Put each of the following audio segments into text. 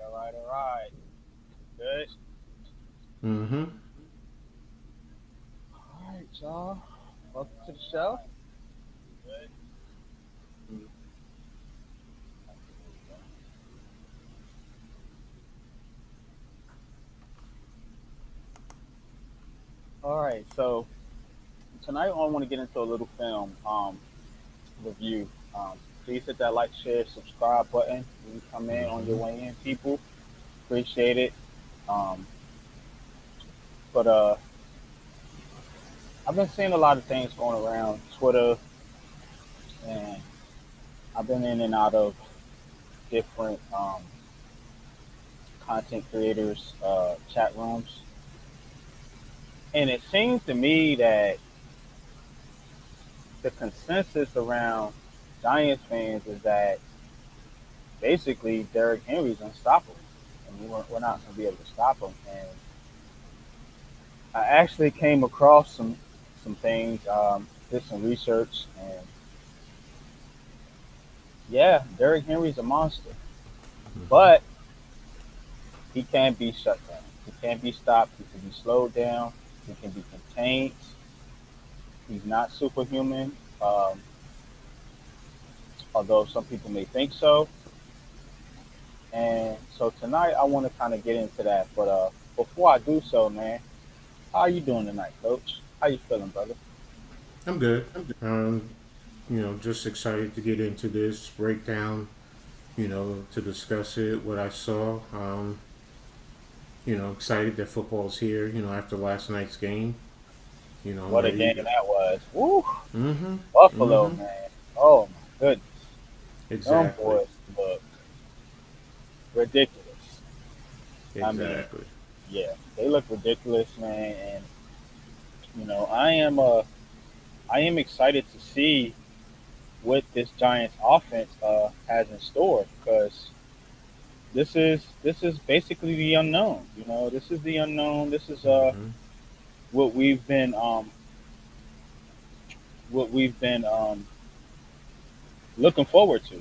All right. Good. Mm-hmm. All right, y'all. Welcome to the show. Good. All right. So tonight I want to get into a little film review. Please hit that like, share, subscribe button when you come in on your Mm-hmm. way in, people. Appreciate it. Um, but I've been seeing a lot of things going around Twitter, and I've been in and out of different content creators' chat rooms, and it seems to me that the consensus around Giants fans is that basically Derrick Henry's unstoppable, and we're not going to be able to stop him. And I actually came across some things, did some research, and yeah, Derrick Henry's a monster, but he can't be shut down. He can't be stopped. He can be slowed down. He can be contained. He's not superhuman, although some people may think so. And so tonight I want to kind of get into that. But before I do so, man, how are you doing tonight, Coach? How you feeling, brother? I'm good. Um, just excited to get into this breakdown. To discuss it, what I saw. Excited that football's here. After last night's game. I'm What a game ready. that was. Woo! Mm-hmm. Buffalo, Mm-hmm. man. Oh my goodness. Them Exactly. boys look ridiculous. I mean, Exactly. yeah, they look ridiculous, man. And I am excited to see what this Giants offense has in store because this is basically the unknown. This is the unknown. This is Mm-hmm. what we've been what we've been looking forward to.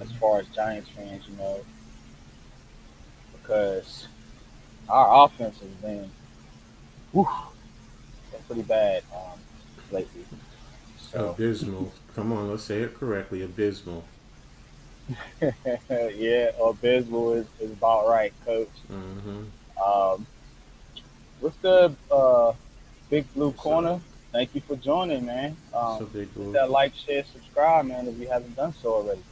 As Mm-hmm. far as Giants fans, because our offense has whew, been pretty bad lately. So Abysmal. Come on, let's say it correctly. Abysmal. yeah, abysmal is about right, Coach. Mm-hmm. Um, what's the Big Blue What's up? Corner? Thank you for joining, man. What's up, Big Hit Blue? that like, share, subscribe, man, if you haven't done so already.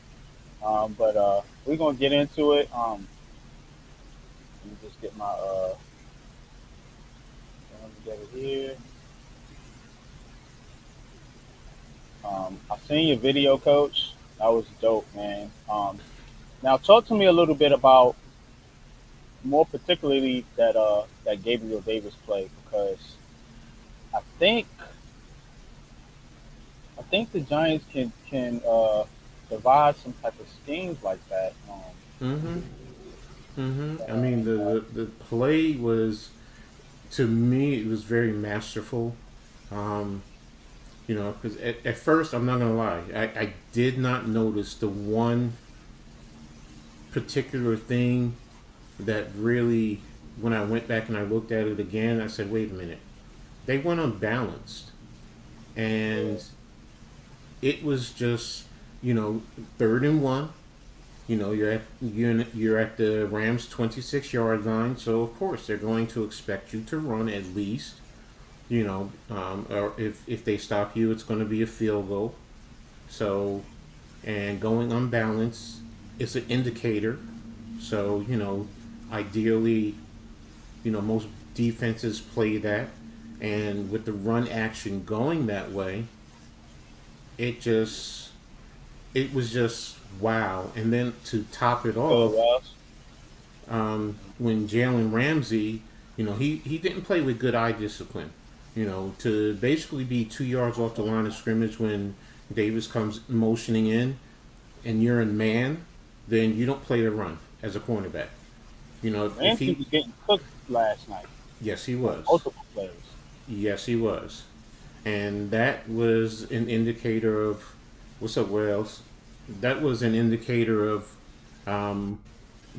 But we're gonna get into it. Let me just get my phone together here. I seen your video, Coach. That was dope, man. Now talk to me a little bit about more particularly that Gabriel Davis play because I think I think the Giants devise some type of schemes like that. Mm-hmm. Mm-hmm. I mean, And, the play was, to me, it was very masterful. Um, because at first, I'm not gonna lie, I did not notice the one particular thing that really, when I went back and I looked at it again, I said, wait a minute, they went unbalanced, yeah, and it was just, you know, 3rd and 1. You're at the Rams 26-yard line, so of course they're going to expect you to run at least. Or if they stop you, it's going to be a field goal. So, and going unbalanced is an indicator. So, ideally, most defenses play that, and with the run action going that way, it just it was just wow. And then to top it so it off, was. when Jalen Ramsey, he didn't play with good eye discipline. To basically be 2 yards off the line of scrimmage when Davis comes motioning in and you're in man, then you don't play the run as a cornerback. If Ramsey he, was getting cooked last night yes, he by was. multiple players. Yes, he was. And that was an indicator of what's up, Wales? That was an indicator of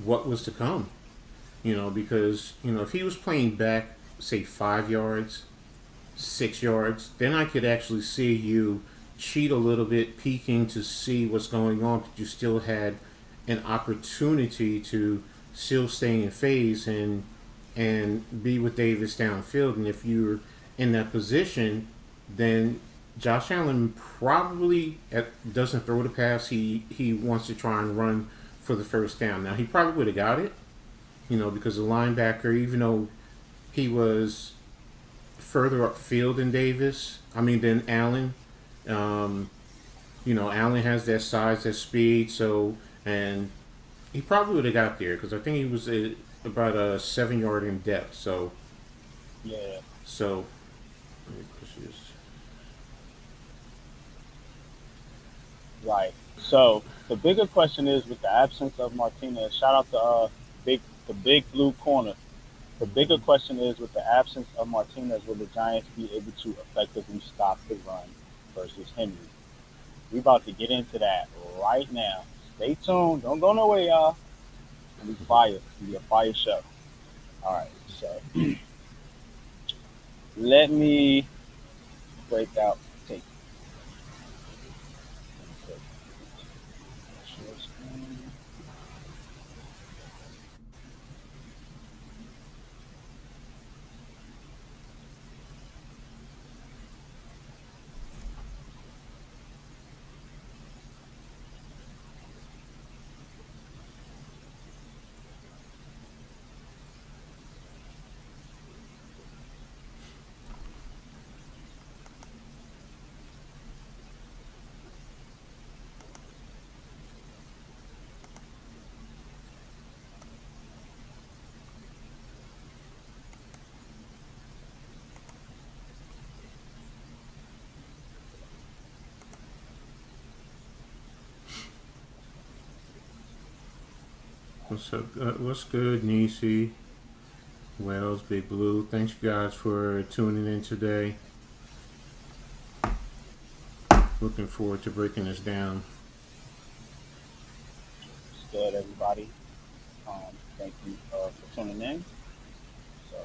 what was to come. Because if he was playing back, say 5 yards, 6 yards, then I could actually see you cheat a little bit, peeking to see what's going on, but you still had an opportunity to still stay in phase and be with Davis downfield. And if you're in that position, then Josh Allen probably doesn't throw the pass. He wants to try and run for the first down. Now he probably would have got it, because the linebacker, even though he was further upfield than than Allen. Allen has that size, that speed, and he probably would have got there because I think he was about a 7 yard in depth. Yeah. So let me push this. Right. So the bigger question is, with the absence of Martinez, shout out to the big blue corner. The bigger question is, with the absence of Martinez, will the Giants be able to effectively stop the run versus Henry? We about to get into that right now. Stay tuned. Don't go nowhere, y'all. It'll be fire. It'll be a fire show. All right. So let me break out tape. What's up? What's good, Nisi? Wells, Big Blue. Thanks, you guys, for tuning in today. Looking forward to breaking this down. It's good, everybody. Thank you for tuning in. So,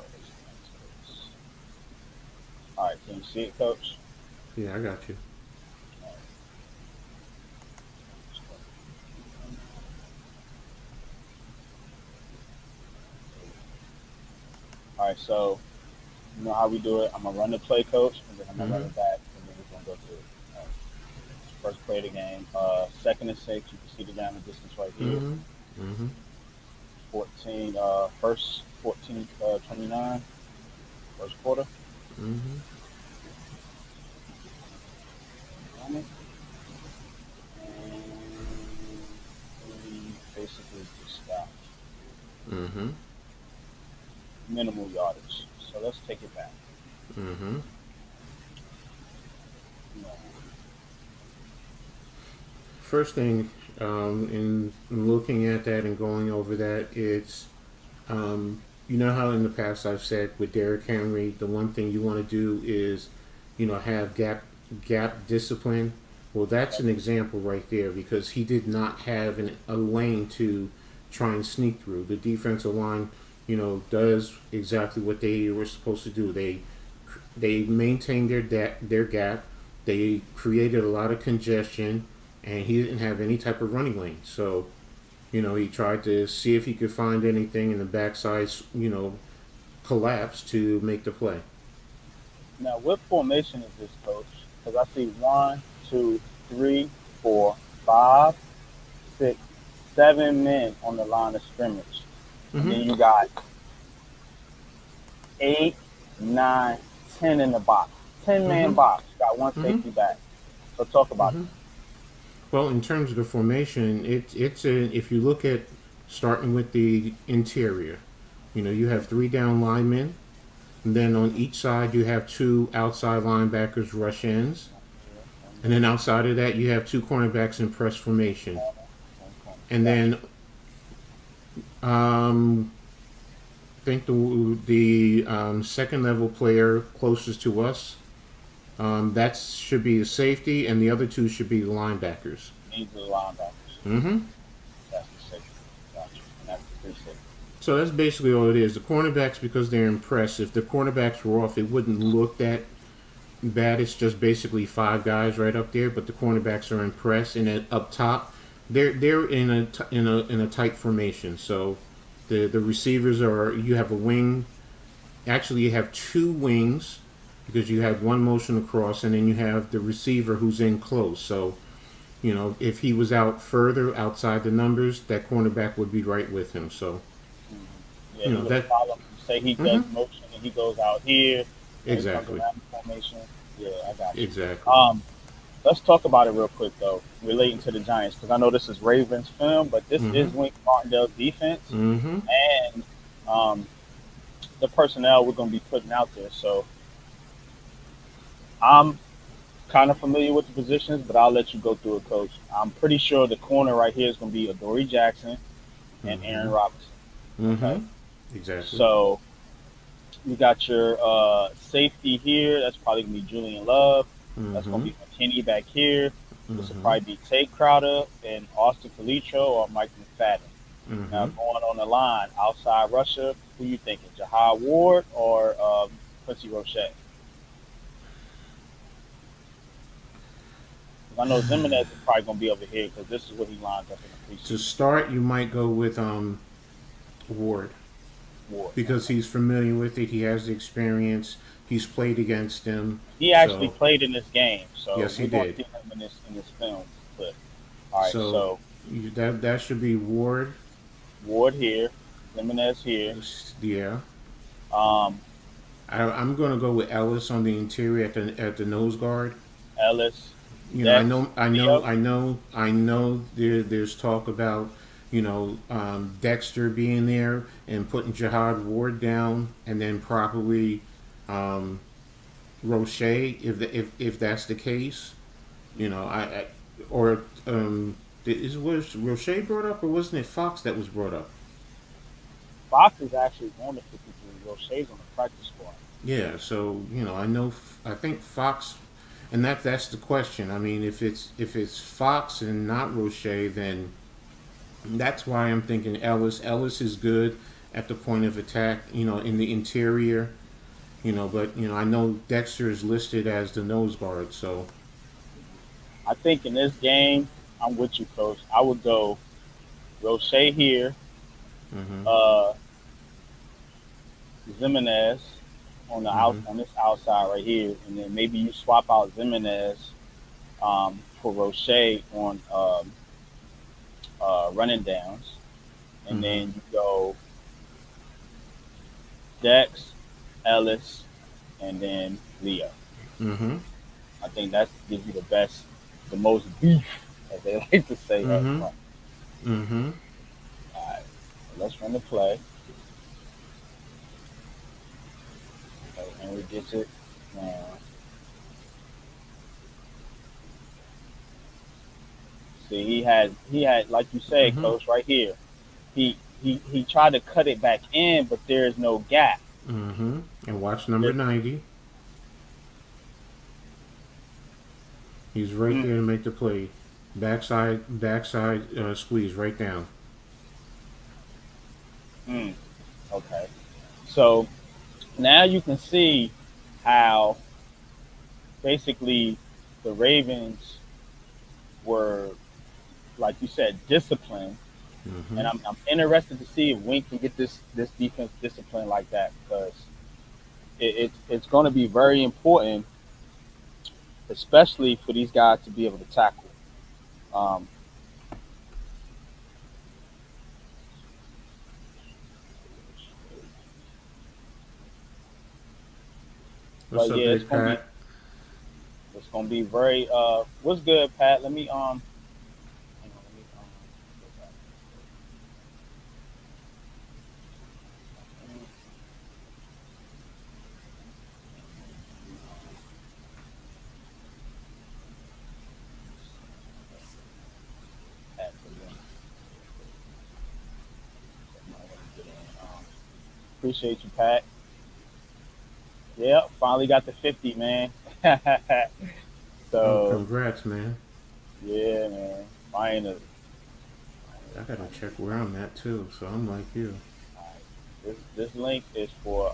all right, can you see it, Coach? Yeah, I got you. All right, so you know how we do it. I'm gonna run the play, Coach, and then I'm gonna run Mm-hmm. it back, and then we're gonna go to it. First play of the game. 2nd and 6. You can see the down the distance right here. Mm-hmm. Mm-hmm. 14. First 14. 29. First quarter. Mm-hmm. And we basically just got Mm-hmm. minimal yardage. So let's take it back. Mm-hmm. You know, First thing, in looking at that and going over that, it's how in the past I've said with Derrick Henry, the one thing you want to do is, have gap discipline. Well, that's an example right there because he did not have a lane to try and sneak through. The defensive line, does exactly what they were supposed to do. They maintained their gap. They created a lot of congestion, and he didn't have any type of running lane. So, he tried to see if he could find anything in the backside, collapse to make the play. now, what formation is this, Coach? Because I see 1, 2, 3, 4, 5, 6, 7 men on the line of scrimmage. And Mm-hmm. then you got 8, 9, 10 in the box. 10-man Mm-hmm. box. Got one Mm-hmm. safety back. So talk about it. Mm-hmm. Well, in terms of the formation, if you look at starting with the interior, you have three down linemen, and then on each side you have two outside linebackers, rush ends, and then outside of that you have two cornerbacks in press formation, and then I think the second level player closest to us, that should be the safety, and the other two should be the linebackers. Needs the linebackers. Mm-hmm. That's the safety. Gotcha. And Appreciate it. So that's basically all it is. The cornerbacks, because they're impressed. If the cornerbacks were off, it wouldn't look that bad. It's just basically five guys right up there, but the cornerbacks are impressed. And then up top, they're in a tight formation. So the receivers are, you have a wing. Actually, you have two wings because you have one motion across, and then you have the receiver who's in close. So if he was out further outside the numbers, that cornerback would be right with him. So Yeah, he would have that followed. Say he does mm-hmm, motion and he goes out here, and he comes exactly, around the formation. Yeah, I got you. exactly. Let's talk about it real quick though, relating to the Giants, because I know this is Ravens film, but this Mm-hmm, is Wink Martindale's defense mm-hmm. and um, the personnel we're going to be putting out there. So I'm kind of familiar with the positions, but I'll let you go through it, Coach. I'm pretty sure the corner right here is going to be Adoree Jackson and Mm-hmm. Aaron Robinson. Mm-hmm. Okay, Exactly. so you got your safety here. That's probably going to be Julian Love. That's going Mm-hmm. to be McKinney back here. This will Mm-hmm. probably be Tate Crowder and Austin Calitro or Mike McFadden. Now Mm-hmm. going on the line, outside rusher, who you thinking? Jahad Ward or Quincy Roche? 'Cause I know Zimenez is probably going to be over here because this is what he lines up in the To preseason. start, you might go with Ward Ward. because Okay. he's familiar with it. He has the experience. He's played against him. He actually So played in this game, so yes, he we're going to did. see him in this film clip. All right, So so that should be Ward. Ward here, Zimenez here. Yeah. Um, I'm going to go with Ellis on the interior at the nose guard. Ellis, I Dex, know, I know, Leo. I know, I know. There's talk about Dexter being there and putting Jihad Ward down, and then probably um, Roche if that's the case. I or was Roche brought up, or wasn't it Fox that was brought up? Fox is actually on the 53. Roche's on the practice squad. Yeah, so I know, I think Fox, and that's the question. I mean, if it's Fox and not Roche, then that's why I'm thinking Ellis. Ellis is good at the point of attack, in the interior, but I know Dexter is listed as the nose guard, so I think in this game, I'm with you, Coach. I would go Roche here, mhm, uh, Zimenez mhm, on this outside right here, and then maybe you swap out Zimenez for Roche on running downs, and mhm, then you go Dex, Ellis, and then Leo. mhm, I think that gives you the best, the most beef, as they like to say up mhm, front. mhm. All right, so let's run the play. Okay, Henry gets it. Now, see, he had like you say, Mhm. Coach, right here. He tried to cut it back in, but there is no gap. And watch number There's, 90. He's right mm, there to make the play. Backside squeeze right down. mm, okay. So now you can see how basically the Ravens were, like you said, disciplined. And Mhm. I'm interested to see if Wink can get this defense disciplined like that because it's going to be very important, especially for these guys to be able to tackle. Um, What's but up, yeah, Big Pat? it's gonna be very what's good, Pat? Let me hang on, let me go back. Pat, for you. Appreciate you, Pat. Yeah, finally got the 50, man. Oh, So congrats, man. yeah, man. Finally. I gotta check where I'm at too. So I'm like you. All right. This link is for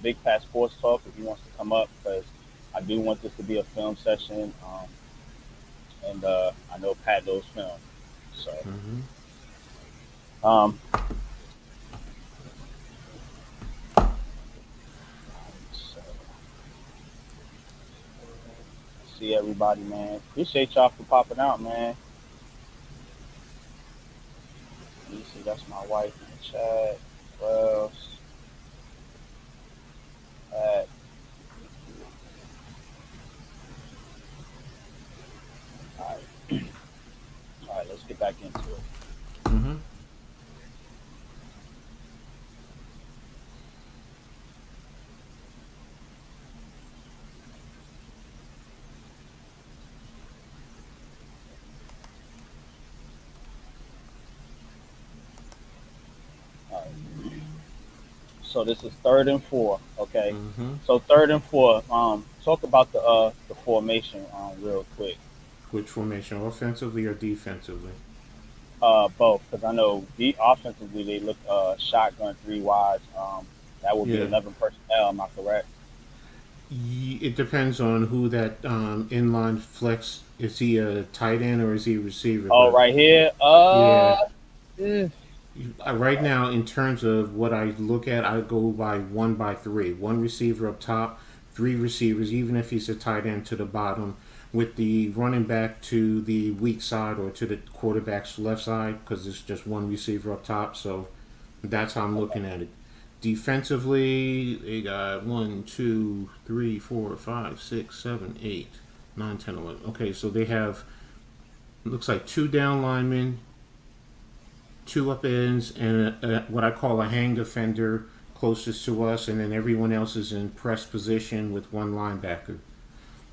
Big Pat Sports Talk if he wants to come up because I do want this to be a film session. And I know Pat knows film. So, Mm-hmm. um, so see everybody, man. Appreciate y'all for popping out, man. Let me see, that's my wife in the chat. Well, Pat. All right, all right, let's get back into it. Mm-hmm. All right. So this is 3rd and 4. Okay. Mm-hmm. So 3rd and 4. Talk about the formation real quick. Which formation, offensively or defensively? Both, because I know offensively they look shotgun three wides. That would be Yeah. 11 personnel. Am I correct? It depends on who that inline flex. Is he a tight end or is he a receiver? Oh, But right here. yeah, Eh, right now in terms of what I look at, I go by 1 by 3. One receiver up top, three receivers, even if he's a tight end to the bottom, with the running back to the weak side or to the quarterback's left side because it's just one receiver up top. So that's how I'm looking at it. Defensively, they got 1, 2, 3, 4, 5, 6, 7, 8, 9, 10, 11. Okay, so they have looks like two down linemen, two up ends, and what I call a hang defender closest to us, and then everyone else is in press position with one linebacker.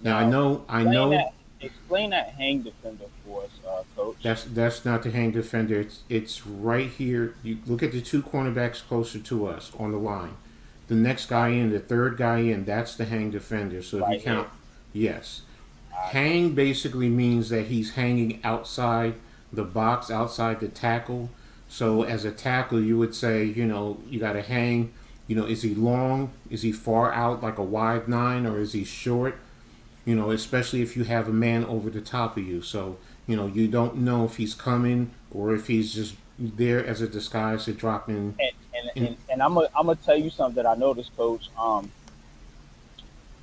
Now Now, I explain know that. Explain that hang defender for us, Coach. that's not the hang defender. It's right here. You look at the two cornerbacks closer to us on the line. The next guy in, the third guy in, that's the hang defender. So if you Right here. count, yes. All right. Hang basically means that he's hanging outside the box, outside the tackle. So as a tackle, you would say, you got to hang. Is he long? Is he far out like a wide nine, or is he short? Especially if you have a man over the top of you. So, you don't know if he's coming or if he's just there as a disguise to drop in. And I'm gonna tell you something that I noticed, Coach.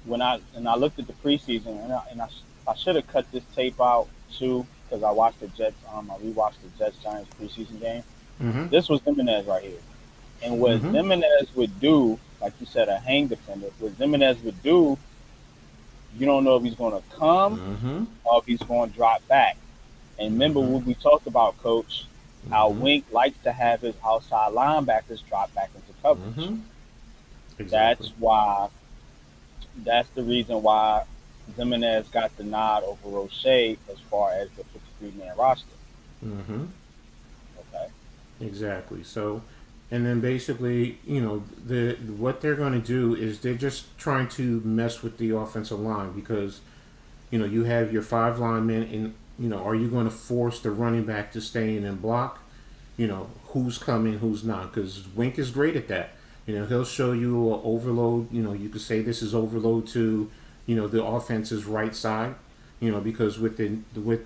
When I looked at the preseason, I should have cut this tape out too because I watched the Jets. I rewatched the Jets Giants preseason game. Mm-hmm. This was Jimenez right here, and what Mm-hmm. Jimenez would do, like you said, a hang defender. What Jimenez would do, you don't know if he's going to come Mm-hmm. or if he's going to drop back. And remember Mm-hmm. what we talked about, Coach, how Mm-hmm. Wink likes to have his outside linebackers drop back into coverage. Mm-hmm. Exactly. That's why. That's the reason why Jimenez got the nod over Roche as far as the 53-man roster. Mm-hmm. Okay. Exactly. So, and then basically, the what they're going to do is they're just trying to mess with the offensive line because you have your five linemen, and are you going to force the running back to stay in and block? Who's coming, who's not? Because Wink is great at that. He'll show you a overload. You could say this is overload to the offense's right side. Because with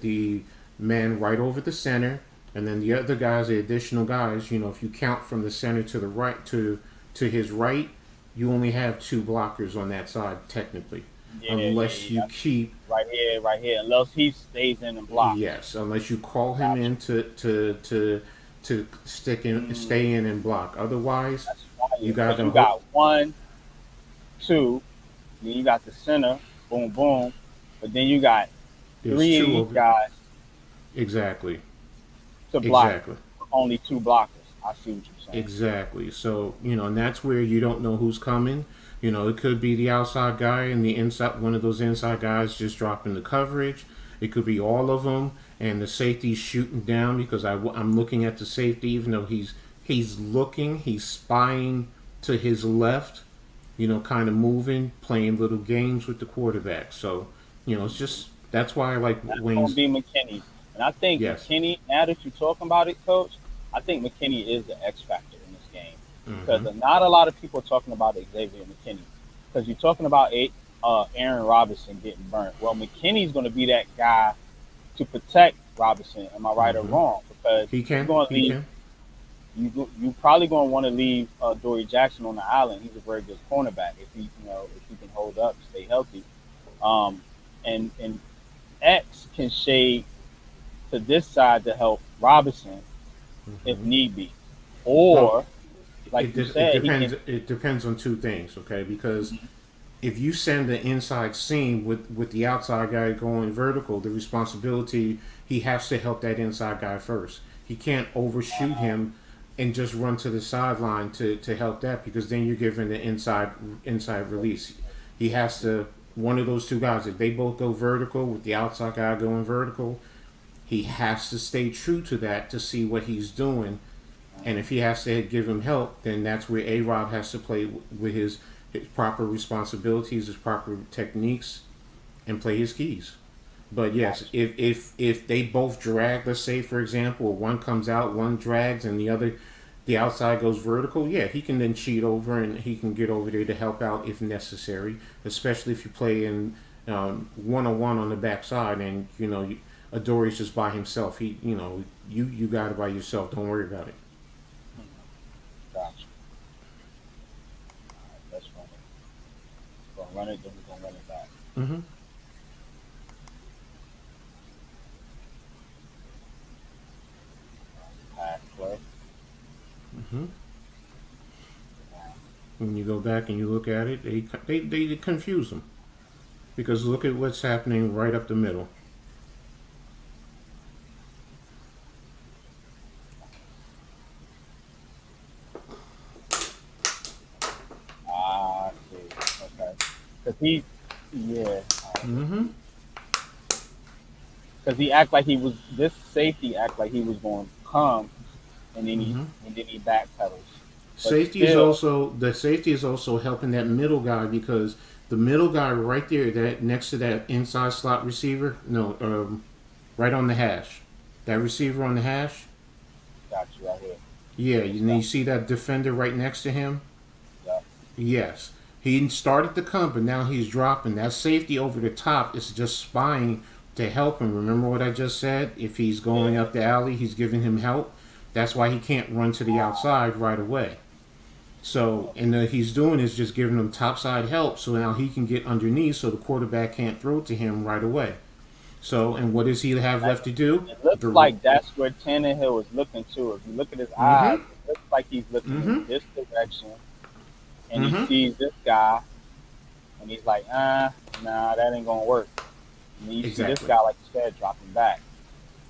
the man right over the center, and then the other guys, the additional guys. If you count from the center to the right to his right, you only have two blockers on that side technically, Yeah, yeah, unless you yeah. keep. Right here. Unless he stays in and blocks. Yes, unless you call him Gotcha. in to stick in, Mm, stay in and block. Otherwise, that's fire. you got Because to you hope. got one, two, then you got the center, boom, boom. But then you got There's three of two these over. guys Exactly. to block Exactly. only two blockers. I see what you're saying. Exactly. So and that's where you don't know who's coming. It could be the outside guy and the inside, one of those inside guys just dropping the coverage. It could be all of them, and the safety's shooting down because I'm looking at the safety, even though he's looking, he's spying to his left. Kind of moving, playing little games with the quarterback. So it's just that's why I like That's gonna Wings. be McKinney. And I think Yes. McKinney, now that you're talking about it, Coach, I think McKinney is the X factor in this game because Mm-hmm. not a lot of people are talking about Xavier McKinney because you're talking about Aaron Robinson getting burnt. Well, McKinney's going to be that guy to protect Robinson. Am I right or Mm-hmm. wrong? Because He you're can. going to He leave can. you probably going to want to leave Dory Jackson on the island. He's a very good cornerback if he can hold up, stay healthy. Um, and X can shade to this side to help Robinson if Mm-hmm. need be, Well, or like you it said, he depends. can. It depends on two things, okay? Because if you send the inside seam with the outside guy going vertical, the responsibility he has to help that inside guy first. He can't overshoot him and just run to the sideline to help that because then you're giving the inside release. He has to one of those two guys. If they both go vertical with the outside guy going vertical, he has to stay true to that to see what he's doing. And if he has to give him help, then that's where A Rob has to play with his proper responsibilities, his proper techniques, and play his keys. But yes, Gotcha. if they both drag, let's say for example, one comes out, one drags, and the outside goes vertical, yeah, he can then cheat over and he can get over there to help out if necessary. Especially if you play in one on one on the backside, and Adori's just by himself. You got it by yourself. Don't worry about it. Gotcha. Let's run it. We're gonna run it, then we're gonna run it back. Mm-hmm. Pass play. Mm-hmm. When you go back and you look at it, they confuse them because look at what's happening right up the middle. Ah, I see. Okay. Cause he, yeah. Mm-hmm. Cause he act like he was this safety act like he was going to come, Mm-hmm. and then he backpedals. But Safety is still, also the safety is also helping that middle guy because the middle guy right there, that next to that inside slot receiver, no, right on the hash, that receiver on the hash, got you right here. yeah, This you guy. see that defender right next to him. Yeah. Yes. He started to come, but now he's dropping. That safety over the top is just spying to help him. Remember what I just said? If he's going Yeah. up the alley, he's giving him help. That's why he can't run to the outside right away. So, and he's doing is just giving him topside help so now he can get underneath so the quarterback can't throw it to him right away. So, and what does he have That, left to do? it looks The. like that's where Tannehill is looking to. If you look at his Mm hmm. eyes, it looks like he's looking Mm in hmm. this direction, and Mm he hmm. sees this guy, and he's like, nah, that ain't gonna work. And then you see this Exactly. guy, like you said, dropping back.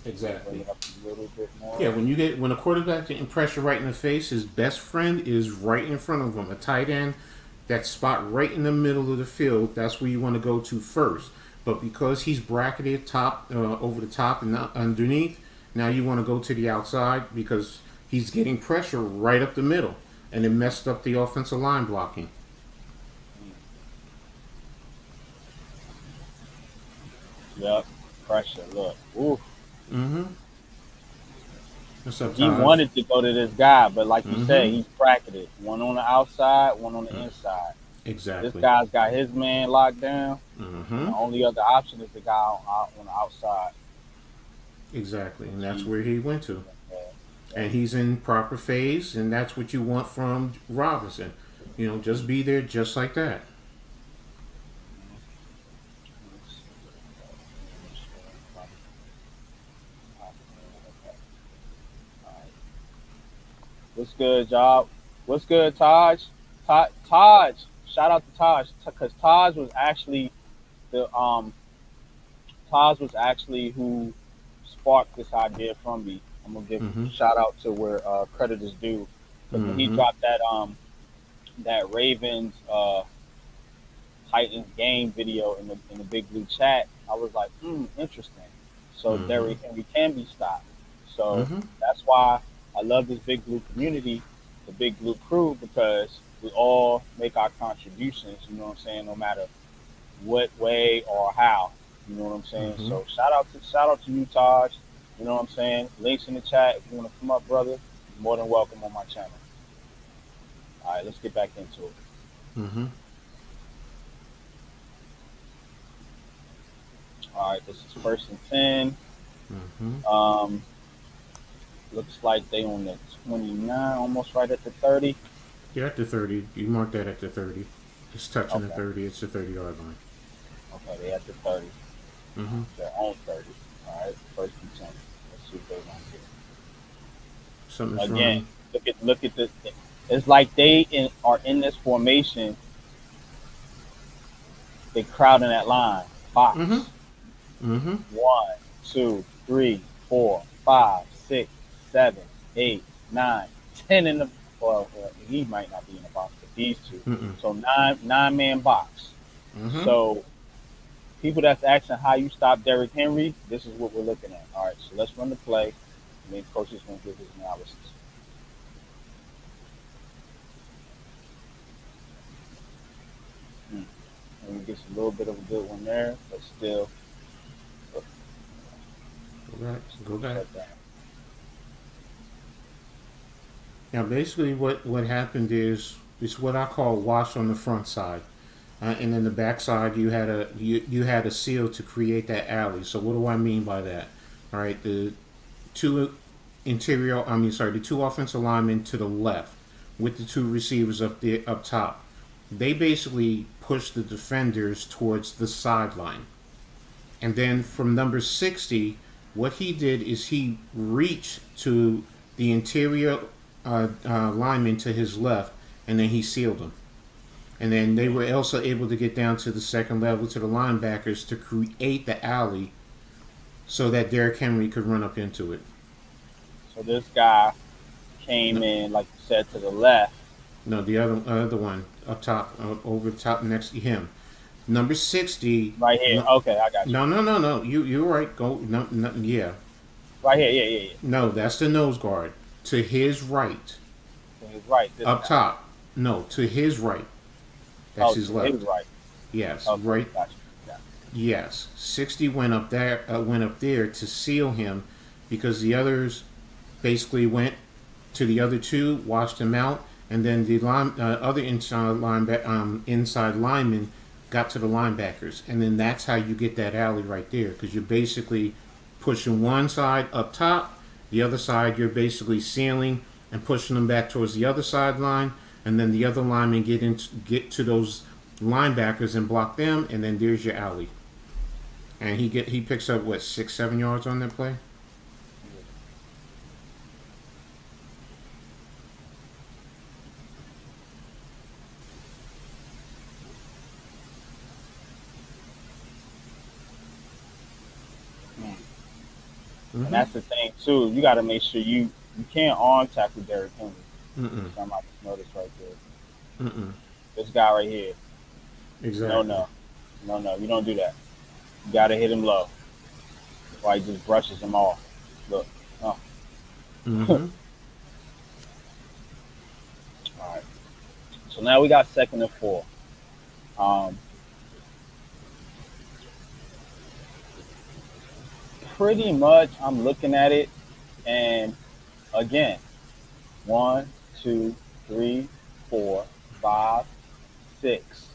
Bring Exactly. it up a little bit Yeah, more. when a quarterback getting pressure right in the face, his best friend is right in front of him. A tight end, that spot right in the middle of the field, that's where you want to go to first. But because he's bracketed top over the top and not underneath, now you want to go to the outside because he's getting pressure right up the middle, and it messed up the offensive line blocking. Mm, yep, pressure. Look, ooh, Mm-hmm. What's up, he Taj? wanted to go to this guy, but like you said, Mm-hmm. he's bracketed. One on the outside, one on the Mm, inside. This exactly. guy's got his man locked down, and Mm-hmm. the only other option is the guy on the outside. Exactly, and that's He, where he went to. yeah, yeah. And he's in proper phase, and that's what you want from Robinson. Just be there just like that. What's good, job? What's good, Taj? Taj. Shout out to Taj because the Taj was actually who sparked this idea from me. I'm gonna give Mm-hmm. shout out to where credit is due because when he Mm-hmm. dropped that Ravens Titans game video in the Big Blue chat, I was like, interesting. So Mm-hmm. Derrick Henry can be stopped. So Mm-hmm. that's why I love this Big Blue community, the Big Blue crew, because we all make our contributions. You know what I'm saying? No matter what way or how. You know what I'm saying? Mm-hmm. So shout out to you, Taj. You know what I'm saying? Links in the chat. If you want to come up, brother, you're more than welcome on my channel. All right, let's get back into it. Mm-hmm. All right, this is first and 10. Mm-hmm. Um, looks like they on the 29, almost right at the 30. You're at the 30. You mark that at the 30. It's touching the Okay, 30. It's the 30-yard line. okay, they at the 30. Mm-hmm. Their own 30. All right, first and 10. Let's see what they're gonna Something's do. Again, wrong. look at this. It's like are in this formation. They crowding that line. Mm-hmm. Box. Mm-hmm. One, two, three, four, five, six, 7, 8, 9, 10 in the. Well, he might not be in the box, but these two. Mm-mm. So nine man box. Mm-hmm. So people that's asking how you stop Derrick Henry, this is what we're looking at. All right, so let's run the play, and then coach is going to give his analysis. Hmm. And we get a little bit of a good one there, but still. Go back. Go back. Shut down. Now, basically, what happened is it's what I call wash on the front side, and then the back side you had a seal to create that alley. So what do I mean by that? All right, the two the two offensive linemen to the left with the two receivers up top. They basically push the defenders towards the sideline. And then from number 60, what he did is he reached to the interior lineman to his left, and then he sealed him. And then they were also able to get down to the second level to the linebackers to create the alley so that Derrick Henry could run up into it. So this guy No, came in, like you said, to the left. no, the other one up top, over the top next to him. Number 60. Right here. No, Okay, I got you. no. You're right. Go. No, no, yeah. Right here. Yeah. No, that's the nose guard. To his right. To his right, this Up guy. top. No, to his right. That's Oh, his to his left. right. Yes, Okay, right. got you. Yeah. Yes. 60 went up there to seal him because the others basically went to the other two, washed him out, and then the other inside lineman got to the linebackers, and then that's how you get that alley right there because you're basically pushing one side up top, the other side you're basically sealing and pushing them back towards the other sideline, and then the other linemen get to those linebackers and block them, and then there's your alley. And he picks up what 6-7 yards on that play. Mm. And Mm-hmm. that's the thing too. You got to make sure you can't arm tackle Derrick Henry. Mm-mm. Somebody just noticed right there. Mm-mm. This guy right here. No, Exactly. no, no. You don't do that. You got to hit him low. Why he just brushes him off. Look. Oh. All Mm-hmm. right. So now we got second and 4. Um, pretty much, I'm looking at it, and again, 1, 2, 3, 4, 5, 6,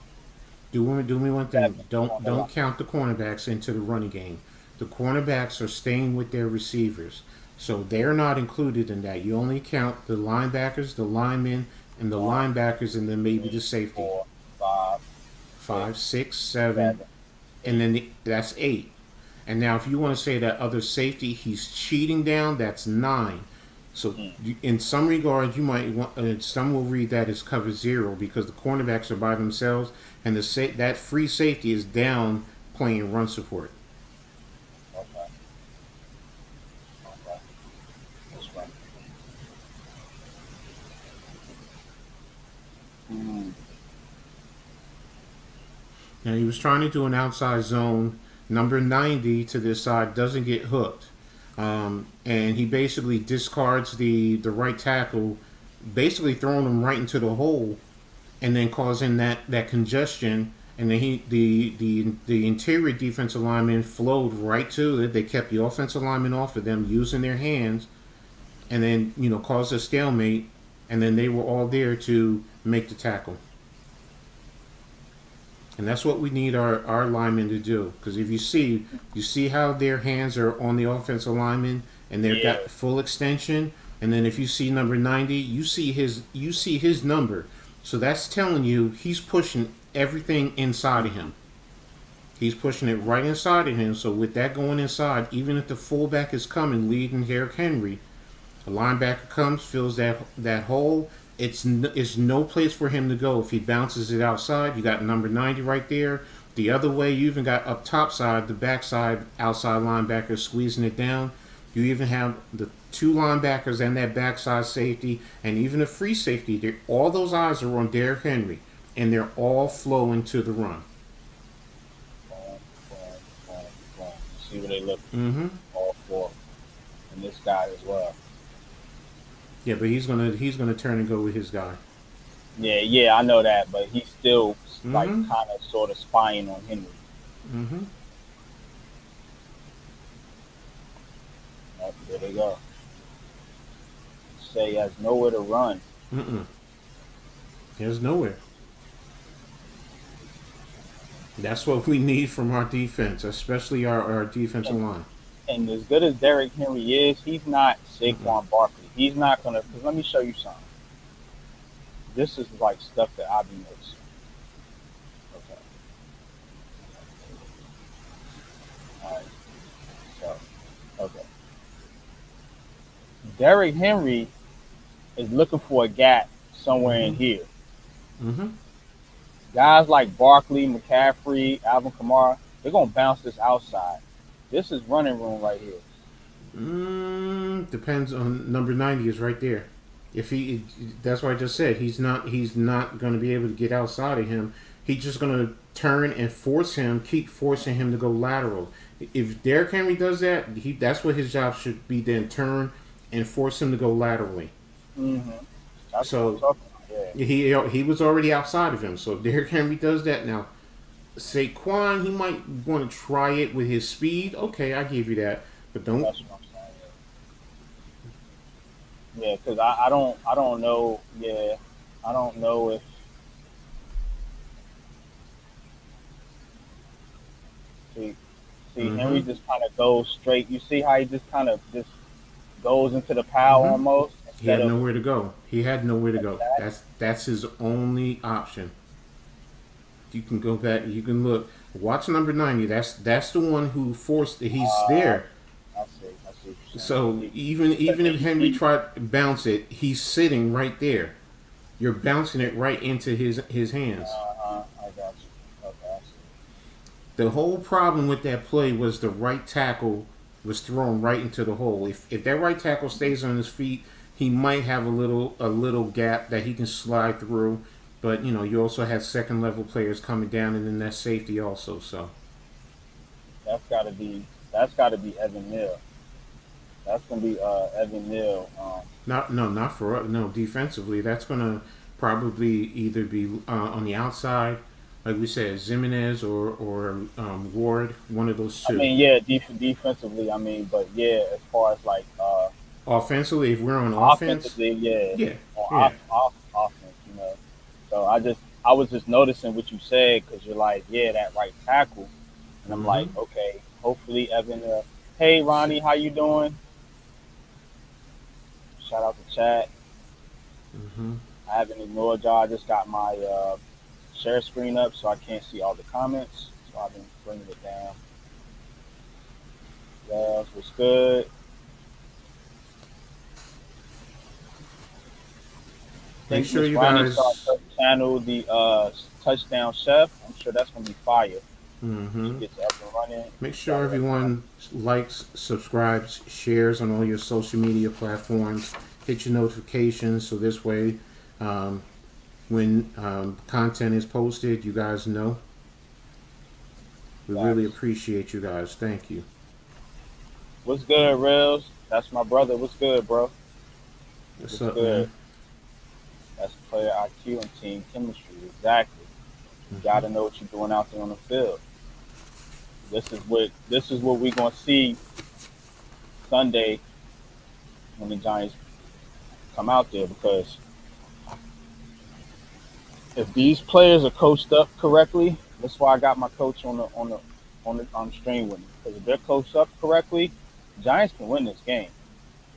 Do me one 7 thing. on the line. Don't count the cornerbacks into the running game. The cornerbacks are staying with their receivers, so they're not included in that. You only count the linebackers, the linemen, and the 1, linebackers, and then maybe 3, the safety. 4, 5, 6, 5, 6, 7, 7, and 8. then that's 8. And now, if you want to say that other safety, he's cheating down. That's 9. So, Mm. in some regards, you might want. Some will read that as cover 0 because the cornerbacks are by themselves, and that free safety is down playing run support. Okay. Okay. That's right. Mm. Now he was trying to do an outside zone. Number 90 to this side doesn't get hooked, and he basically discards the right tackle, basically throwing him right into the hole, and then causing that congestion. and then the interior defensive lineman flowed right to it. They kept the offensive lineman off of them using their hands, and then caused a stalemate, and then they were all there to make the tackle. And that's what we need our linemen to do. Because if you see how their hands are on the offensive lineman, and they've Yeah. got full extension. And then if you see number 90, you see his number. So that's telling you he's pushing everything inside of him. He's pushing it right inside of him. So with that going inside, even if the fullback is coming leading Derrick Henry, the linebacker comes, fills that hole. It's no place for him to go if he bounces it outside. You got number 90 right there. The other way, you even got up top side, the backside outside linebacker squeezing it down. You even have the two linebackers and that backside safety, and even a free safety. All those eyes are on Derrick Henry, and they're all flowing to the run. Boom, boom, boom, boom. See where they look Mm-hmm. all four, and this guy as well. Yeah, but he's gonna turn and go with his guy. Yeah, yeah, I know that, but he's still like Mm-hmm. kind of sort of spying on Henry. Mm-hmm. Oh, there they go. Say he has nowhere to run. Mm-mm. There's nowhere. That's what we need from our defense, especially our defensive And, line. and as good as Derrick Henry is, he's not Mm-mm. Saquon Barkley. He's not gonna. Cause let me show you something. This is like stuff that I be noticing. Okay. All right. So, okay. Derrick Henry is looking for a gap somewhere in Mm-hmm. here. Mm-hmm. Guys like Barkley, McCaffrey, Alvin Kamara, they're gonna bounce this outside. This is running room right here. Depends on number 90 is right there. If he, that's what I just said. He's not going to be able to get outside of him. He's just going to turn and keep forcing him to go lateral. If Derrick Henry does that, that's what his job should be. Then turn and force him to go laterally. Mm-hmm. That's what I'm So talking about. he was already outside of him. So if Derrick Henry does that now, Saquon, he might want to try it with his speed. Okay, I give you that, but Yeah, don't. that's what I'm saying. Yeah, because I don't know. Yeah, I don't know if see, see Henry Mm-hmm. just kind of goes straight. You see how he just kind of just goes into the pile Mm-hmm. almost He instead had of nowhere to go. He had nowhere to go. that. That's his only option. You can go back. You can look. Watch number 90. That's the one who forced. He's Uh, there. I see what you're saying. So even if Henry tried to bounce it, he's sitting right there. You're bouncing it right into his hands. I got you. Okay, I see. The whole problem with that play was the right tackle was thrown right into the hole. If that right tackle stays on his feet, he might have a little gap that he can slide through. But you also have second level players coming down, and then that safety also. So That's got to be Evan Neal. That's gonna be Evan Neal. not for us. No, defensively, that's gonna probably either be on the outside, like we said, Zimenez or Ward, one of those I two. mean, yeah, defensively. I mean, but yeah, as far as like Offensively, if we're on offense, offensively, yeah, yeah, on yeah. offense, you know. So I was just noticing what you said because you're like, yeah, that right tackle, and I'm Mm-hmm. like, okay, hopefully Evan. Hey, Ronnie, how you doing? Shout out to chat. Mm-hmm. I haven't ignored y'all. I just got my share screen up, so I can't see all the comments. So I've been bringing it down. Yes, what's good? I Make think sure Miss you Ronnie started guys. her channel, the Touchdown Chef. I'm sure that's gonna be fire. She Mm-hmm. gets up and running. Make sure Got it up and running. everyone likes, subscribes, shares on all your social media platforms. Hit your notifications so this way, um, when content is posted, you guys know. We really Facts. appreciate you guys. Thank you. What's good, Rails? That's my brother. What's good, bro? What's What's up, good? man? That's player IQ and team chemistry. Exactly. You got to know what you're doing out there on the field. This is what we're gonna see Sunday when the Giants come out there because if these players are coached up correctly, that's why I got my coach on the stream with me. Because if they're coached up correctly, Giants can win this game.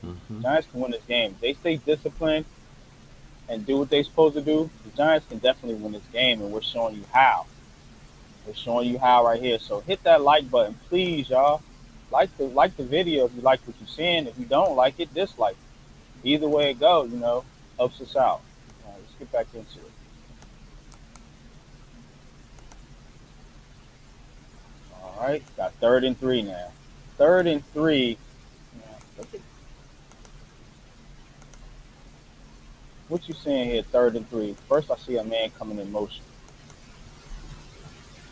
Mm-hmm. Giants can win this game. If they stay disciplined and do what they're supposed to do, the Giants can definitely win this game, and we're showing you how. We're showing you how right here. So hit that like button, please, y'all. Like the video if you like what you're seeing. If you don't like it, dislike it. Either way it goes, helps us out. All right, let's get back into it. All right, got 3rd and 3 now. 3rd and 3. Now, look at what you seeing here. 3rd and 3. First, I see a man coming in motion.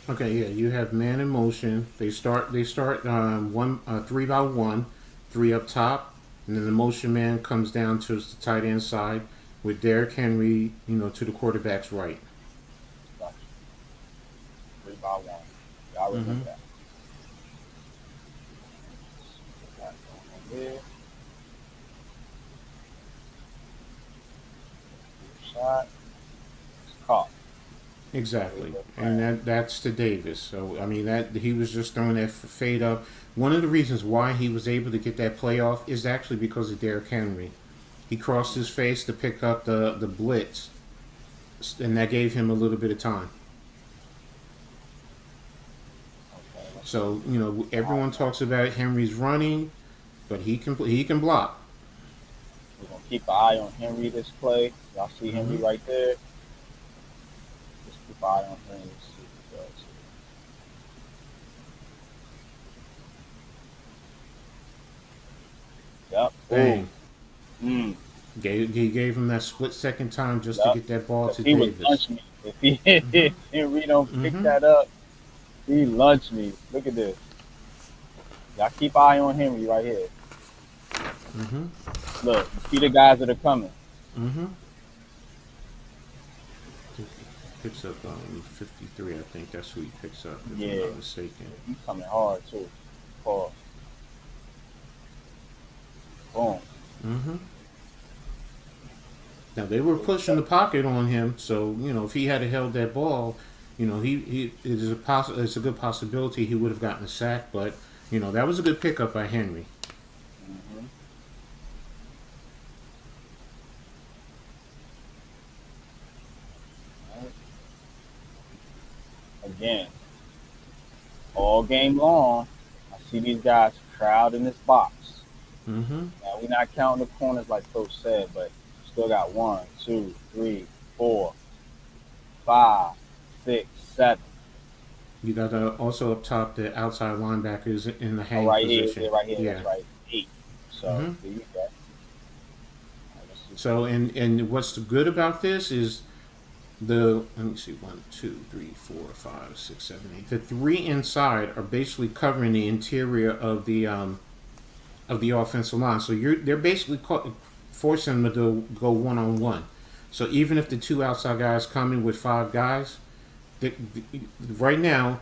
Okay, yeah, you have man in motion. They start one 3 by 1, three up top, and then the motion man comes down to the tight end side with Derrick Henry, to the quarterback's right. Gotcha. 3 by 1. Y'all Mm-hmm. remember that. Put that on there. Shot. It's caught. Exactly, and that's to Davis. So I mean that he was just throwing that fade up. One of the reasons why he was able to get that playoff is actually because of Derrick Henry. He crossed his face to pick up the blitz, and that gave him a little bit of time. Okay, let's So see. everyone talks about Henry's running, but he can block. We're gonna keep an eye on Henry this play. Y'all see Henry Hmm. right there. Just keep an eye on Henry. Let's see what he does. Yep. Ooh. Bang. Mm. He gave him that split second time just to Yep. get that ball Because to he would Davis. lunch me if he Hmm. if Henry don't pick Hmm. that up. He lunch me. Look at this. Y'all keep an eye on Henry right here. Hmm. Look, you see the guys that are coming. Hmm. Picks up 53. I think that's who he picks up, if I'm Yeah, not mistaken. he's coming hard too. Pause. Boom. Hmm. Now they were pushing the pocket on him, so if he had held that ball, he it's a good possibility he would have gotten a sack, but that was a good pickup by Henry. Hmm. Right. Again, all game long, I see these guys crowd in this box. Hmm. Now we're not counting the corners like Coach said, but still got 1, 2, 3, 4, 5, 6, 7. You got also up top the outside linebackers in the Oh, hang right here, position. yeah, right here, Yeah. that's right. 8. So Hmm. there you go. All right, let's see. So and what's good about this is the let me see 1, 2, 3, 4, 5, 6, 7, 8. The three inside are basically covering the interior of the offensive line. So they're basically forcing them to go 1-on-1. So even if the two outside guys come in with five guys, right now,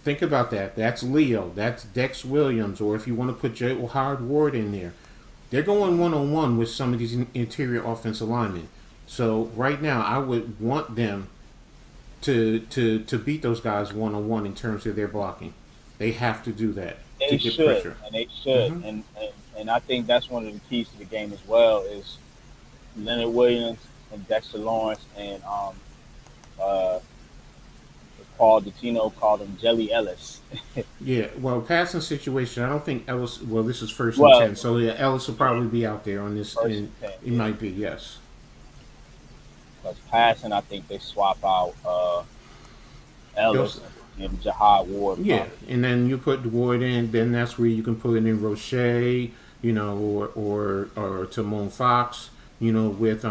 think about that. That's Leo. That's Dex Williams. Or if you want to put Howard Ward in there, they're going 1-on-1 with some of these interior offensive linemen. So right now, I would want them to beat those guys 1-on-1 in terms of their blocking. They have to do that to They get should, pressure. and they should, Mm-hmm. and I think that's one of the keys to the game as well is Leonard Williams and Dexter Lawrence and uh, Paul Dottino called him Jelly Ellis. Yeah, well, passing situation, I don't think Ellis. Well, this is first and Well, 10, so yeah, Ellis will yeah, probably be out there on this, first and and 10, he yeah. might be, yes. Because passing, I think they swap out They'll, Ellis and Jihad Ward yeah, probably. and then you put Ward in, then that's where you can put in Roche, or Timon Fox, with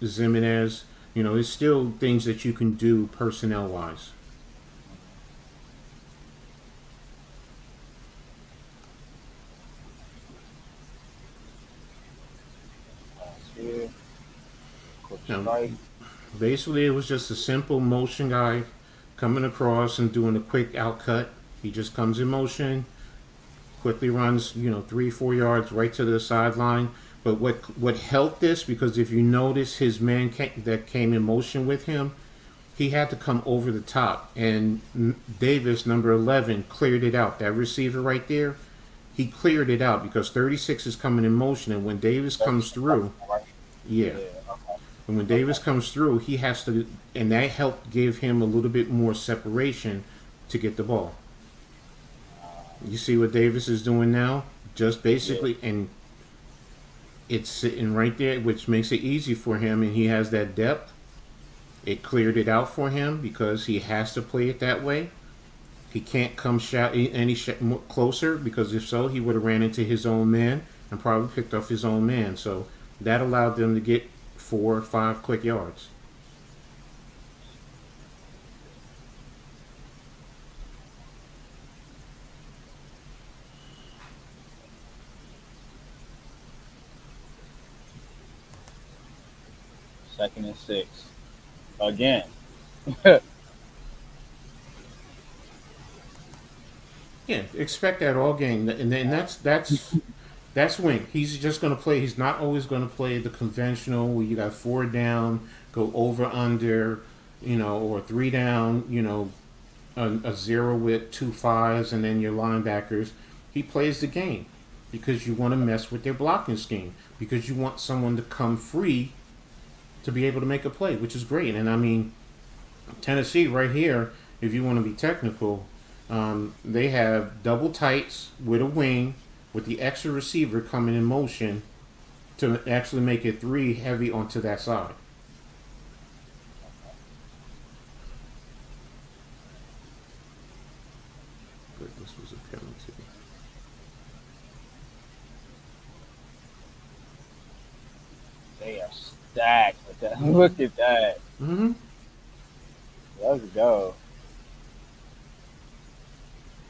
Zimenez. It's still things that you can do personnel wise. Last year, quick Now, strike. Basically, it was just a simple motion guy coming across and doing a quick outcut. He just comes in motion, quickly runs, 3, 4 yards right to the sideline. But what helped this, because if you notice his that came in motion with him, he had to come over the top, and Davis, number 11, cleared it out. That receiver right there, he cleared it out because 36 is coming in motion, and when Davis comes through, yeah, Yeah. Okay. and when Davis Okay. comes through, he has to, and that helped give him a little bit more separation to get the ball. You see what Davis is doing now? Just Yeah. basically, and it's sitting right there, which makes it easy for him, and he has that depth. It cleared it out for him because he has to play it that way. He can't come closer because if so, he would have ran into his own man and probably picked off his own man. So that allowed them to get 4 or 5 quick yards. 2nd and 6 again. Yeah, expect that all game, and that's Wink. He's just going to play. He's not always going to play the conventional where you got 4 down, go over under, or 3 down, a zero with 2 5s, and then your linebackers. He plays the game because you want to mess with their blocking scheme because you want someone to come free to be able to make a play, which is great. And I mean, Tennessee right here, if you want to be technical, they have double tights with a wing with the extra receiver coming in motion to actually make it 3 heavy onto that side. But this was a penalty. They are stacked with that. Look at that. Mm-hmm. Let's go.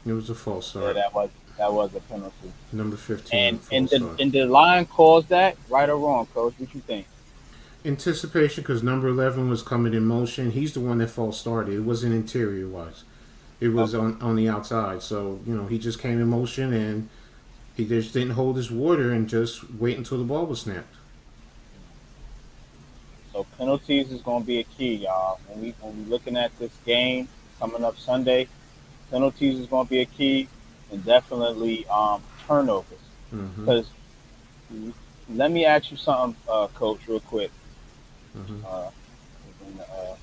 It was a false Yeah, start. that was a penalty. Number 15, And and false the start. and the line calls that right or wrong, coach? What you think? Anticipation because number 11 was coming in motion. He's the one that false started. It wasn't interior wise. It was Okay. on the outside. So, he just came in motion and he just didn't hold his water and just wait until the ball was snapped. So penalties is gonna be a key, y'all. When we looking at this game coming up Sunday, penalties is gonna be a key, and definitely turnovers. Mm-hmm. Because let me ask you something, coach, real quick. Mm-hmm. Bring the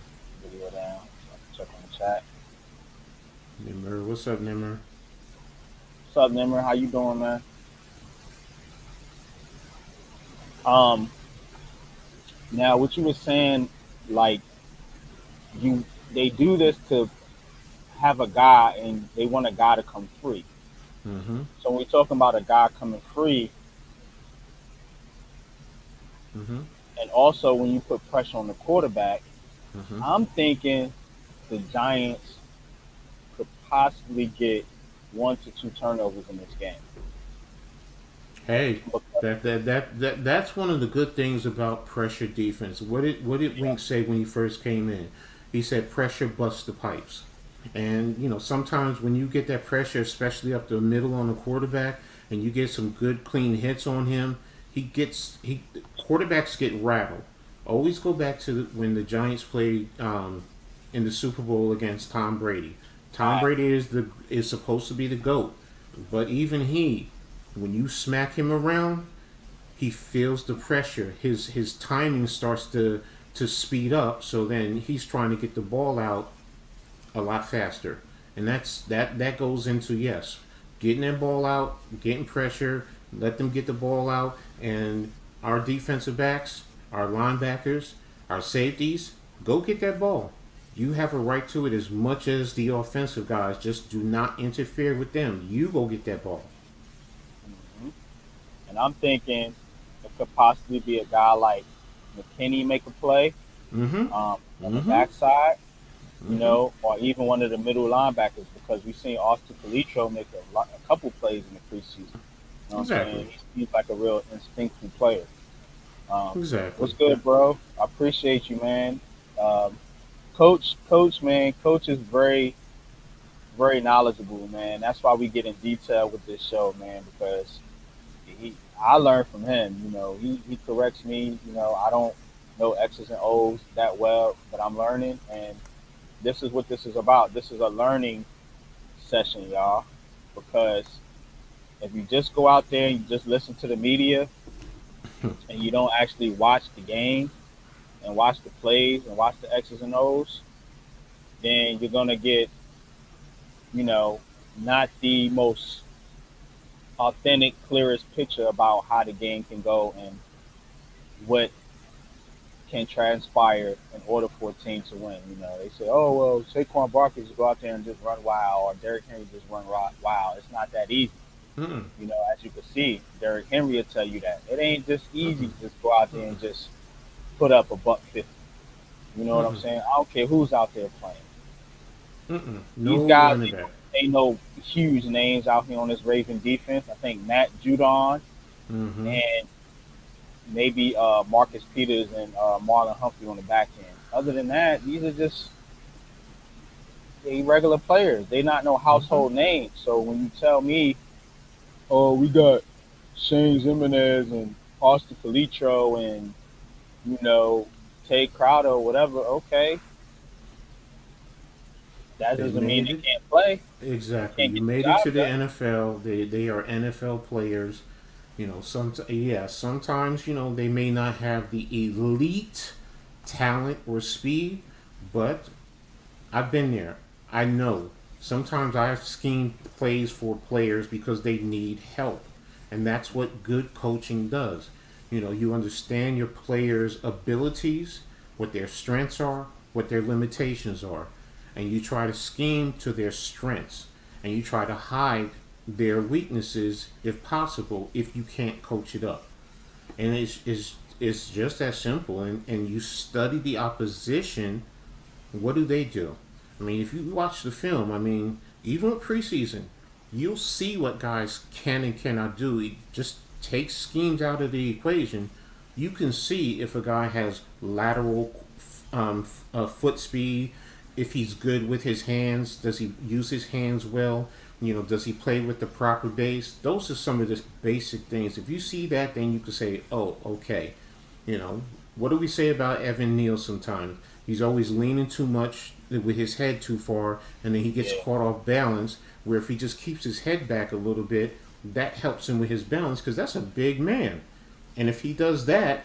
video down. So I can check on the chat. Nimmer, what's up, Nimmer? What's up, Nimmer? How you doing, man? Um, Now what you were saying, like you, they do this to have a guy, and they want a guy to come free. Mm-hmm. So when we're talking about a guy coming free, Mm-hmm. and also when you put pressure on the quarterback, Mm-hmm. I'm thinking the Giants could possibly get 1 to 2 turnovers in this game. Hey, Because, that's one of the good things about pressure defense. What did yeah, Wink say when he first came in? He said pressure busts the pipes. And sometimes when you get that pressure, especially up the middle on the quarterback, and you get some good clean hits on him, he quarterbacks get rattled. Always go back to when the Giants played in the Super Bowl against Tom Brady. Tom I Brady is supposed to be the GOAT, but even he, when you smack him around, he feels the pressure. His timing starts to speed up. So then he's trying to get the ball out a lot faster, and that goes into, yes, getting that ball out, getting pressure, let them get the ball out, and our defensive backs, our linebackers, our safeties, go get that ball. You have a right to it as much as the offensive guys. Just do not interfere with them. You go get that ball. mhm. And I'm thinking it could possibly be a guy like McKinney make a play Mm-hmm. on the Mm-hmm. backside, Mm-hmm. or even one of the middle linebackers, because we've seen Austin Calitro make a couple plays in the preseason. You know what I'm Exactly. saying? He's like a real instinctive player. Um, Exactly. what's good, bro? I appreciate you, man. Um, man, coach is very knowledgeable, man. That's why we get in detail with this show, man, because I learn from him. He corrects me. I don't know X's and O's that well, but I'm learning, and this is what this is about. This is a learning session, y'all, because if you just go out there and you just listen to the media and you don't actually watch the game and watch the plays and watch the X's and O's, then you're gonna get, you know, not the most authentic, clearest picture about how the game can go and what can transpire in order for a team to win. They say, oh well, Saquon Barkley just go out there and just run wild, or Derrick Henry just run wild. It's not that easy. Mm-mm. As you can see, Derrick Henry will tell you that it ain't just easy Mm-mm. to just go out there and just put up a buck 50. You know what I'm Mm-mm. saying? I don't care who's out there playing. Mm-mm. These No guys running back. ain't no huge names out here on this Raven defense. I think Matt Judon Mm-hmm. and maybe Marcus Peters and Marlon Humphrey on the back end. Other than that, these are just regular players. They not no Mm-hmm. household names. So when you tell me, oh, we got Shane Zimenez and Austin Calitro and you know Tay Crowder or whatever, okay, that They doesn't mean made they it. can't play. They Exactly. can't You get the made it to job the done. NFL. They are NFL players. Sometimes they may not have the elite talent or speed, but I've been there. I know. Sometimes I've schemed plays for players because they need help. And that's what good coaching does. You understand your players' abilities, what their strengths are, what their limitations are. And you try to scheme to their strengths. And you try to hide their weaknesses if possible if you can't coach it up. And it's just that simple. And you study the opposition. What do they do? I mean, if you watch the film, I mean, even with preseason, you'll see what guys can and cannot do. It just take schemes out of the equation. You can see if a guy has lateral foot speed, if he's good with his hands, does he use his hands well? Does he play with the proper base? Those are some of the basic things. If you see that, then you can say, oh, okay. You know, what do we say about Evan Neal sometimes? He's always leaning too much with his head too far, and then he gets Yeah, caught off balance. Where if he just keeps his head back a little bit, that helps him with his balance because that's a big man. And if he does that,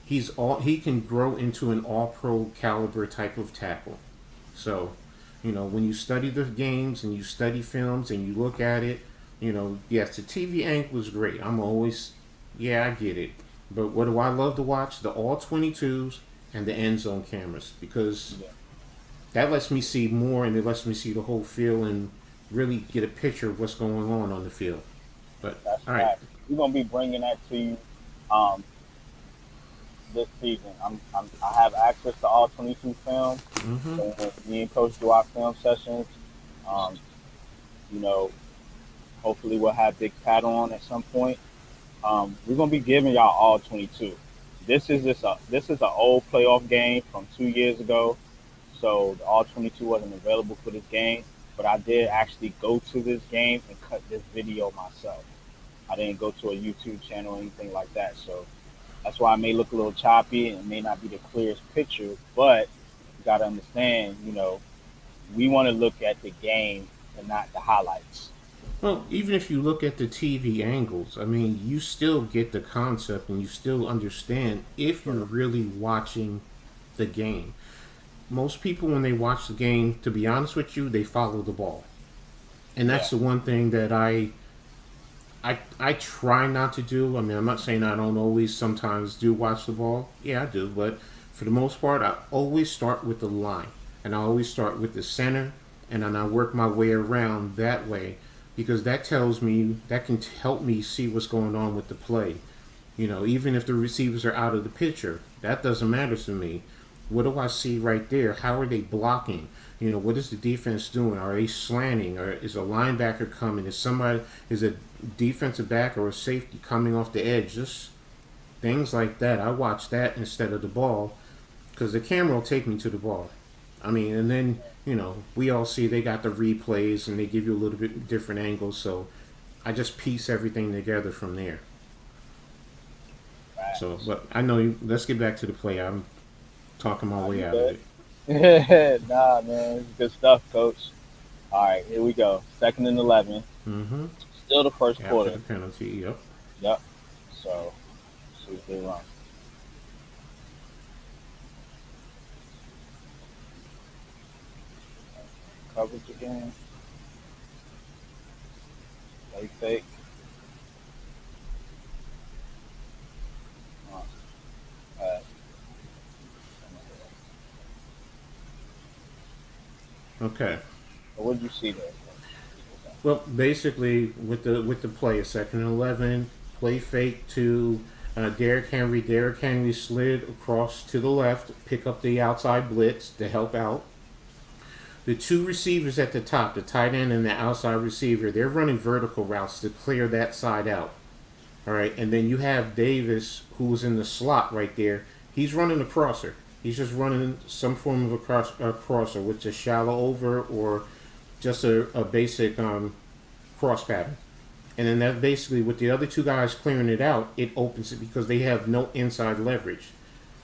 he can grow into an all pro caliber type of tackle. So, when you study the games and you study films and you look at it, yes, the TV angle is great. I'm always, yeah, I get it. But what do I love to watch? The all 22s and the end zone cameras because yeah, that lets me see more and it lets me see the whole field and really get a picture of what's going on the field. But, that's all right. fact. We're gonna be bringing that to you um, this season. I have access to all 22 films. Mm-hmm. So when me and Coach do our film sessions, um, you know, hopefully we'll have Big Pat on at some point. We're gonna be giving y'all all 22. This is an old playoff game from 2 years ago, so the all 22 wasn't available for this game. But I did actually go to this game and cut this video myself. I didn't go to a YouTube channel or anything like that, so that's why it may look a little choppy and it may not be the clearest picture. But you gotta understand, we want to look at the game and not the highlights. Well, even if you look at the TV angles, I mean, you still get the concept and you still understand if you're really watching the game. Most people, when they watch the game, to be honest with you, they follow the ball. And Yeah, that's the one thing that I try not to do. I mean, I'm not saying I don't always sometimes do watch the ball. Yeah, I do. But for the most part, I always start with the line. And I always start with the center. And then I work my way around that way because that tells me, that can help me see what's going on with the play. Even if the receivers are out of the picture, that doesn't matter to me. What do I see right there? How are they blocking? What is the defense doing? Are they slanting? Or is a linebacker coming? Is a defensive back or a safety coming off the edge? Just things like that. I watch that instead of the ball. because the camera will take me to the ball. I mean, and then we all see they got the replays and they give you a little bit different angles, so I just piece everything together from there. So, Facts. but I know you. Let's get back to the play. I'm talking my Nah, way you out of good. it. Nah, man, it's good stuff, coach. All right, here we go. Second and 11. Mm-hmm. Still the first After quarter. the penalty, yep. Yep. So, see if they run. Coverage again. Play fake. Uh, pass. Okay. So what did you see there? Well, basically, with the play, a second and 11, play fake to Derrick Henry. Derrick Henry slid across to the left, pick up the outside blitz to help out. The two receivers at the top, the tight end and the outside receiver, they're running vertical routes to clear that side out. All right, and then you have Davis, who's in the slot right there. He's running a crosser. He's just running some form of a crosser, which is shallow over or just a basic cross pattern. And then that basically, with the other two guys clearing it out, it opens it because they have no inside leverage.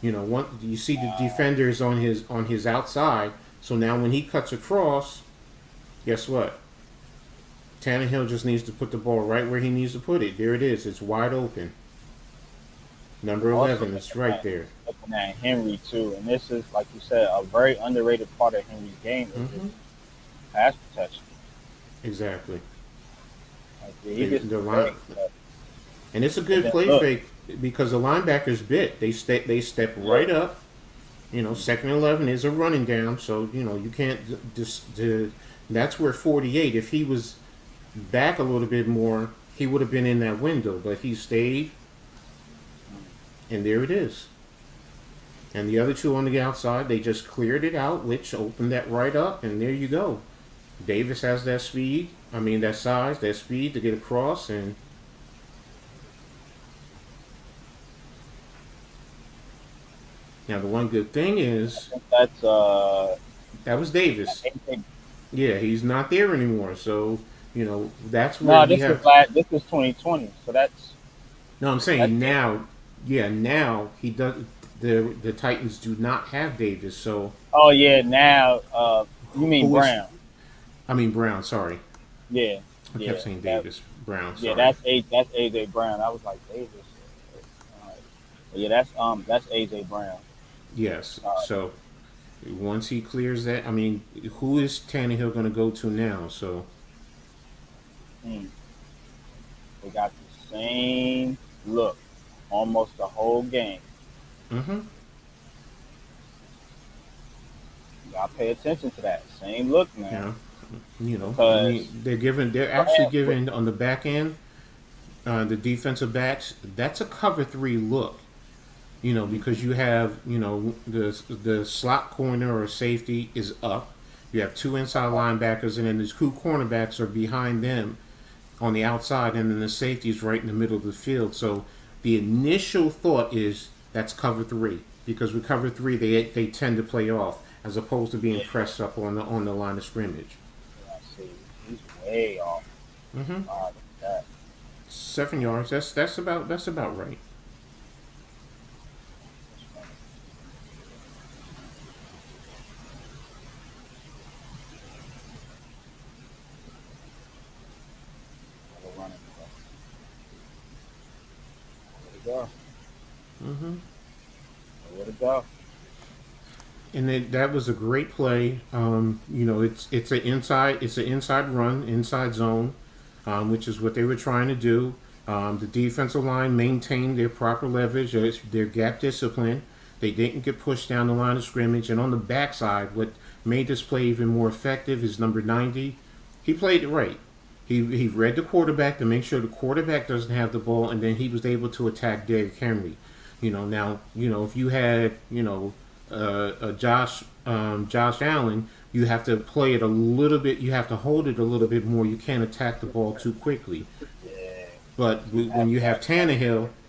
One you see the defenders on his outside. So now when he cuts across, guess what? Tannehill just needs to put the ball right where he needs to put it. There it is. It's wide open. Number Also 11. It's right there. looking at Henry too, and this is like you said, a very underrated part of Henry's game is his Mm-hmm. pass protection. Exactly. Like, yeah, he The, gets the the line, fake, but and it's a and good then play look, fake because the linebackers bit. They step look, right up. Second and 11 is a running down, so you can't just. That's where 48. If he was back a little bit more, he would have been in that window, but he stayed, and there it is. And the other two on the outside, they just cleared it out, which opened that right up, and there you go. Davis has that speed. I mean, that size, that speed to get across, and now the one good thing I is think that's that was Davis. anything. Yeah, he's not there anymore, so that's where No, we this was have. last. This was 2020, so No, I'm that's saying it. now. Yeah, now he does. The Titans do not have Davis, so Oh yeah, now you mean who is? Brown? I mean Brown. Sorry, Yeah, I kept yeah, saying that Davis. Brown. yeah, Sorry. that's AJ Brown. I was like Davis. But yeah, that's AJ Brown. Yes. Uh, So once he clears that, I mean, who is Tannehill going to go to now? So mm, they got the same look almost the whole game. mm-hmm. You gotta pay attention to that same look, man, Yeah, I because mean, they're actually Brown, giving on the back end, the defensive backs. That's a cover three look. Because you have, the slot corner or safety is up. You have two inside linebackers, and then the two cornerbacks are behind them on the outside, and then the safety is right in the middle of the field. So the initial thought is that's cover three because with cover three they tend to play off as opposed to being yeah, pressed up on the line of scrimmage. I see. He's way off. Mm-hmm. Look at that. 7 yards. That's about right. Another running play. Where to go? Mm-hmm. Where to go? And that was a great play. It's an inside run, inside zone, which is what they were trying to do. The defensive line maintained their proper leverage, their gap discipline. They didn't get pushed down the line of scrimmage. And on the backside, what made this play even more effective is number 90. He played it right. He read the quarterback to make sure the quarterback doesn't have the ball, and then he was able to attack Derrick Henry. Now if you had Josh Allen, you have to play it a little bit. You have to hold it a little bit more. You can't attack the ball too quickly. Yeah, But when that you have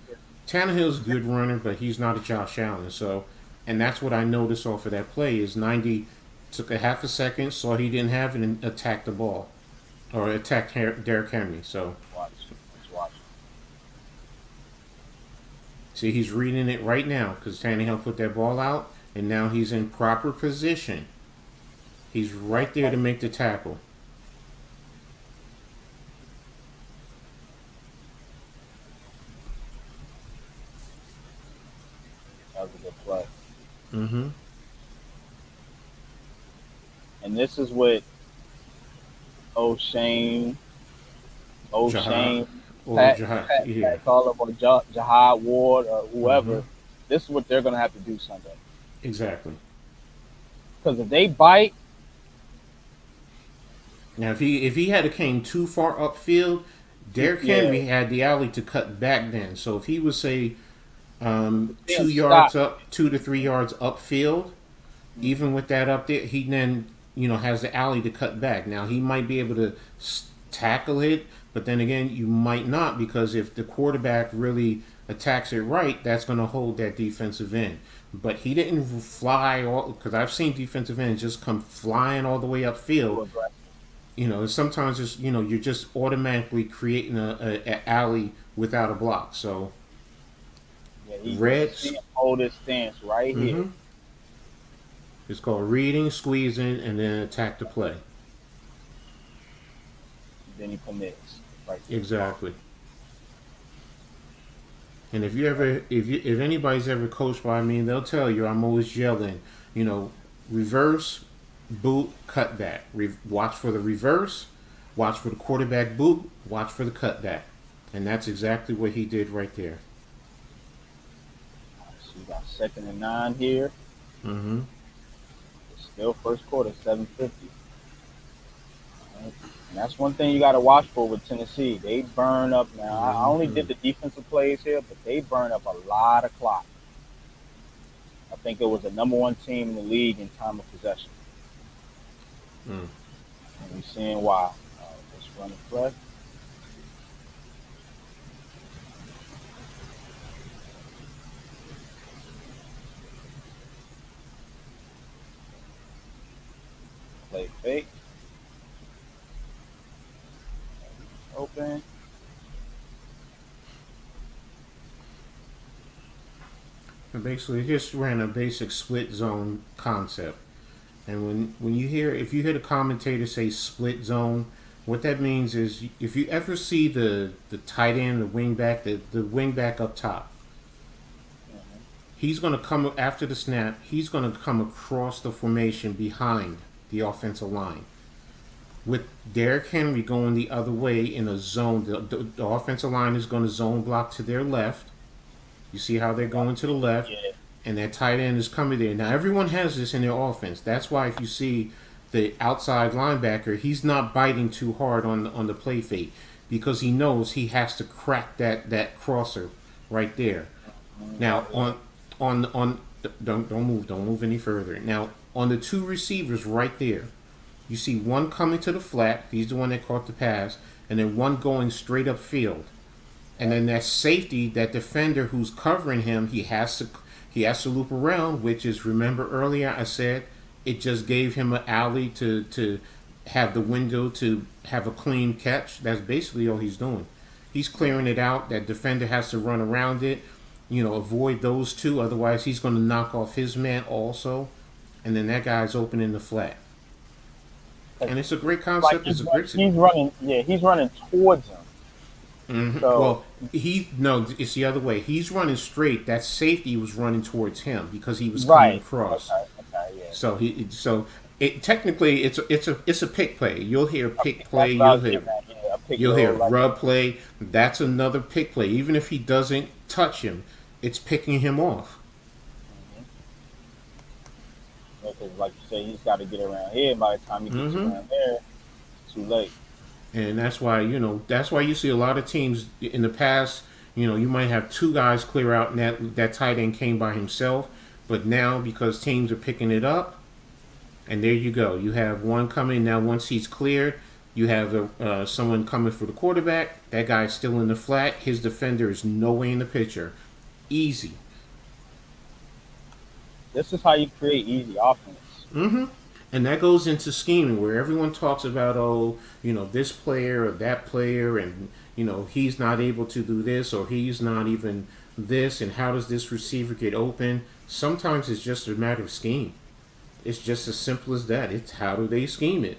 that Tannehill's a good runner, but he's not a Josh Allen. So And that's what I noticed off of that play is 90 took a half a second, saw he didn't have it, and attacked the ball or attacked Derrick Henry. So Watch. Let's watch. see, he's reading it right now because Tannehill put that ball out, and now he's in proper position. He's right there to make the tackle. That was a good play. Mm-hmm. And this is what O'Shane, Jihad O'Shane, or Pat, Jihad, yeah. Pat Colum, or Jihad Ward, or Mm-hmm. whoever. This is what they're gonna have to do Sunday. Exactly. Because if they bite, Now, if he had came too far upfield, Derrick yeah, Henry had the alley to cut back then. So if he was say they'll 2 yards stop. up, 2 to 3 yards upfield, even with that up there, he then has the alley to cut back. Now he might be able to tackle it, but then again, you might not because if the quarterback really attacks it right, that's going to hold that defensive end. But he didn't fly all because I've seen defensive ends just come flying all the way upfield. Too aggressive. Sometimes it's you're just automatically creating a alley without a block. So Yeah, you red. see him hold his stance right here. Mm-hmm. It's called reading, squeezing, and then attack the play. Then he commits right there. Exactly. And if anybody's ever coached by me, they'll tell you I'm always yelling, reverse, boot, cutback. Watch for the reverse, watch for the quarterback boot, watch for the cutback. And that's exactly what he did right there. So you got 2nd and 9 here. Mm-hmm. It's still first quarter, 7:50. Right? And that's one thing you got to watch for with Tennessee. They burn up now. I only Mm-hmm. did the defensive plays here, but they burn up a lot of clock. I think it was the number one team in the league in time of possession. Mm. And we're seeing why. Let's run the play. Play fake. Open. And basically, it just ran a basic split zone concept. And when if you hear the commentator say split zone, what that means is if you ever see the tight end, the wing back, the wing back up top, Mhm. he's going to come after the snap. He's going to come across the formation behind the offensive line. With Derrick Henry going the other way in a zone, the offensive line is going to zone block to their left. You see how they're going to the left, Yeah. and that tight end is coming there. Now everyone has this in their offense. That's why if you see the outside linebacker, he's not biting too hard on the play fake because he knows he has to crack that crosser right there. Now on don't move any further. Now on the two receivers right there, you see one coming to the flat. He's the one that caught the pass, and then one going straight up field. And then that safety, that defender who's covering him, he has to loop around. Which is, remember earlier I said it just gave him an alley to have the window to have a clean catch. That's basically all he's doing. He's clearing it out. That defender has to run around it. Avoid those two. Otherwise, he's going to knock off his man also. And then that guy's open in the flat. And it's a great Like concept. It's a great. he's running. Yeah, he's running towards him. Mm-hmm. So Well, it's the other way. He's running straight. That safety was running towards him because he was coming right. across. Okay. Okay. Yeah. So it technically it's a pick play. You'll hear pick play. That's what I You'll was hear getting at. Yeah, a pick you'll hear roll, like, rub play. That's another pick play. Even if he doesn't touch him, it's picking him off. because, like you say, he's got to get around here. By the time he gets Mm-hmm. around there, it's too late. And that's why you see a lot of teams in the past. You might have two guys clear out, and that tight end came by himself. But now, because teams are picking it up, and there you go. You have one coming now. Once he's cleared, you have someone coming for the quarterback. That guy's still in the flat. His defender is no way in the picture. Easy. This is how you create easy offense. Mm-hmm. And that goes into scheming where everyone talks about, oh, this player or that player, and, he's not able to do this or he's not even this, and how does this receiver get open? Sometimes it's just a matter of scheme. It's just as simple as that. It's how do they scheme it?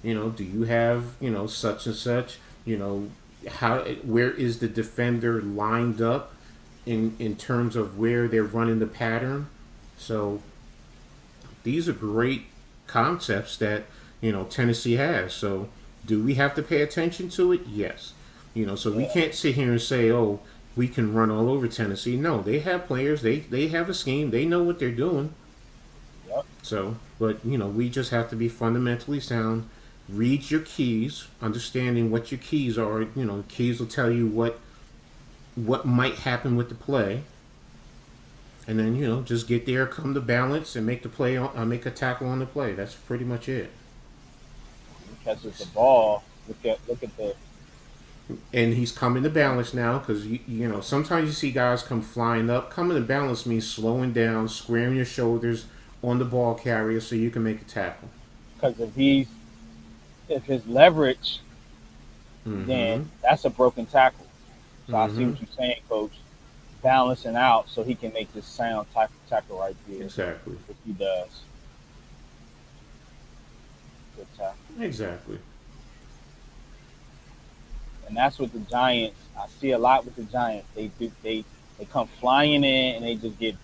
Do you have, such and such, where is the defender lined up in terms of where they're running the pattern? So these are great concepts that Tennessee has. So do we have to pay attention to it? Yes. So we Yeah. can't sit here and say, oh, we can run all over Tennessee. No, they have players. They have a scheme. They know what they're doing. Yep. So, but we just have to be fundamentally sound. Read your keys, understanding what your keys are. Keys will tell you what might happen with the play, and then just get there, come to balance, and make the play make a tackle on the play. That's pretty much it. He catches the ball. Look at the And he's coming to balance now because sometimes you see guys come flying up. Coming to balance means slowing down, squaring your shoulders on the ball carrier so you can make a tackle. because if his leverage, then Mm-hmm. that's a broken tackle. So I see Mm-hmm. what you're saying, Coach. Balancing out so he can make this sound tackle right there, Exactly. which he does. Good tackle. Exactly. And that's what the Giants. I see a lot with the Giants. They come flying in and they just get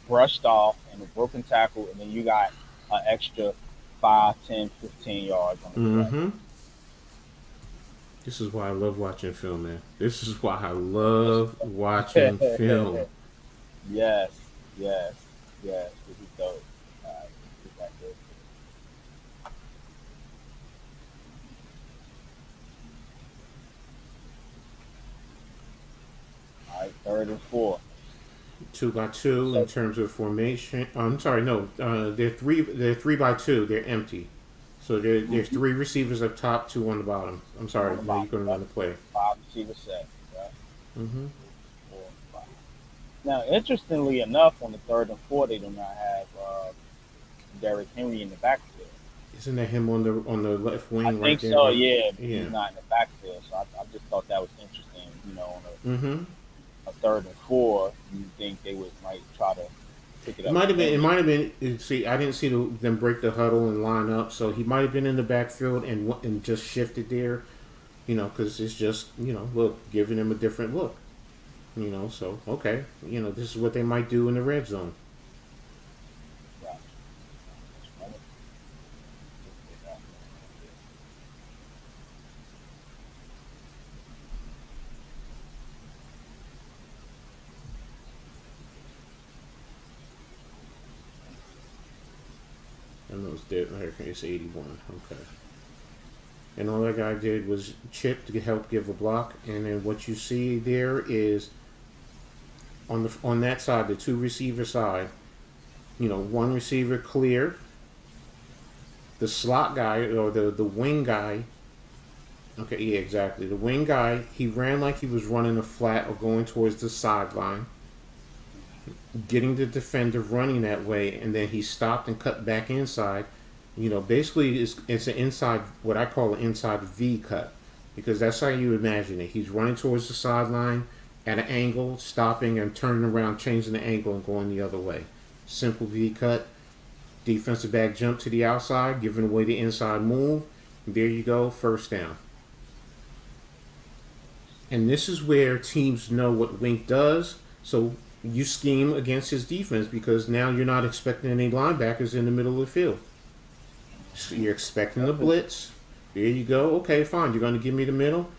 brushed off and a broken tackle, and then you got an extra 5, 10, 15 yards on the play. Mm-hmm. This is why I love watching film, man. This is why I love watching film. Yes, yes, yes. This is dope. All right, get back there. All right, 3rd and 4. 2 by 2 in So, terms of formation. I'm sorry, no. They're three. They're 3 by 2. They're empty. So there's mhm, three receivers up top, two on the bottom. I'm sorry. on the Now you're bottom, going to run right? the play. 5 receiver set, right? Mm-hmm. 4, 5. Now, interestingly enough, on the 3rd and 4, they do not have Derrick Henry in the backfield. Isn't that him on the left I wing right think there? so, Right. yeah, but Yeah. he's not in the backfield. So I just thought that was interesting. On Mm-hmm. a 3rd and 4, you think they might try to pick it It up might with have been. It Henry. might have been. See, I didn't see them break the huddle and line up, so he might have been in the backfield and just shifted there. Because it's just look, giving him a different look. So okay, this is what they might do in the red zone. Right. And those did. It's 81. Okay. And all that guy did was chip to help give a block, and then what you see there is on that side, the two receiver side. One receiver clear, the slot guy or the wing guy. Okay, yeah, exactly. The wing guy, he ran like he was running a flat or going towards the sideline, getting the defender running that way, and then he stopped and cut back inside. Basically, it's an inside, what I call an inside V cut, because that's how you imagine it. He's running towards the sideline at an angle, stopping and turning around, changing the angle, and going the other way. Simple V cut. Defensive back jump to the outside, giving away the inside move. There you go, first down. And this is where teams know what Wink does. So you scheme against his defense because now you're not expecting any linebackers in the middle of the field. So you're expecting the blitz. There you go. Okay, fine. You're going to give me the middle.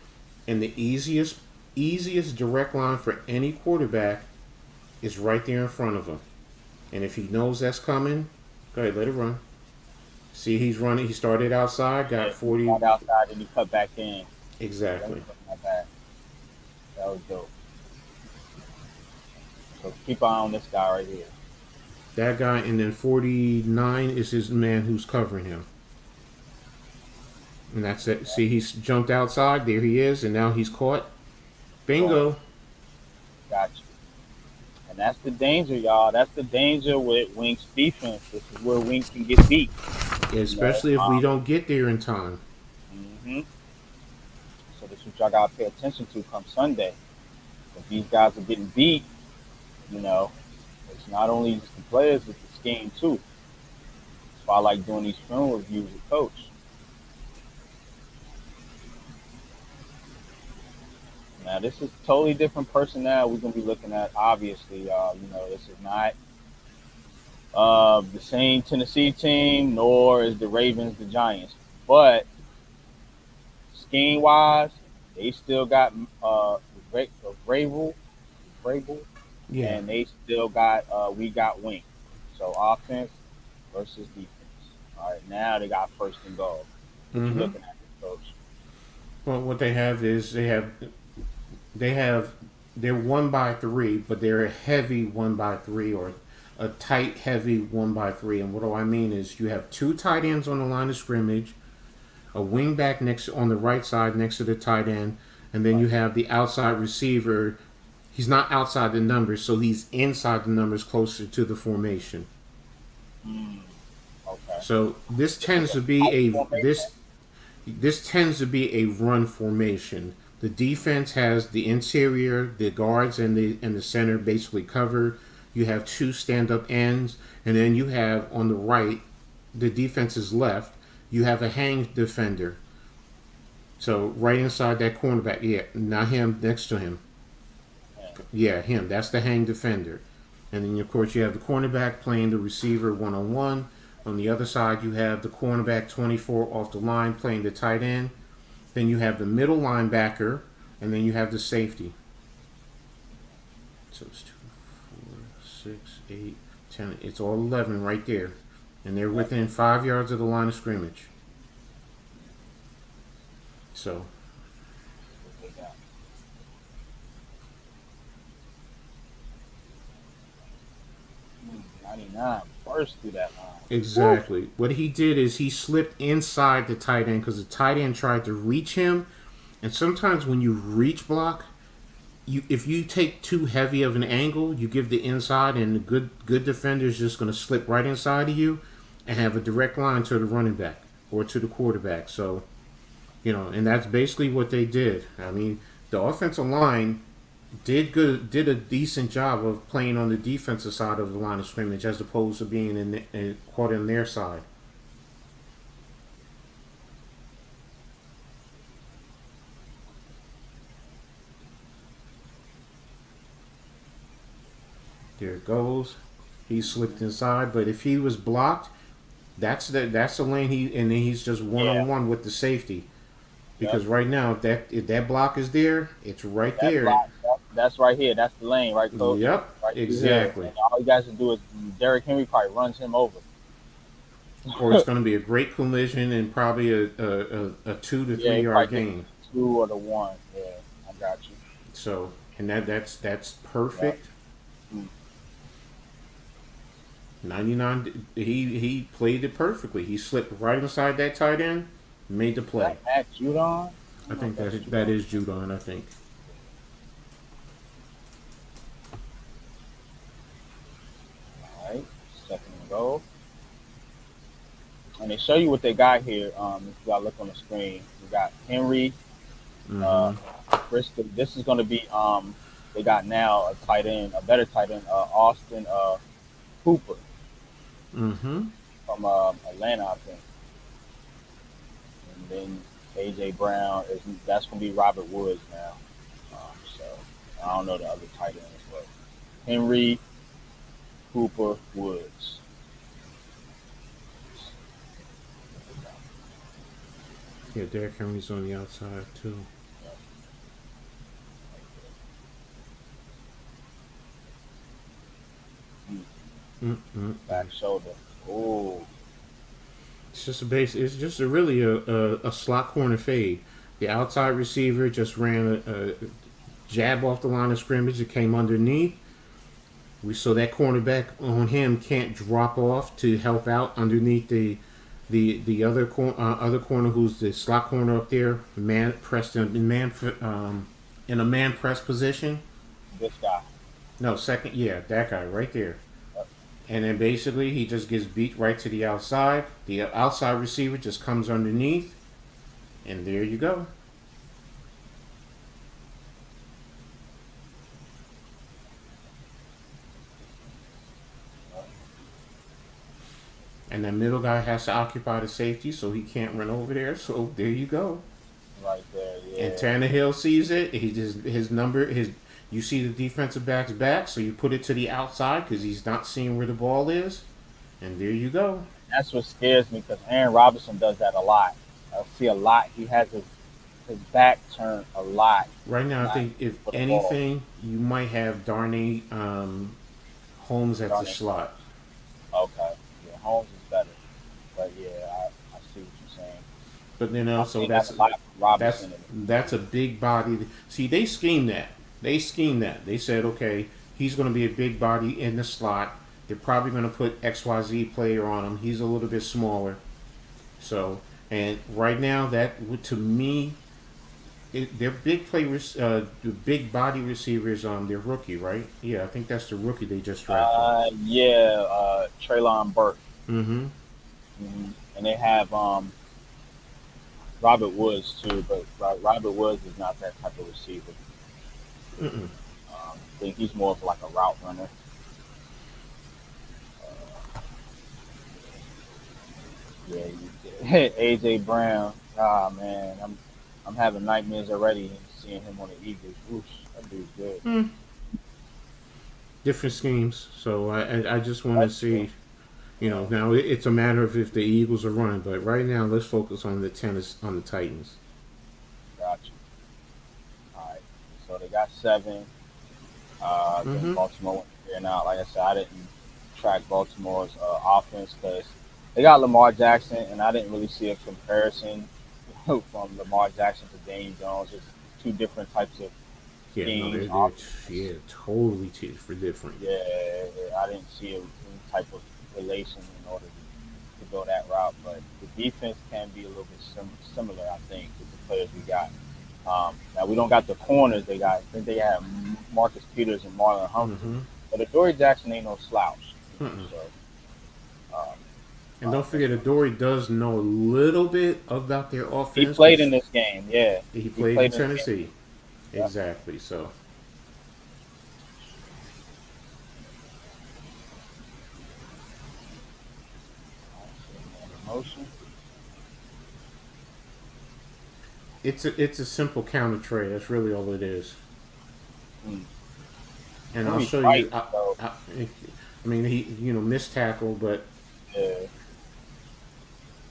And the easiest direct line for any quarterback is right there in front of him. And if he knows that's coming, go ahead, let it run. See, he's running. He started outside, got Yeah, he 40. got outside and he cut back in. That Exactly. was not bad. That was dope. So keep an eye on this guy right here. That guy, and then 49 is his man who's covering him. And that's it. See, he's jumped outside. There he is, and now he's caught. Boom. Bingo. Got you. And that's the danger, y'all. That's the danger with Wink's defense. This is where Wink can get beat. You know. Especially if we don't get there in time. Hmm. So this is what y'all gotta pay attention to come Sunday. If these guys are getting beat, you know, it's not only just the players, it's the scheme too. That's why I like doing these film reviews with Coach. Now this is totally different personnel we're gonna be looking at. Obviously, y'all. You know, this is not the same Tennessee team, nor is the Ravens the Giants. But scheme wise, they still got Vrabel, Vrabel, Yeah. and they still got we got Wink. So offense versus defense. All right, now they got first and goal. What you Mm-hmm. looking at, coach? Well, what they have is they have they're 1 by 3, but they're a heavy 1 by 3 or a tight, heavy 1 by 3. And what do I mean is you have two tight ends on the line of scrimmage, a wing back next on the right side next to the tight end, and then Right. you have the outside receiver. He's not outside the numbers, so he's inside the numbers, closer to the formation. Mm, okay. So this This is tends a to be tight a formation. this tends to be a run formation. The defense has the interior, the guards, and the center basically covered. You have two stand up ends, and then you have on the right, the defense's left. You have a hang defender. So right inside that cornerback, yeah, not him, next to him. Yeah. Yeah, him. That's the hang defender. And then of course you have the cornerback playing the receiver 1-on-1. On the other side, you have the cornerback 24 off the line playing the tight end. Then you have the middle linebacker, and then you have the safety. So it's 2, 4, 6, 8, 10. It's all 11 right there, and they're Yep. within 5 yards of the line of scrimmage. So What they got. 99 burst through that line. Woo. exactly what he did is he slipped inside the tight end because the tight end tried to reach him, and sometimes when you reach block, you if you take too heavy of an angle, you give the inside, and the good defender is just going to slip right inside of you and have a direct line to the running back or to the quarterback. So and that's basically what they did. I mean, the offensive line did a decent job of playing on the defensive side of the line of scrimmage as opposed to being caught in their side. There it goes. He slipped inside, but if he was blocked, that's the lane and then he's just one Yeah. on one with the safety. Yep. Because right now, if that block is there, it's right That there. block. That's right here. That's the lane, right, coach? Yep, Right through here. exactly. And all you guys to do is Derrick Henry probably runs him over. Or it's going to be a great collision and probably a 2 to 3 Yeah, he yard probably take gain. the 2 or the 1. Yeah, I got you. So, and that's Yep. perfect. Mm. 99. He played it perfectly. He slipped right inside that tight end, made the Is that play. Matt Judon? I I don't know if think that's that Judon. is Judon. I think. All right, second and goal. And they show you what they got here. If y'all look on the screen, we got Henry, uh, Mm-hmm. Bristol. This is going to be they got now a tight end, a better tight end, Austin Hooper Mm-hmm. from Atlanta, I think. And then AJ Brown is that's going to be Robert Woods now. So I don't know the other tight ends, but Henry, Hooper, Woods. Yeah, Derrick Henry's on the outside too. Mm-mm. Back shoulder. Oh, It's just a base. It's just really a slot corner fade. The outside receiver just ran a jab off the line of scrimmage. It came underneath. We saw that cornerback on him can't drop off to help out underneath the other corner who's the slot corner up there. Man pressed in a man press position. this guy. No, second. Yeah, that guy right there. Yep. And then basically he just gets beat right to the outside. The outside receiver just comes underneath, and there you go. And the middle guy has to occupy the safety, so he can't run over there. So there you go. Right there, And yeah. Tannehill sees it. He just his number his. You see the defensive back's back, so you put it to the outside because he's not seeing where the ball is, and there you go. That's what scares me because Aaron Robinson does that a lot. I see a lot. He has his back turned a lot, Right now, I not think if for the ball. anything, you might have Darnay Holmes at the Darn it. slot. Okay. Yeah, Holmes is better. But yeah, I see what you're saying. But then I've also seen that a lot from that's Robinson. that's a big body. See, they schemed that. They schemed that. They said, okay, he's going to be a big body in the slot. They're probably going to put XYZ player on him. He's a little bit smaller. So, and right now, that to me, they're big players, the big body receivers. Their rookie, right? Yeah, I think that's the rookie they just drafted. Yeah, Traylon Burke. Mm-hmm. And they have Robert Woods too, but Robert Woods is not that type of receiver. Mm-mm. I think he's more of like a route runner. Yeah, AJ Brown. Ah man, I'm having nightmares already seeing him on the Eagles. Oof, that dude's good. Mm. Different schemes. So I just want to That's see. true. Yeah, Now it's a matter of if the Eagles are running, but right now let's focus on the Titans. gotcha. All right. So they got seven. Then Mm-hmm. Baltimore went here now. Like I said, I didn't track Baltimore's offense because they got Lamar Jackson, and I didn't really see a comparison from Lamar Jackson to Daniel Jones. It's two different types of Yeah, no, schemes, they're offense. yeah totally for different. Yeah, I didn't see any type of relation in order to go that route. But the defense can be a little bit similar, I think, with the players we got. Now we don't got the corners they got. I think they have Marcus Peters and Marlon Humphrey, Mm-hmm. but Adoree Jackson ain't no slouch. Mm-mm. So um, And don't that's forget, what Adoree does know a little bit about their he offense played in because this game. Yeah, he he played in played in this game. Tennessee. Yep. Exactly. So Motion. it's a simple counter trade. That's really all it is. Hmm. And I'll Henry show fight you. though. I mean, he missed tackle, but Yeah.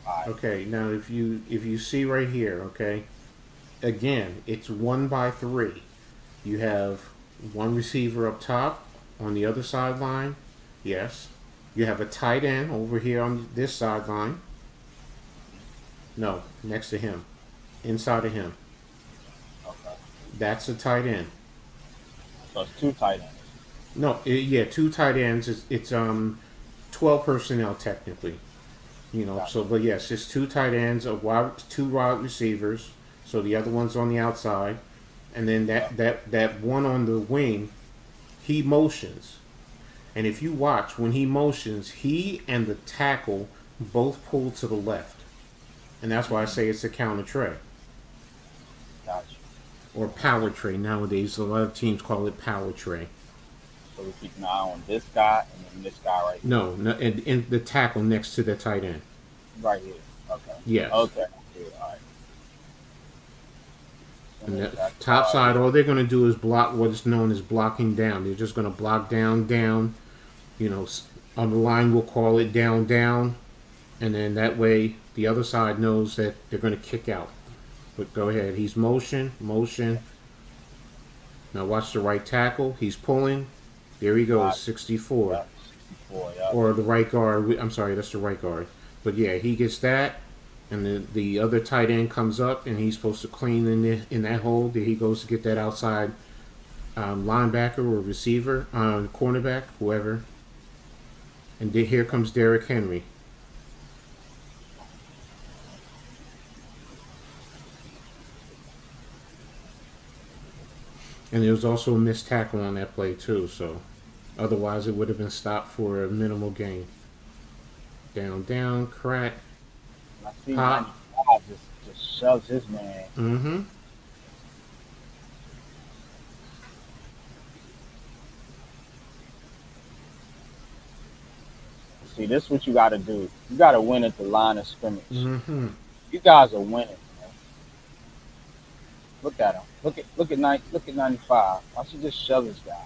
All right. okay. Now if you see right here, okay, again, it's 1 by 3. You have one receiver up top on the other sideline. Yes. You have a tight end over here on this sideline. No, next to him, inside of him. Okay. That's a tight end. So it's two tight ends. No, yeah, two tight ends. It's 12 personnel technically. Gotcha. So but yes, it's two tight ends, two wide receivers. So the other one's on the outside, and then Yep. that one on the wing, he motions. And if you watch when he motions, he and the tackle both pull to the left, and that's why I Mm-hmm. say it's a counter tray Gotcha. or power tray nowadays. A lot of teams call it power tray. So we keep an eye on this guy and then this guy right here. No, no, and the tackle next to the tight end. Right here. Okay. Yes. Okay. Good. All right. And Center the back top wide. side, all they're going to do is block what is known as blocking down. They're just going to block down, down. You know, on the line, we'll call it down, down. And then that way, the other side knows that they're going to kick out. But go ahead. He's motion, motion. Now watch the right tackle. He's pulling. There he goes, Got 64. yep. 64. Yep. Or the right guard. I'm sorry, that's the right guard. But yeah, he gets that. And the other tight end comes up, and he's supposed to clean in that hole. There he goes to get that outside linebacker or receiver, cornerback, whoever. And here comes Derrick Henry. And there was also a missed tackle on that play too. So otherwise, it would have been stopped for a minimal gain. Down, down, crack, I see pop. 95 just shoves his man. Mm-hmm. See, this is what you got to do. You got to win at the line of scrimmage. Mm-hmm. You guys are winning, man. Look at him. Look at 95. Why she just shove this guy?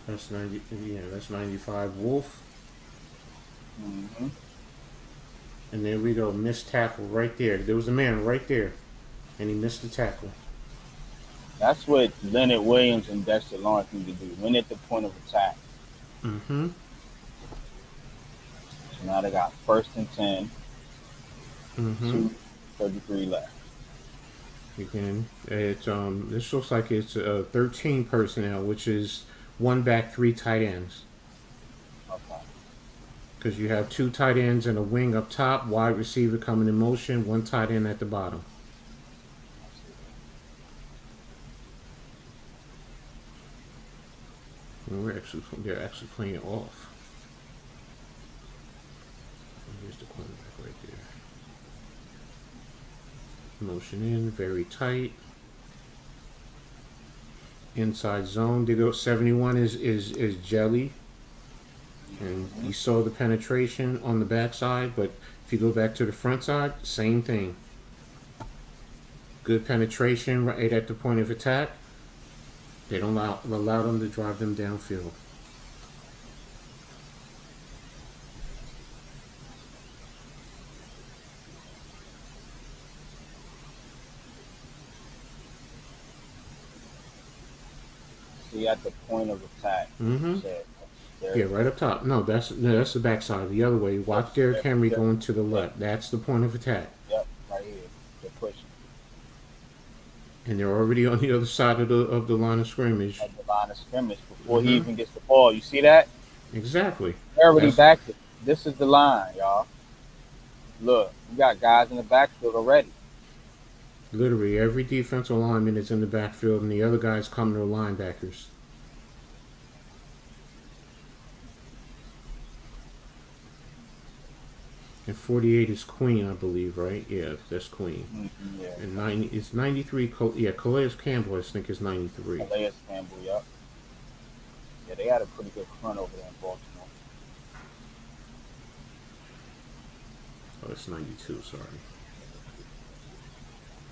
That's 90. Yeah, that's 95. Wolf. Mm-hmm. And there we go. Missed tackle right there. There was a man right there, and he missed the tackle. That's what Leonard Williams and Dexter Lawrence need to do. Win at the point of attack. Mm-hmm. So now they got first and 10, Mm-hmm. 2:33 left. Again, it's this looks like it's 13 personnel, which is one back, three tight ends. Okay. Because you have two tight ends and a wing up top, wide receiver coming in motion, one tight end at the bottom. And they're actually playing it off. Here's the cornerback right there. Motion in, very tight. Inside zone. They go 71 is jelly. And you saw the penetration on the backside, but if you go back to the front side, same thing. Good penetration right at the point of attack. They don't allow them to drive them downfield. See, at the point of attack. Mm-hmm. Said, Yeah, right up top. No, that's the backside. The other way. Watch Derrick Henry going to the left. That's the point of attack. Yep, right here. They're pushing. And they're already on the other side of the line of scrimmage. At the line of scrimmage before he even gets the ball. You see that? Exactly. They're already backed it. This is the line, y'all. Look, you got guys in the backfield already. Literally, every defensive lineman is in the backfield, and the other guys come to the linebackers. And 48 is Queen, I believe, right? Yeah, that's Queen. Mm-hmm, yeah. And 90, it's 93. Yeah, Calais Campbell, I think, is 93. Calais Campbell, yep. Yeah, they had a pretty good front over there in Baltimore. Oh, it's 92, sorry.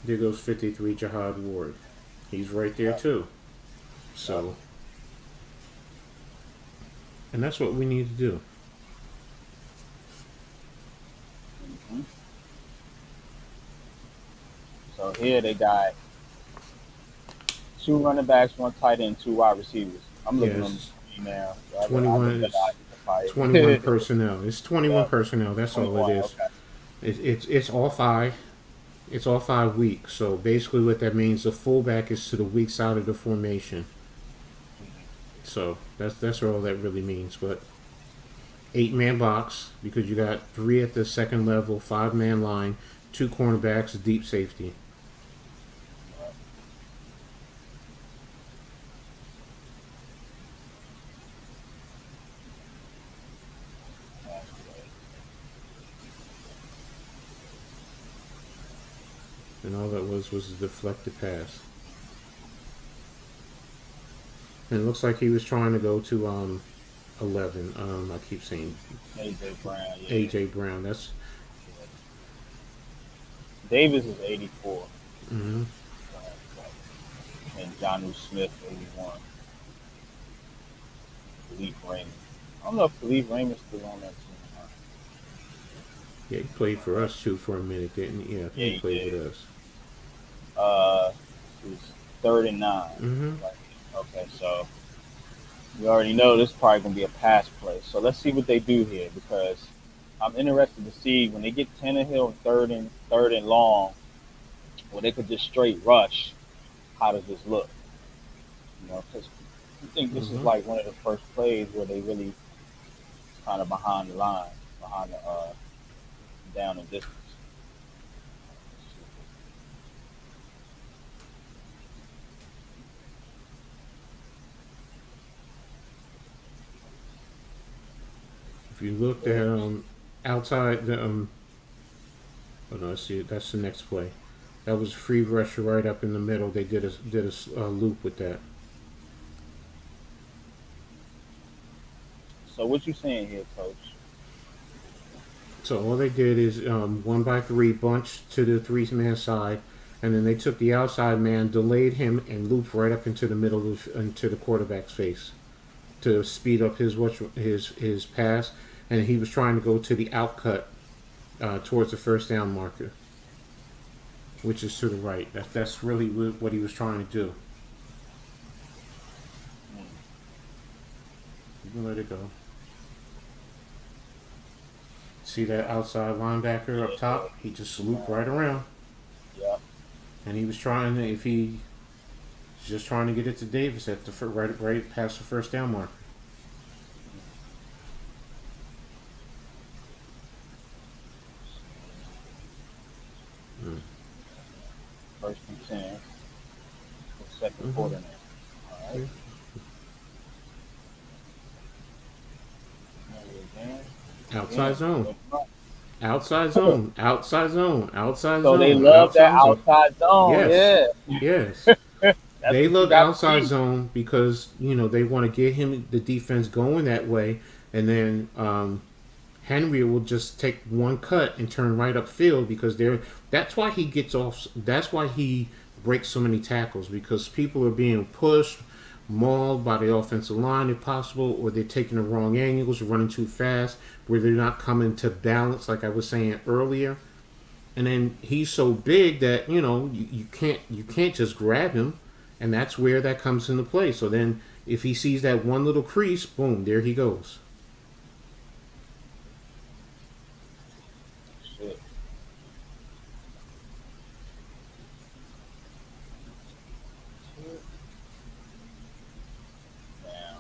There goes 53, Jihad Ward. He's right there, too. So, and that's what we need to do. Mm-hmm. So here they got two running backs, one tight end, two wide receivers. I'm looking on the screen now. So 21 personnel. It's 21 personnel. That's all it is. Okay. It's all five. It's all 5 weeks. So basically, what that means, the fullback is to the weak side of the formation. So that's all that really means. But 8-man box, because you got 3 at the second level, 5-man line, 2 cornerbacks, a deep safety. And all that was a deflected pass. And it looks like he was trying to go to 11. I keep saying AJ Brown. Yeah. AJ Brown. That's Davis is 84. mm-hmm. And Jonnu Smith 81. Khalif Raymond. I don't know if Khalif Raymond's still on that team. Yeah, he played for us too for a minute, didn't he? Yeah, I think he played with us. He's 39. Mm-hmm. Okay, so we already know this is probably going to be a pass play. So let's see what they do here, because I'm interested to see when they get Tannehill in third and long, where they could just straight rush. How does this look? You know, because I think this is like one of the first plays where they really kind of behind the line, behind the down and distance. If you look at outside the oh no, see that's the next play. That was free rusher right up in the middle. They did a loop with that. So what you saying here, coach? So all they did is 1 by 3 bunch to the 3 man side, and then they took the outside man, delayed him, and looped right up into the middle into the quarterback's face to speed up his pass, and he was trying to go to the outcut towards the first down marker, which is to the right. That's really what he was trying to do. You can let it go. See that outside linebacker up top? He just looped right around, Yeah. and he was trying to, if he just trying to get it to Davis at the right past the first down marker. Mm. First and 10. Second Mm-hmm. quarter now. All right. Yeah. Again. Outside Again. zone. Outside zone. Outside zone. Outside So they zone. love that Outside zone. outside zone. Yes. Yeah. Yes. That's They what you love got to outside see. zone because they want to get him the defense going that way, and then Henry will just take one cut and turn right upfield because they're. That's why he gets off. That's why he breaks so many tackles because people are being pushed, mauled by the offensive line if possible, or they're taking the wrong angles, running too fast, where they're not coming to balance like I was saying earlier. And then he's so big that you can't just grab him, and that's where that comes into play. So then if he sees that one little crease, boom, there he goes. Shit. Now,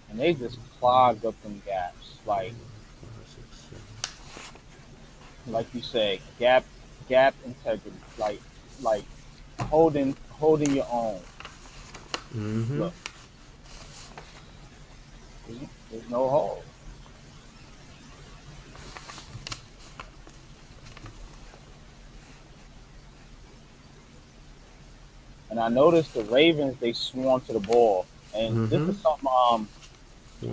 and they just clogged up them gaps. Like you said, gap integrity. Like holding your own. Mm-hmm. Look, there's no hole. And I noticed the Ravens they swarm to the ball, and this Mm-hmm. is something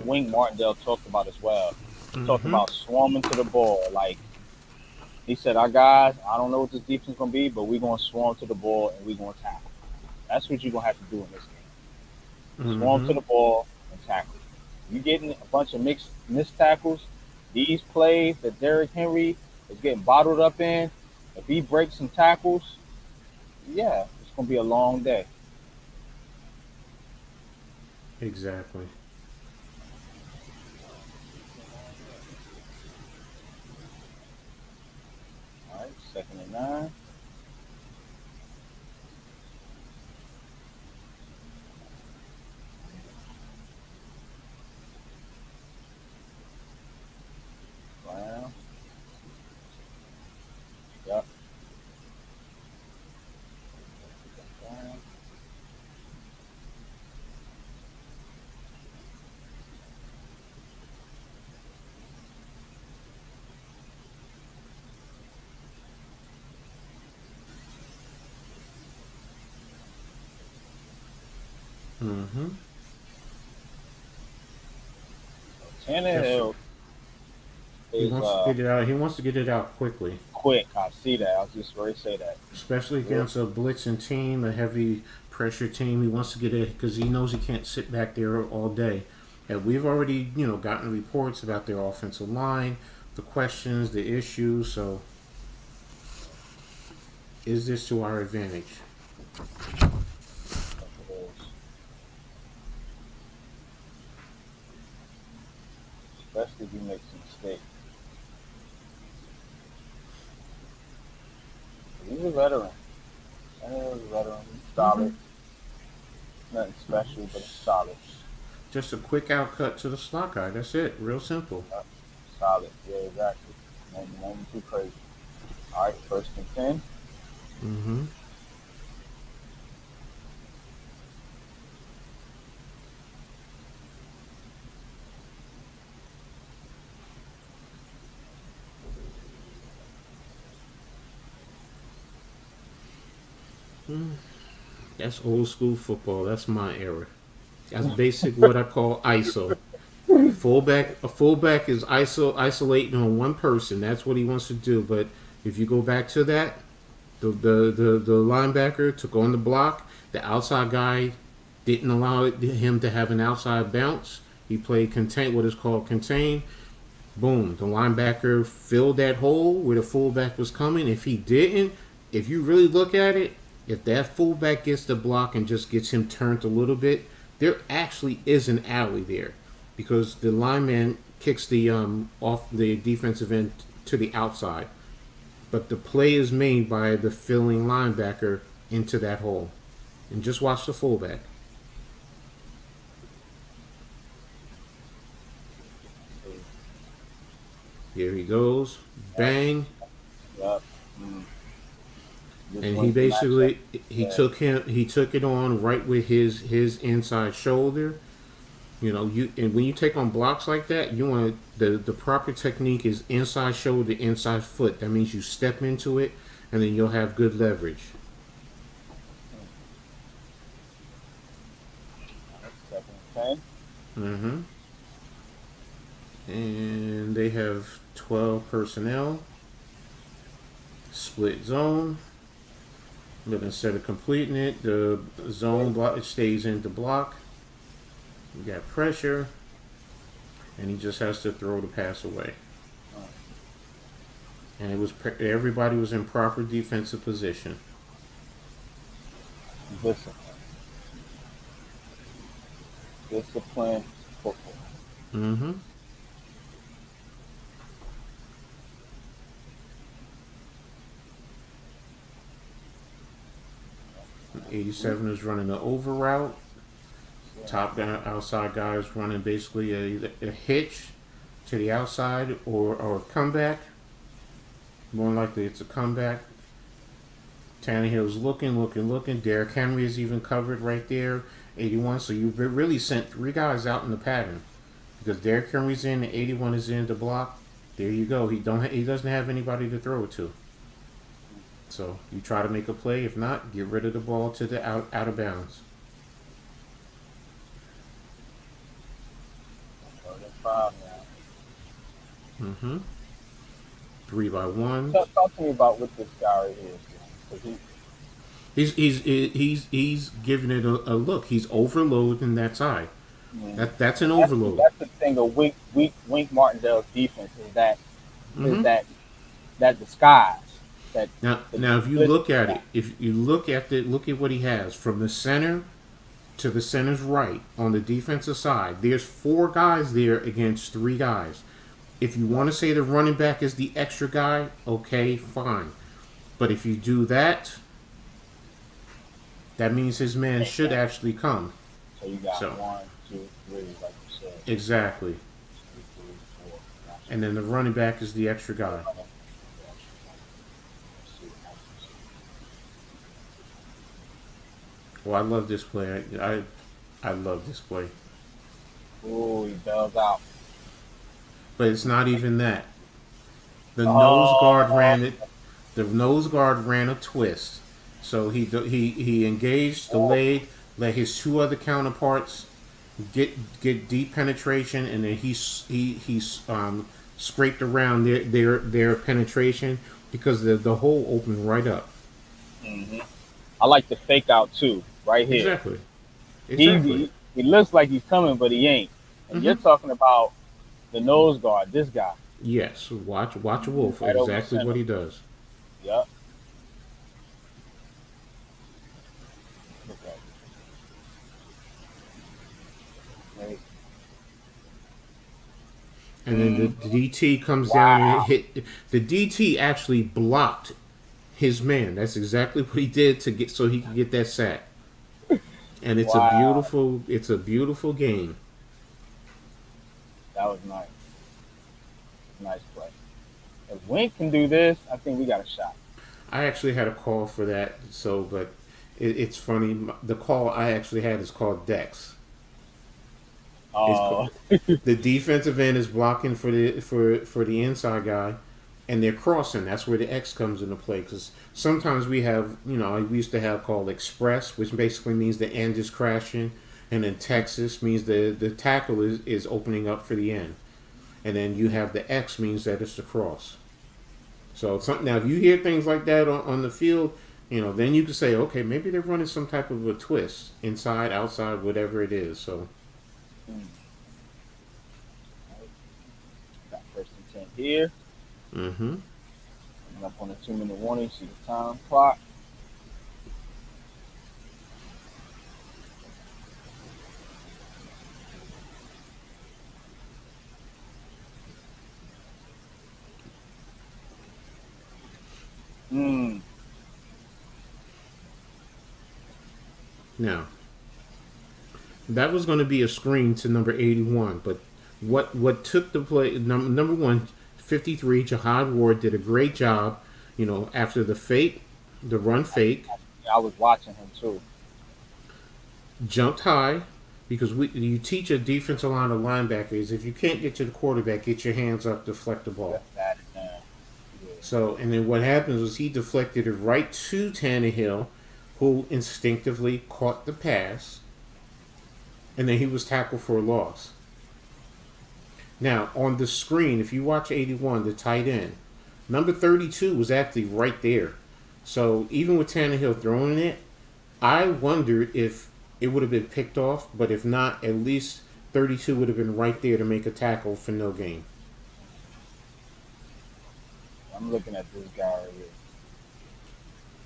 Wink Martindale talked about as well. He talked Mm-hmm. about swarming to the ball. Like he said, our guys, I don't know what this defense is gonna be, but we're gonna swarm to the ball and we're gonna tackle. That's what you're gonna have to do in this game. Swarm to Mm-hmm. the ball and tackle. You getting a bunch of missed tackles. These plays that Derrick Henry is getting bottled up in, if he breaks some tackles, yeah, it's gonna be a long day. Exactly. All right, second and 9. Brown. Yep. Brown. Mm-hmm. Just Tannehill he is wants to get it out. He wants to get it out quickly, quick. I see that. I was just ready to say that. especially Real. against a blitzing team, a heavy pressure team. He wants to get it because he knows he can't sit back there all day. And we've already, gotten reports about their offensive line, the questions, the issues. So, is this to our advantage? Especially if you make some mistakes. He's a veteran. Tannehill's a veteran. He's Mm-hmm. solid. Nothing special, but he's solid. Just a quick outcut to the slot guy. That's it. Real simple. Yep. Solid. Yeah, exactly. Nothing too crazy. All right, first and 10. Mm-hmm. That's old school football. That's my era. That's basic what I call ISO. A fullback is isolating on one person. That's what he wants to do. But if you go back to that, the linebacker took on the block. The outside guy didn't allow him to have an outside bounce. He played contain, what is called contain. Boom. The linebacker filled that hole where the fullback was coming. If he didn't, if you really look at it, if that fullback gets the block and just gets him turned a little bit, there actually is an alley there because the lineman kicks the off the defensive end to the outside. But the play is made by the filling linebacker into that hole. And just watch the fullback. Here he goes. Yep. Bang. Yep. Mm. Just And he went to matchup. basically Yeah. he took it on right with his inside shoulder. And when you take on blocks like that, you want the proper technique is inside shoulder, inside foot. That means you step into it, and then you'll have good leverage. Second and 10. Mm-hmm. And they have 12 personnel, split zone. But instead of completing it, the zone block it stays in the block. You got pressure, and he just has to throw the pass away. And everybody was in proper defensive position. Discipline. Discipline football. Mm-hmm. 87 is running the over route. Top guy, outside guy is running basically a hitch to the outside or a comeback. More likely it's a comeback. Tannehill's looking. Derrick Henry is even covered right there. 81. So you really sent three guys out in the pattern because Derrick Henry's in, the 81 is in the block. There you go. He doesn't have anybody to throw it to. So you try to make a play. If not, get rid of the ball to the out of bounds. 5 now. Mm-hmm. 3 by 1. Talk to me about what this guy right here is doing. He's giving it a look. He's overloading that side. That's an overload. That's the thing of Wink Martindale's defense is that Mm-hmm. that disguise. That Now, if you look at it, if you look at what he has from the center to the center's right on the defensive side. There's 4 guys there against 3 guys. If you want to say the running back is the extra guy, okay, fine. But if you do that, that means his man should actually come. So you got So 1, 2, 3, like you said. exactly. 2, 3, 4. And then the running back is the extra guy. Well, I love this play. I love this play. Ooh, he bails out. But it's not even that. The nose guard ran it. The nose guard ran a twist. So he engaged the leg, let his 2 other counterparts get deep penetration, and then he scraped around their penetration because the hole opened right up. Hmm. I like the fake out too, right here. Exactly. He, Exactly. he looks like he's coming, but he ain't. And you're Mm-hmm. talking about the nose guard, this guy. Yes. Watch Wolf. Right over Exactly center. what he does. Yep. Look at it. Right. And then the DT comes down and Wow. hit. The DT actually blocked his man. That's exactly what he did to get so he could get that sack. And Wow. it's a beautiful game. That was nice. Nice play. If Wink can do this, I think we got a shot. I actually had a call for that. So, but it's funny. The call I actually had is called Dex. It's Oh, the defensive end is blocking for the inside guy, and they're crossing. That's where the X comes into play. Because sometimes we have, we used to have called express, which basically means the end is crashing, and then Texas means the tackle is opening up for the end, and then you have the X means that it's the cross. So something now, if you hear things like that on the field, then you can say, okay, maybe they're running some type of a twist, inside, outside, whatever it is. So, got first and 10 here. mm-hmm. I'm up on a 2 minute warning. See the time clock. Mm. Now that was going to be a screen to number 81, but what took the play? Number one, 53. Jihad Ward did a great job. After the run fake, I was watching him too. jumped high because you teach a defensive line of linebackers if you can't get to the quarterback, get your hands up, deflect the ball. That's bad now. Yeah. So, and then what happens was he deflected it right to Tannehill, who instinctively caught the pass, and then he was tackled for a loss. Now, on the screen, if you watch 81, the tight end, number 32 was actually right there. So, even with Tannehill throwing it, I wondered if it would have been picked off, but if not, at least 32 would have been right there to make a tackle for no gain. I'm looking at this guy right here.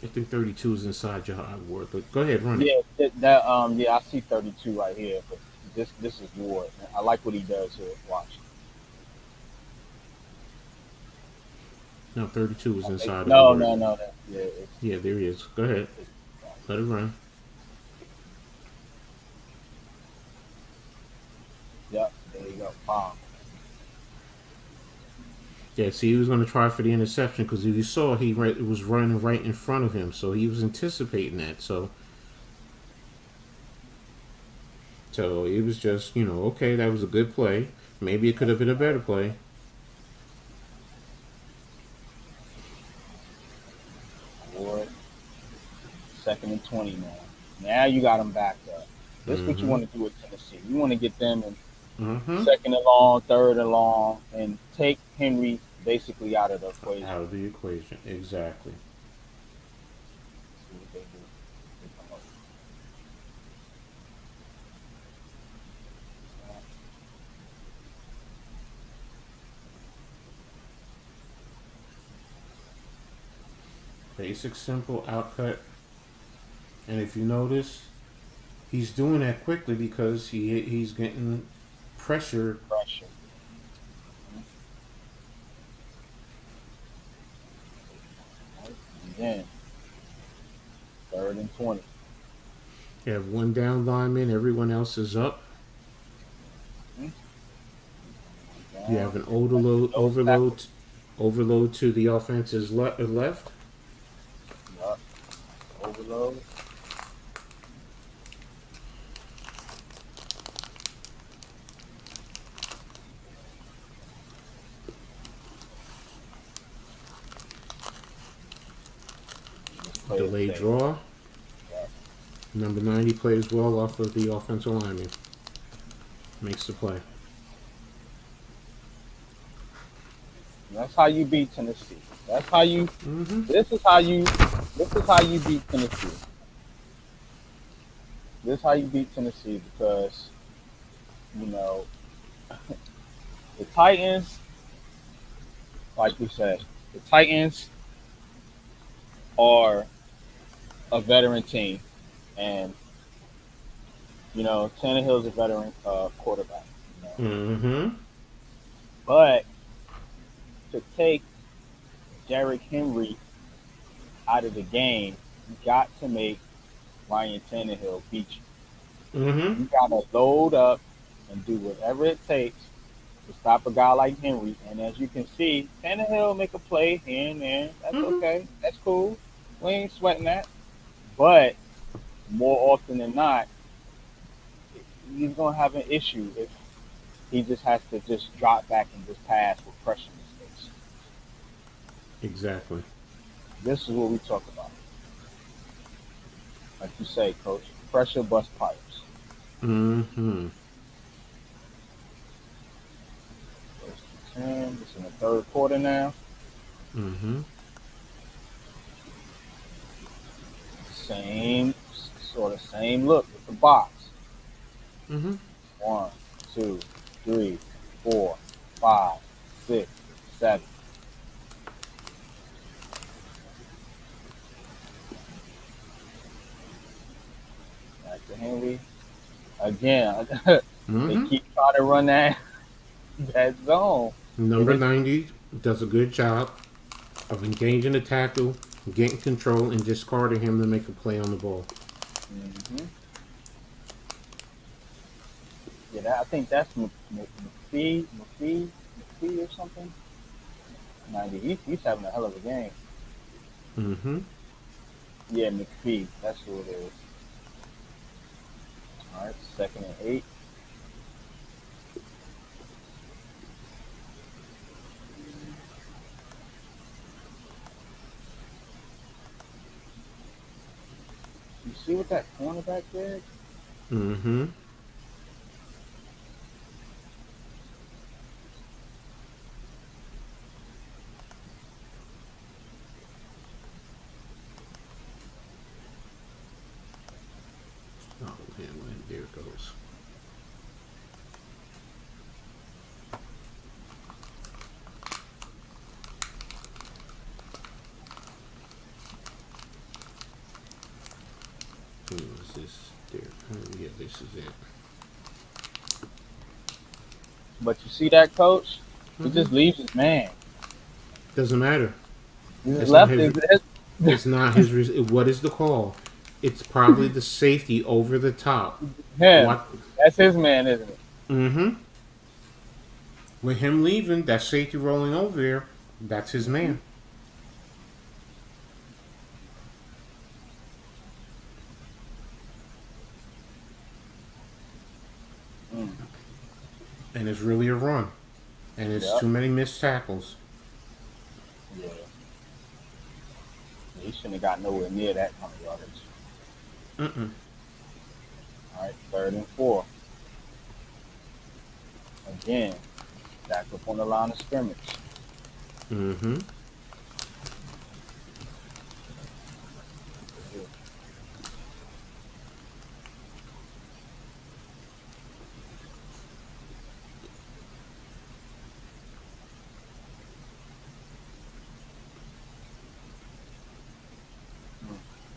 I think 32 is inside your hard word, but go ahead, run it. Yeah, yeah, I see 32 right here, but this is Ward. I like what he does here. Watch. No, 32 is inside of No, Ward. no, no. Yeah, Yeah, there he is. Go ahead. it's Let it run. yep. There you go. Bomb. Yeah, see, he was going to try for the interception because if you saw, it was running right in front of him, so he was anticipating that. So it was just, okay, that was a good play. Maybe it could have been a better play. Ward. Second and 20 now. Now you got them backed up. This is what you Mm-hmm. want to do with Tennessee. You want to get them in Mm-hmm. second and long, third and long, and take Henry basically out of the equation. Out of the equation, exactly. See what they do. They come up. Basic, simple outcut. And if you notice, he's doing that quickly because he's getting pressure. Pressure. And then third and 20. You have one down lineman, everyone else is up. You have an overload to the offense's left. Yup. Overload. Just play it Delayed safe. draw. Yup. Number 90 plays well off of the offensive lineman. Makes the play. That's how you beat Tennessee. That's how you. Mm-hmm. This is how you. This is how you beat Tennessee. This is how you beat Tennessee because you know the Titans, like we said, the Titans are a veteran team, and Tannehill's a veteran quarterback. Mm-hmm. But to take Derrick Henry out of the game, you got to make Ryan Tannehill beat you. Mm-hmm. You got to load up and do whatever it takes to stop a guy like Henry. And as you can see, Tannehill make a play here and there. That's Mm-hmm. okay. That's cool. We ain't sweating that. But more often than not, he's gonna have an issue if he just has to just drop back and just pass with pressure in his face. Exactly. This is what we talk about. Like you say, coach, pressure bust pipes. Mm-hmm. First and 10. It's in the third quarter now. Mm-hmm. Same sort of same look with the box. Mm-hmm. One, two, three, four, five, six, seven. Back to Henry. Again, they Mm-hmm. keep trying to run that zone. And Number it's 90 does a good job of engaging the tackle, getting control, and discarding him to make a play on the ball. hmm yeah, I think that's McPhee or something. 90. He's having a hell of a game. Mm-hmm. Yeah, McPhee. That's who it is. All right, second and 8. You see what that cornerback did? Mm-hmm. Oh man, there it goes. Who is this? There. Yeah, this is it. But you see that, coach? He Mm-hmm. just leaves his man. Doesn't matter. He just It's not left his. his. It's not his. What is the call? It's probably the safety over the top. him. What? That's his man, isn't it? Mm-hmm. With him leaving, that safety rolling over there, that's his Mm-hmm. man. Mm. And it's really a run. And it's Yep. too many missed tackles. Yeah. He shouldn't have got nowhere near that kind of yardage. Mm-mm. All right, third and 4. Again, back up on the line of scrimmage. Mm-hmm.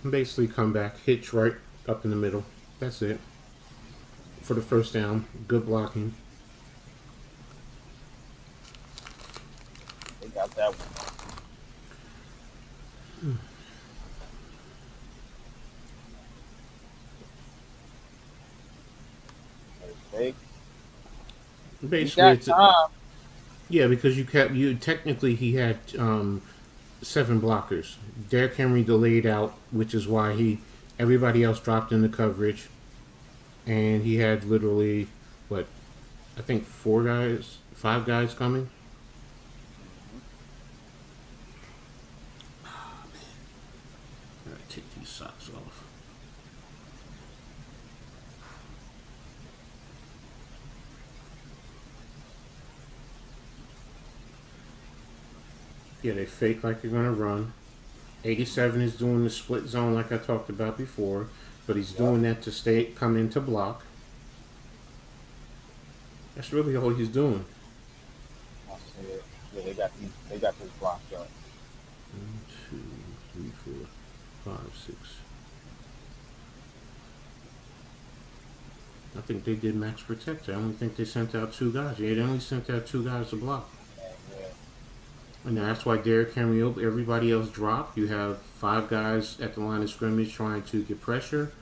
Basically come back, hitch right up in the middle. That's it. For the first down. Good blocking. They got that one. Mistake. He Basically, got it's a, time. yeah, because you technically he had seven blockers. Derrick Henry delayed out, which is why everybody else dropped into coverage, and he had literally what I think five guys coming. I gotta take these socks off. Yeah, they fake like they're gonna run. 87 is doing the split zone like I talked about before, but he's Yep. doing that to come into block. That's really all he's doing. I see it. Yeah, they got this blocked up. One, two, three, four, five, six. I think they did max protect. I only think they sent out two guys. Yeah, they only sent out two guys to block. And, yeah. And that's why Derrick Henry, everybody else dropped. You have five guys at the line of scrimmage trying to get pressure.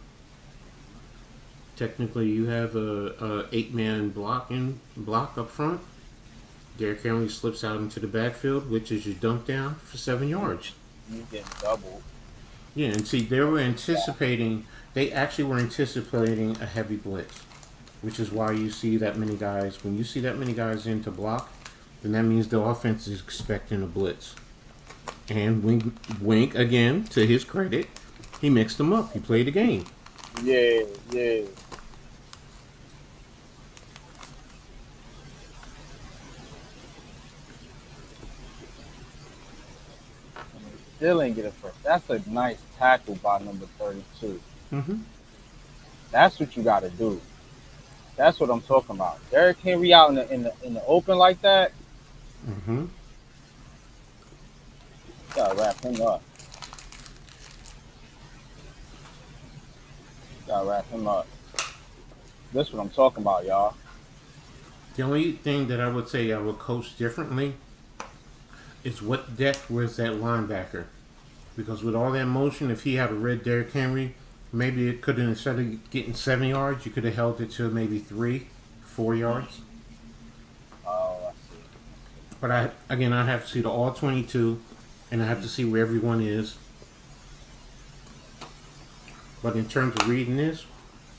Technically, you have a 8-man block up front. Derrick Henry slips out into the backfield, which is your dump down for 7 yards. You getting doubled. Yeah, and see, they actually were anticipating a heavy blitz, which is why you see that many guys. When you see that many guys in to block, then that means the offense is expecting a blitz. And Wink again, to his credit, he mixed them up. He played the game. Yeah, yeah. I mean, still ain't get it first. That's a nice tackle by number 32. Mm-hmm. That's what you got to do. That's what I'm talking about. Derrick Henry out in the open like that, Mm-hmm. you gotta wrap him up. You gotta wrap him up. That's what I'm talking about, y'all. The only thing that I would say I would coach differently is what depth was that linebacker. Because with all that motion, if he had a red Derrick Henry, maybe it could have, instead of getting 7 yards, you could have held it to maybe 3, 4 yards. Oh, I see. But I have to see the all 22, and I have to see where everyone is. But in terms of reading this,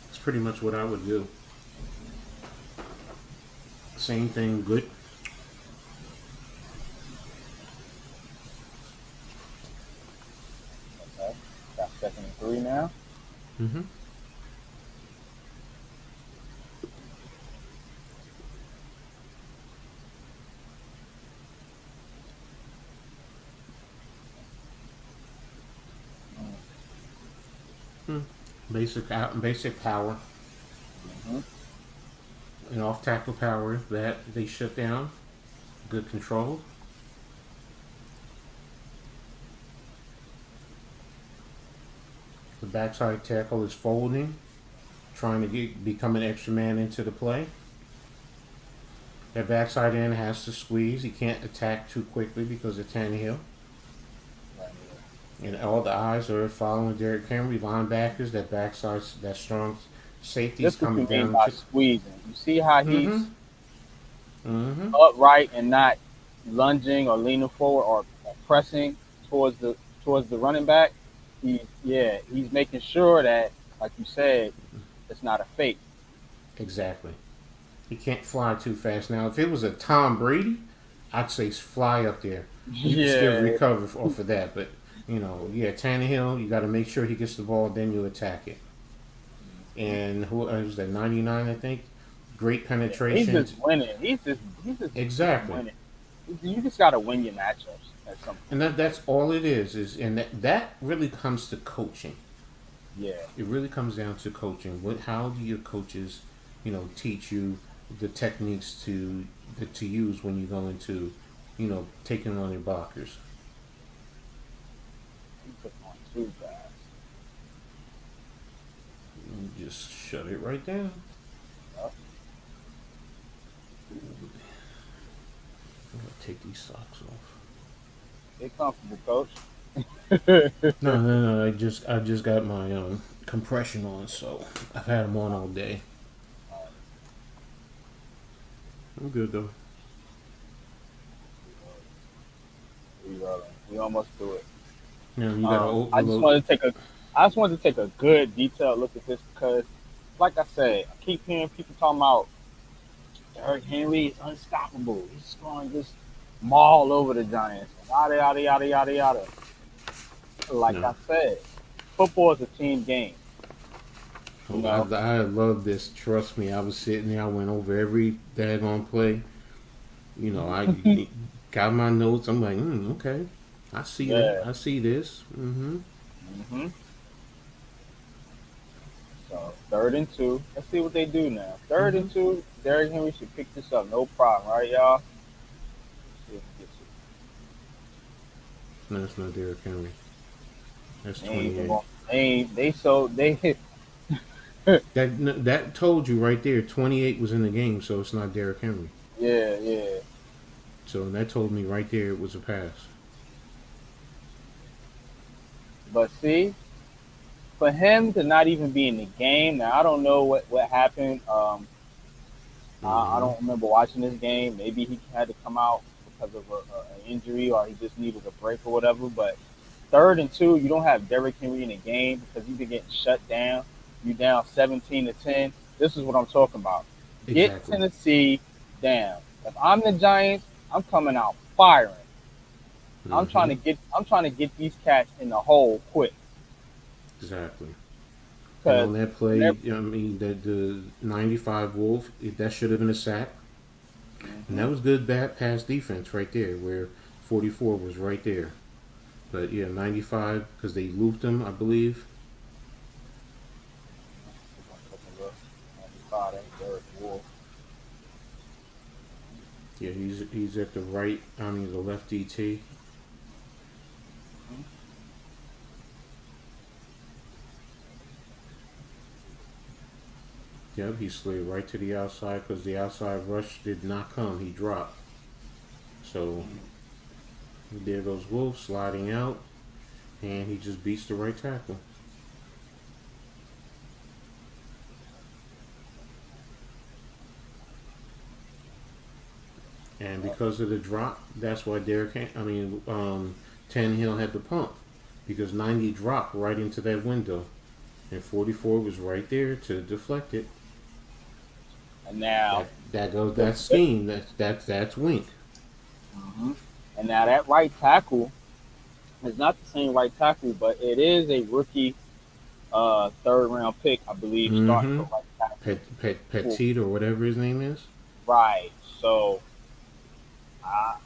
it's pretty much what I would do. Same thing, good. Okay. Got 2nd and 3 now. Mm-hmm. Basic power Mm-hmm. and off tackle power that they shut down. Good control. The backside tackle is folding, trying to become an extra man into the play. That backside end has to squeeze. He can't attack too quickly because of Tannehill. Right And all the eyes are following Derrick Henry. Linebackers, that backside, that strong safety's This what coming you mean down by to. squeezing. You see how Mm-hmm. he's Mm-hmm. upright and not lunging or leaning forward or pressing towards the running back. He's making sure that, like you said, it's not a fake. Exactly. He can't fly too fast. Now, if it was a Tom Brady, I'd say fly up there. You can still Yeah, recover off of that. But, yeah, Tannehill, you got to make sure he gets the ball, then you attack it. And who was that, 99, I think? Great yeah. He's penetration. just winning. He's just Exactly. winning. You just gotta win your matchups at some And point. that's all it is and that really comes to coaching. Yeah, It really comes down to coaching. How do your coaches, teach you the techniques to use when you go into, taking on your blockers. he took on 2 guys. You just shut it right down. Yup. I'm gonna take these socks off. Get comfortable, coach. No, no, no. I just got my compression on, so I've had them on all day. I'm good though. We almost do it. You gotta I just overload. wanted to take a good detailed look at this because, like I said, I keep hearing people talking about Derrick Henry is unstoppable. He's going to just maul over the Giants. Yada yada yada yada yada. Like I No. said, football is a team game. You Oh, know. I love this. Trust me. I was sitting there. I went over every daggone play. I got my notes. I'm like, okay. I see that. Yeah. I see this. Mm-hmm. Hmm. So 3rd and 2. Let's see what they do now. Third Mm-hmm. and two. Derrick Henry should pick this up, no problem, right, y'all? Let's see if he gets No, it's not Derrick Henry. That's it. They ain't even 28. going. They hit. That told you right there. 28 was in the game, so it's not Derrick Henry. Yeah, yeah. So that told me right there it was a pass. But see, for him to not even be in the game, now I don't know what happened. I Mm-hmm. don't remember watching this game. Maybe he had to come out because of an injury, or he just needed a break or whatever. But 3rd and 2, you don't have Derrick Henry in the game because you've been getting shut down. You down 17-10. This is what I'm talking about. Get Exactly. Tennessee down. If I'm the Giants, I'm coming out firing. Mm-hmm. I'm trying to get these cats in the hole quick Exactly. And because on that when play, they're I mean, the 95 Wolf, that should have been a sack. And mm-hmm. that was good bad pass defense right there, where 44 was right there. But yeah, 95, because they looped him, I believe. We're gonna take a look. 95, that's Derek Wolf. Yeah, he's at the right, I mean, the left DT. Mm-hmm. Yep, he slid right to the outside because the outside rush did not come. He dropped. So there goes Wolf sliding out, and he just beats the right tackle. And because of the drop, that's why Tannehill had to pump because 90 dropped right into that window, and 44 was right there to deflect it. And now That goes the that scheme. That's Wink. mhm. And now that right tackle is not the same right tackle, but it is a rookie 3rd round pick, I believe, starting Mm-hmm. for right tackle. Cool. Petit or whatever his name is. Right. So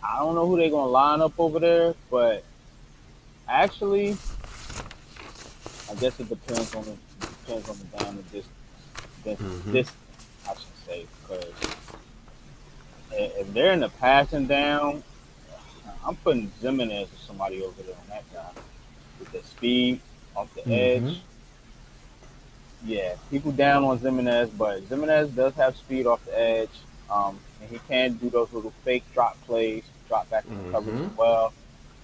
I don't know who they're gonna line up over there, but actually, I guess it depends on the down and Mm-hmm. distance, I should say, because if they're in the passing down, I'm putting Zimenez or somebody over there on that guy with the speed off the Mm-hmm. edge. Yeah, people down on Zimenez, but Zimenez does have speed off the edge, and he can do those little fake drop plays, drop back into coverage Mm-hmm. as well.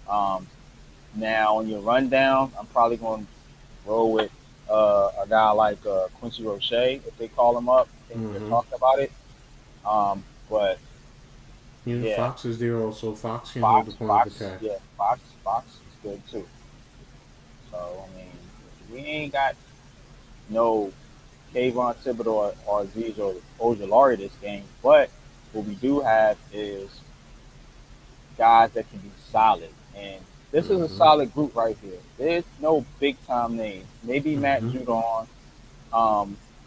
Um, Now on your rundown, I'm probably going to roll with a guy like Quincy Roche if they call him up. I think they're Mm-hmm. talking about it. But You know, yeah, Fox is there also. Fox can hold the point of attack. Fox is good too. So I mean, we ain't got no Kayvon Thibodeau or Aziz or Ojolari this game, but what we do have is guys that can be solid. And this is a Mm-hmm. solid group right here. There's no big time names. Maybe Matt Mm-hmm. Judon,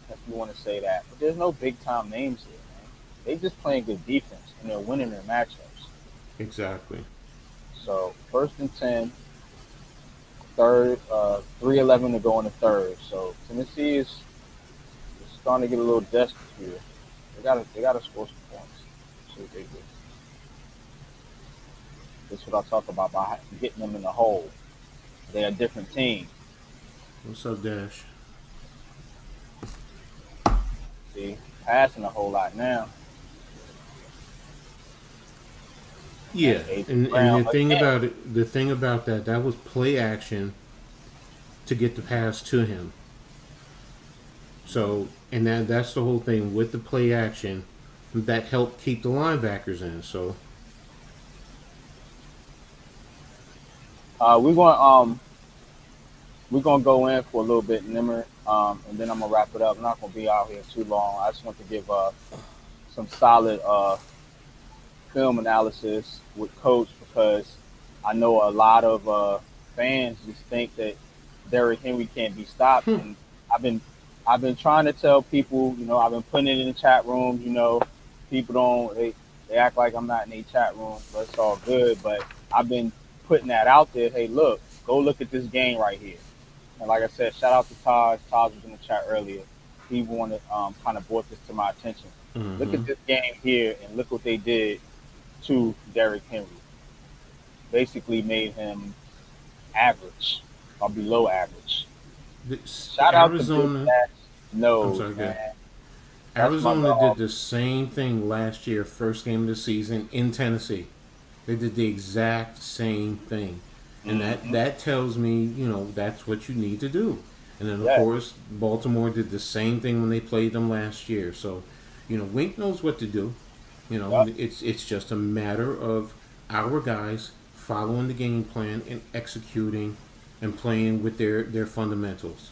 if you want to say that. But there's no big time names here, man. They just playing good defense and they're winning their matchups. Exactly. So 1st and 10, 3:11 to go in the third. So Tennessee is starting to get a little desperate here. They gotta score some points. See what they do. That's what I talk about by getting them in the hole. They're a different team. What's up, Dash? See, passing a whole lot now. That's Yeah, AJ and Brown the thing again. about it, the thing about that was play action to get the pass to him. So, and that's the whole thing with the play action that helped keep the linebackers in. So, Uh, we're going um we're gonna go in for a little bit, Nimmer, and then I'm gonna wrap it up. I'm not gonna be out here too long. I just want to give some solid film analysis with Coach because I know a lot of fans just think that Derrick Henry can't be stopped, and I've been I've been trying to tell people, I've been putting it in the chat rooms, people don't they act like I'm not in a chat room, but it's all good. But I've been putting that out there. Hey, look, go look at this game right here. And like I said, shout out to Taj. Taj was in the chat earlier. He wanted kind of brought this to my attention. Look mm-hmm. at this game here, and look what they did to Derrick Henry. Basically made him average or below average. Shout out to Big Arizona. Dash I'm Nose, sorry, good. man. That's my Arizona did dog. the same thing last year, first game of the season in Tennessee. They did the exact same thing, and Mm-hmm. that tells me, that's what you need to do. And then of Yeah. course Baltimore did the same thing when they played them last year. So, Wink knows what to do. Yep. It's just a matter of our guys following the game plan and executing and playing with their fundamentals.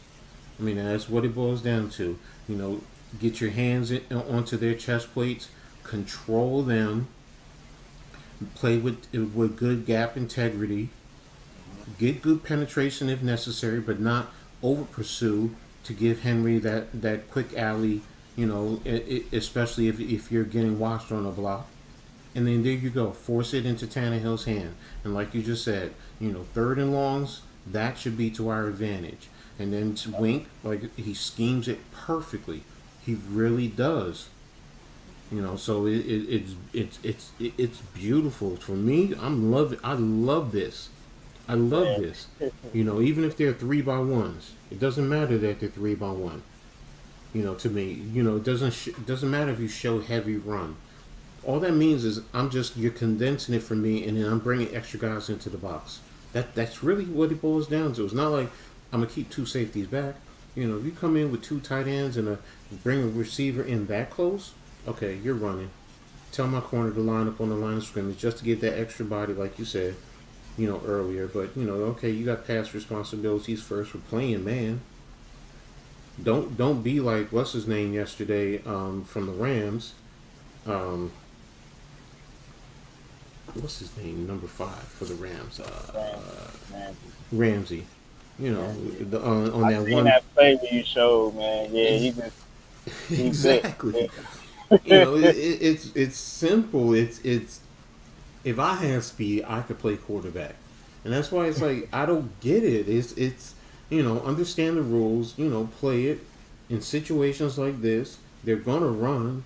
I mean, that's what it boils down to. You know, get your hands onto their chest plates, control them, play with good gap integrity, get good penetration if necessary, but not over pursue to give Henry that quick alley. Especially if you're getting washed on a block. And then there you go. Force it into Tannehill's hand. And like you just said, third and longs, that should be to our advantage. And then to Wink, like he schemes it perfectly. He really does. So it's beautiful for me. I love this. I love Man. this. Even if they're 3x1s, it doesn't matter that they're 3x1. To me, it doesn't matter if you show heavy run. All that means is you're condensing it for me, and then I'm bringing extra guys into the box. That's really what it boils down to. It's not like I'm gonna keep two safeties back. If you come in with two tight ends and bring a receiver in that close, okay, you're running. Tell my corner to line up on the line of scrimmage just to get that extra body, like you said, earlier. But okay, you got pass responsibilities first for playing man. Don't be like what's his name yesterday from the Rams. Um, what's his name? Number 5 for the Rams. Man. Ramsey. On I that seen one. that play where you showed, man. Yeah, he's bit. Exactly. It's simple. It's if I had speed, I could play quarterback, and that's why it's like I don't get it. It's understand the rules. Play it in situations like this. They're gonna run.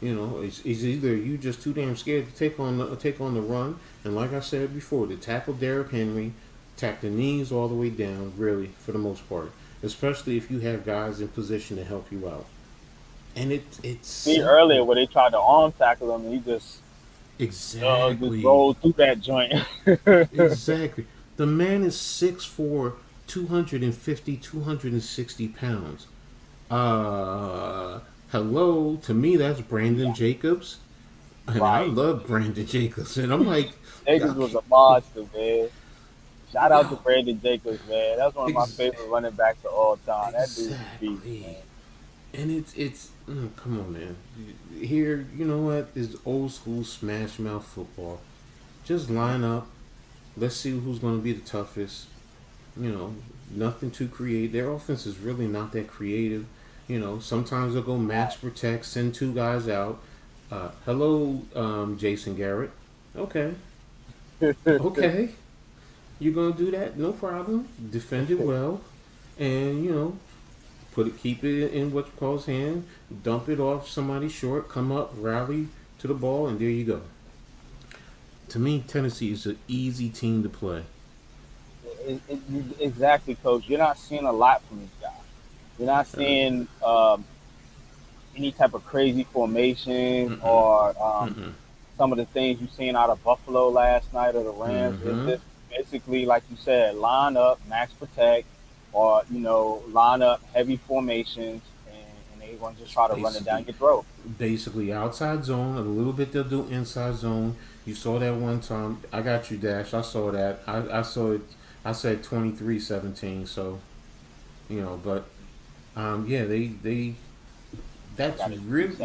It's either you just too damn scared to take on the run, and like I said before, to tackle Derrick Henry, tack the knees all the way down, really for the most part, especially if you have guys in position to help you out. And it's See earlier simple. where they tried to arm tackle him, and he just Exactly. rolled through that joint. Exactly. The man is 6'4", 250, 260 pounds. Uh, hello. To me, that's Brandon Jacobs. And I Right. love Brandon Jacobs. And I'm like, Jacobs was a monster, man. Shout out to yo, Brandon Jacobs, man. That's one of my ex- favorite running backs of all time. That dude's a beast, exactly. man. And come on, man. Here, you know what? Is old school smash mouth football. Just line up. Let's see who's going to be the toughest. You know, Nothing too creative. Their offense is really not that creative. Sometimes they'll go max protect, send two guys out. Hello, Jason Garrett. Okay, okay, you're gonna do that? No problem. Defend it well, and keep it in what you call his hand. Dump it off somebody short. Come up, rally to the ball, and there you go. To me, Tennessee is an easy team to play. Exactly, coach. You're not seeing a lot from these guys. You're not Uh, seeing any type of crazy formation mm-mm, or mm-mm. some of the things you've seen out of Buffalo last night or the Rams. It's Mm-hmm. just basically, like you said, line up, max protect, or line up heavy formations, and they're going to just try to run it down Basically, your throat. basically outside zone. A little bit they'll do inside zone. You saw that one time. I got you, Dash. I saw that. I saw it. I said 23-17. So but yeah, they I that's got it. really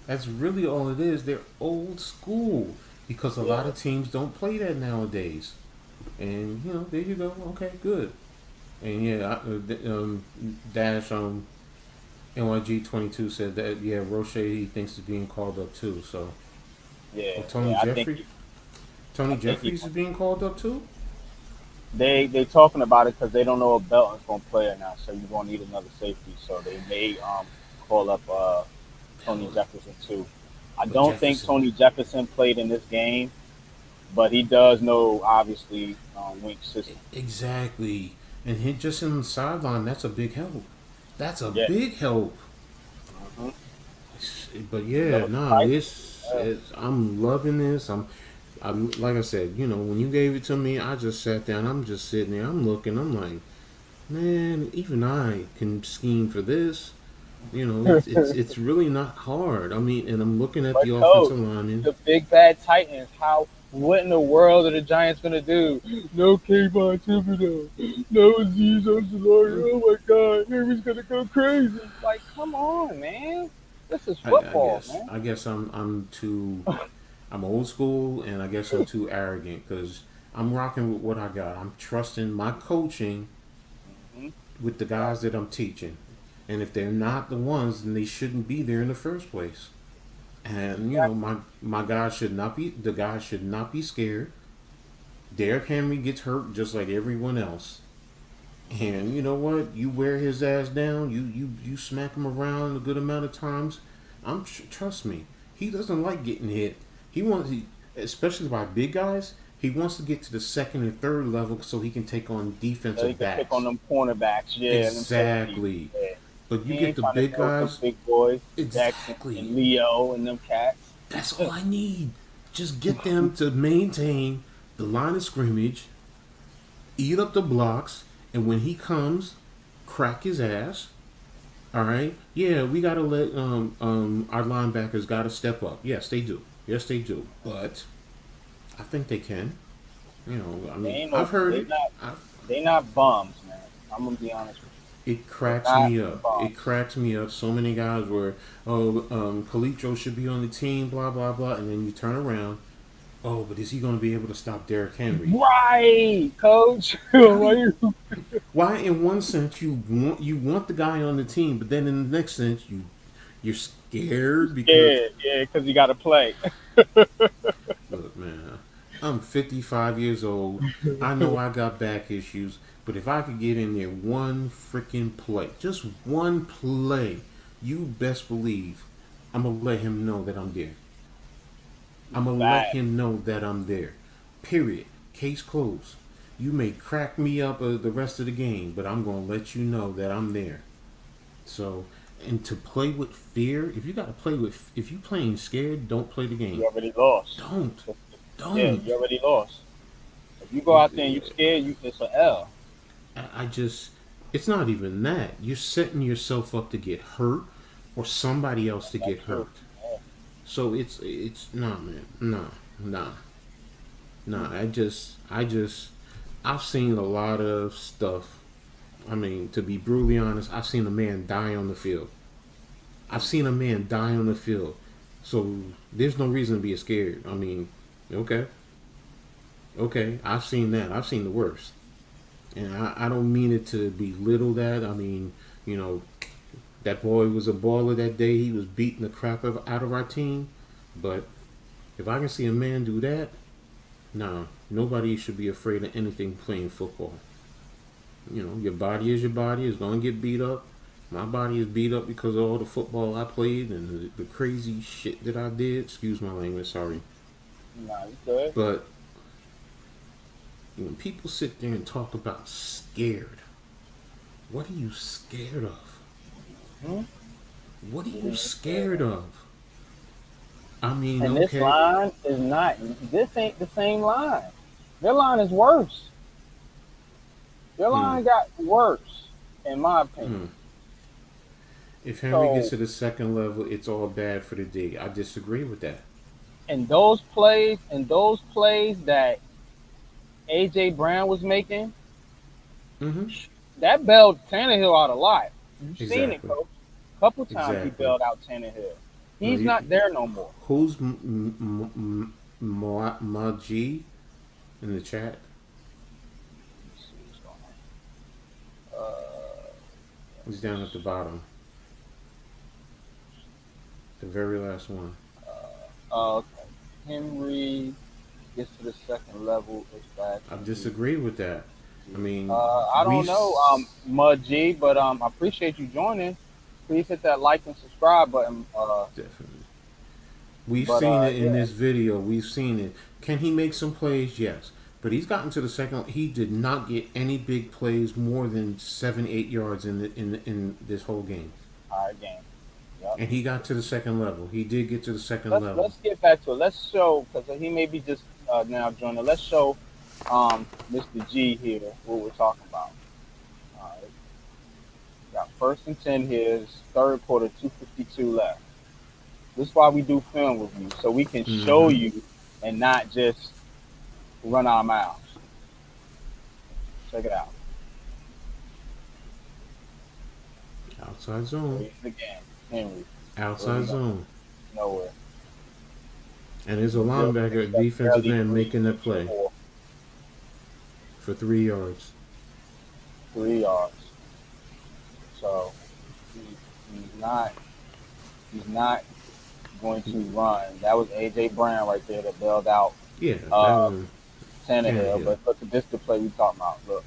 that's really all it is. They're old school because a lot Yeah. of teams don't play that nowadays. And there you go. Okay, good. And yeah, Dash NYG 22 said that yeah, Roche he thinks is being called up too. So Yeah, oh, Tony yeah. Jeffrey, I Tony think he. Jeffries is being called up too. They talking about it because they don't know if Belton's going to play or not. So you're going to need another safety. So they may call up Tony Hell, Jefferson too. I but don't think Jefferson Tony Jefferson played in this game, but he does know obviously Wink's system. exactly, and he just in the sideline. That's a big help. That's a Yeah. big help. Hmm. But He yeah, knows the nah, price. this Yeah. I'm loving this. I'm like I said, when you gave it to me, I just sat down. I'm just sitting there. I'm looking. I'm like, man, even I can scheme for this. It's really not hard. I mean, and I'm looking at But the coach, offensive lineman. the big bad Titans, how what in the world are the Giants gonna do? No Kayvon Thibodeau, no Aziz Ojulari. Oh my God, Henry's gonna go crazy. Like, come on, man. This is I football, guess man. I'm old school, and I guess I'm too arrogant because I'm rocking with what I got. I'm trusting my coaching hmm with the Right. guys that I'm teaching, and if they're not the ones, then they shouldn't be there in the first place. And Exactly. my guys should not be the guys should not be scared. Derrick Henry gets hurt just like everyone else. And you know what? You wear his ass down. You smack him around a good amount of times. Trust me. He doesn't like getting hit. Especially by big guys. He wants to get to the second and third level so he can take on So he defensive can pick on backs. them cornerbacks, yeah, and them safeties. Exactly. Yeah. But you He get ain't the trying to big deal with them guys. big boys, Jackson Exactly. and Leo and them cats. That's all I need. Just get them to maintain the line of scrimmage, eat up the blocks, and when he comes, crack his ass. All right. Yeah, we gotta let our linebackers gotta step up. Yes, they do. Yes, they do. But I think they can. I They mean, ain't I've no, heard it. I, they not bums, man. I'm gonna be honest with it you. They're cracks not me up. It bums. cracks me up. So many guys were, Calitro should be on the team, blah blah blah, and then you turn around. Oh, but is he going to be able to stop Derrick Henry? Right, coach. Why? Why you Why? In one sense, you want the guy on the team, but then in the next sense, you're scared because scared? Yeah, because you got to play. look, man, I'm 55 years old. I know I got back issues, but if I could get in there one freaking play, just one play, you best believe I'm gonna let him know that I'm there. I'm gonna let Bad. him know that I'm there. Period. Case closed. You may crack me up the rest of the game, but I'm gonna let you know that I'm there. So, and to play with fear, if you playing scared, don't play the You game. already lost. Don't, Yeah, don't. you already lost. If you go out there and you It, scared, you it's an L. I just, it's not even that. You're setting yourself up to get hurt, or somebody else to That's get true. hurt. Yeah. So it's nah, man, nah. Nah, I've seen a lot of stuff. I mean, to be brutally honest, I've seen a man die on the field. I've seen a man die on the field. So there's no reason to be scared. I mean, okay, okay, I've seen that. I've seen the worst. And I don't mean it to belittle that. I mean, you know, that boy was a baller that day. He was beating the crap out of our team. But if I can see a man do that, nah, nobody should be afraid of anything playing football. Your body is your body. It's going to get beat up. My body is beat up because of all the football I played and the crazy shit that I did. Excuse my language, sorry. Nah, you good. But when people sit there and talk about scared, what are you scared of? Hmm? What are What are you you scared scared of? of? I mean, And this okay. line is not. This ain't the same line. Their line is worse. Their Hmm, line got worse, in my opinion. hmm. If Henry gets So, to the second level, it's all bad for the D. I disagree with that. those plays that AJ Brown was making, Mm-hmm. that bailed Tannehill out a lot. You've seen it, Exactly. coach. A couple times he Exactly. bailed out Tannehill. No, He's not there no more. who's Maji in the chat? Let's see what's going on. He's down at the bottom, the very last one. Okay. Henry gets to the second level. It's back I to the. disagree with that. I mean, I we don't know, Mud G, but I appreciate you joining. Please hit that like and subscribe button. definitely we've But seen it in yeah, this video. We've seen it. Can he make some plays? Yes, but he's gotten to the second. He did not get any big plays more than 7, 8 yards in this whole game, all right, game. Yep. and he got to the second level. He did get to the second level. Let's get back to it. Let's show because he may be just now joining. Let's show Mr. G here what we're talking about. All right. Got First and 10 here is third quarter, 2:52 left. This is why we do film reviews, so we can show Mm-hmm. you and not just run our mouths. Check it out. Outside zone. Here he is again. Henry. Where Outside we going? zone. Nowhere. And there's a The Bills linebacker, accept defensive barely end, three, making the maybe play four, for 3 yards. 3 yards. So he, he's not he's not going to run. That was AJ Brown right there that bailed out Yeah, that uh, one. Tannehill. Tannehill. But look at this the play we talking about. Look,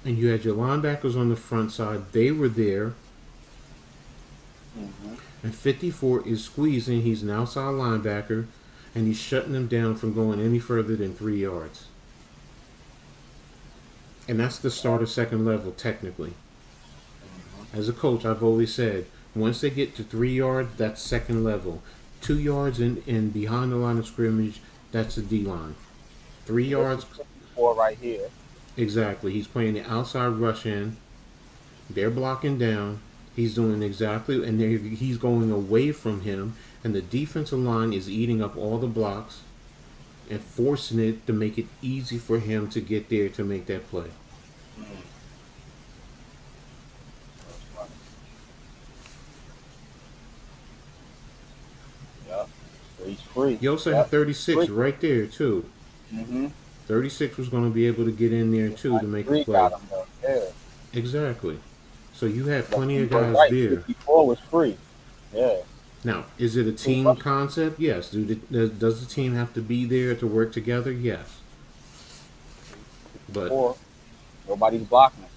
And you had your linebackers on the front side. They were there. hmm And 54 is squeezing. He's an outside linebacker. And he's shutting them down from going any further than 3 yards. And that's the start of second level, technically. As a coach, I've always said, once they get to 3 yards, that's second level. 2 yards and behind the line of scrimmage, that's the D line. Three and this is yards, 54 right here. exactly. He's playing the outside rush in. They're blocking down. He's doing exactly, and he's going away from him. And the defensive line is eating up all the blocks and forcing it to make it easy for him to get there to make that play. Mm. That's funny. Yep. So he's free. You also have Yep. 36 Free. right there, too. Mm-hmm. 36 was going to be able to get in there, too, to make a 93 play. got him though. Yeah. Exactly. So you had But plenty you of were guys right. there. 54 was free. Yeah. Now, is it a Who team was concept? Yes. Does the team have to be there to work together? Yes. But 54? Nobody's blocking him.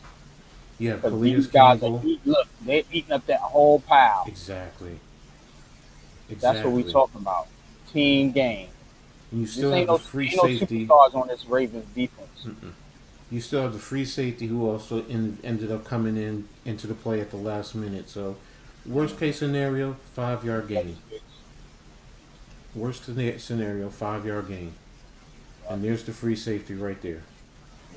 yeah, Because Calais these guys are Campbell. look, they're eating up that whole pile. Exactly. That's what we Exactly. talking about. Team game. And you This still have the free ain't no safety. superstars on this Ravens defense. Mm-mm. You still have the free safety who also ended up coming in into the play at the last minute. So, worst case scenario, 5 yard gain. Worst scenario, 5 yard gain. And there's the free safety right there.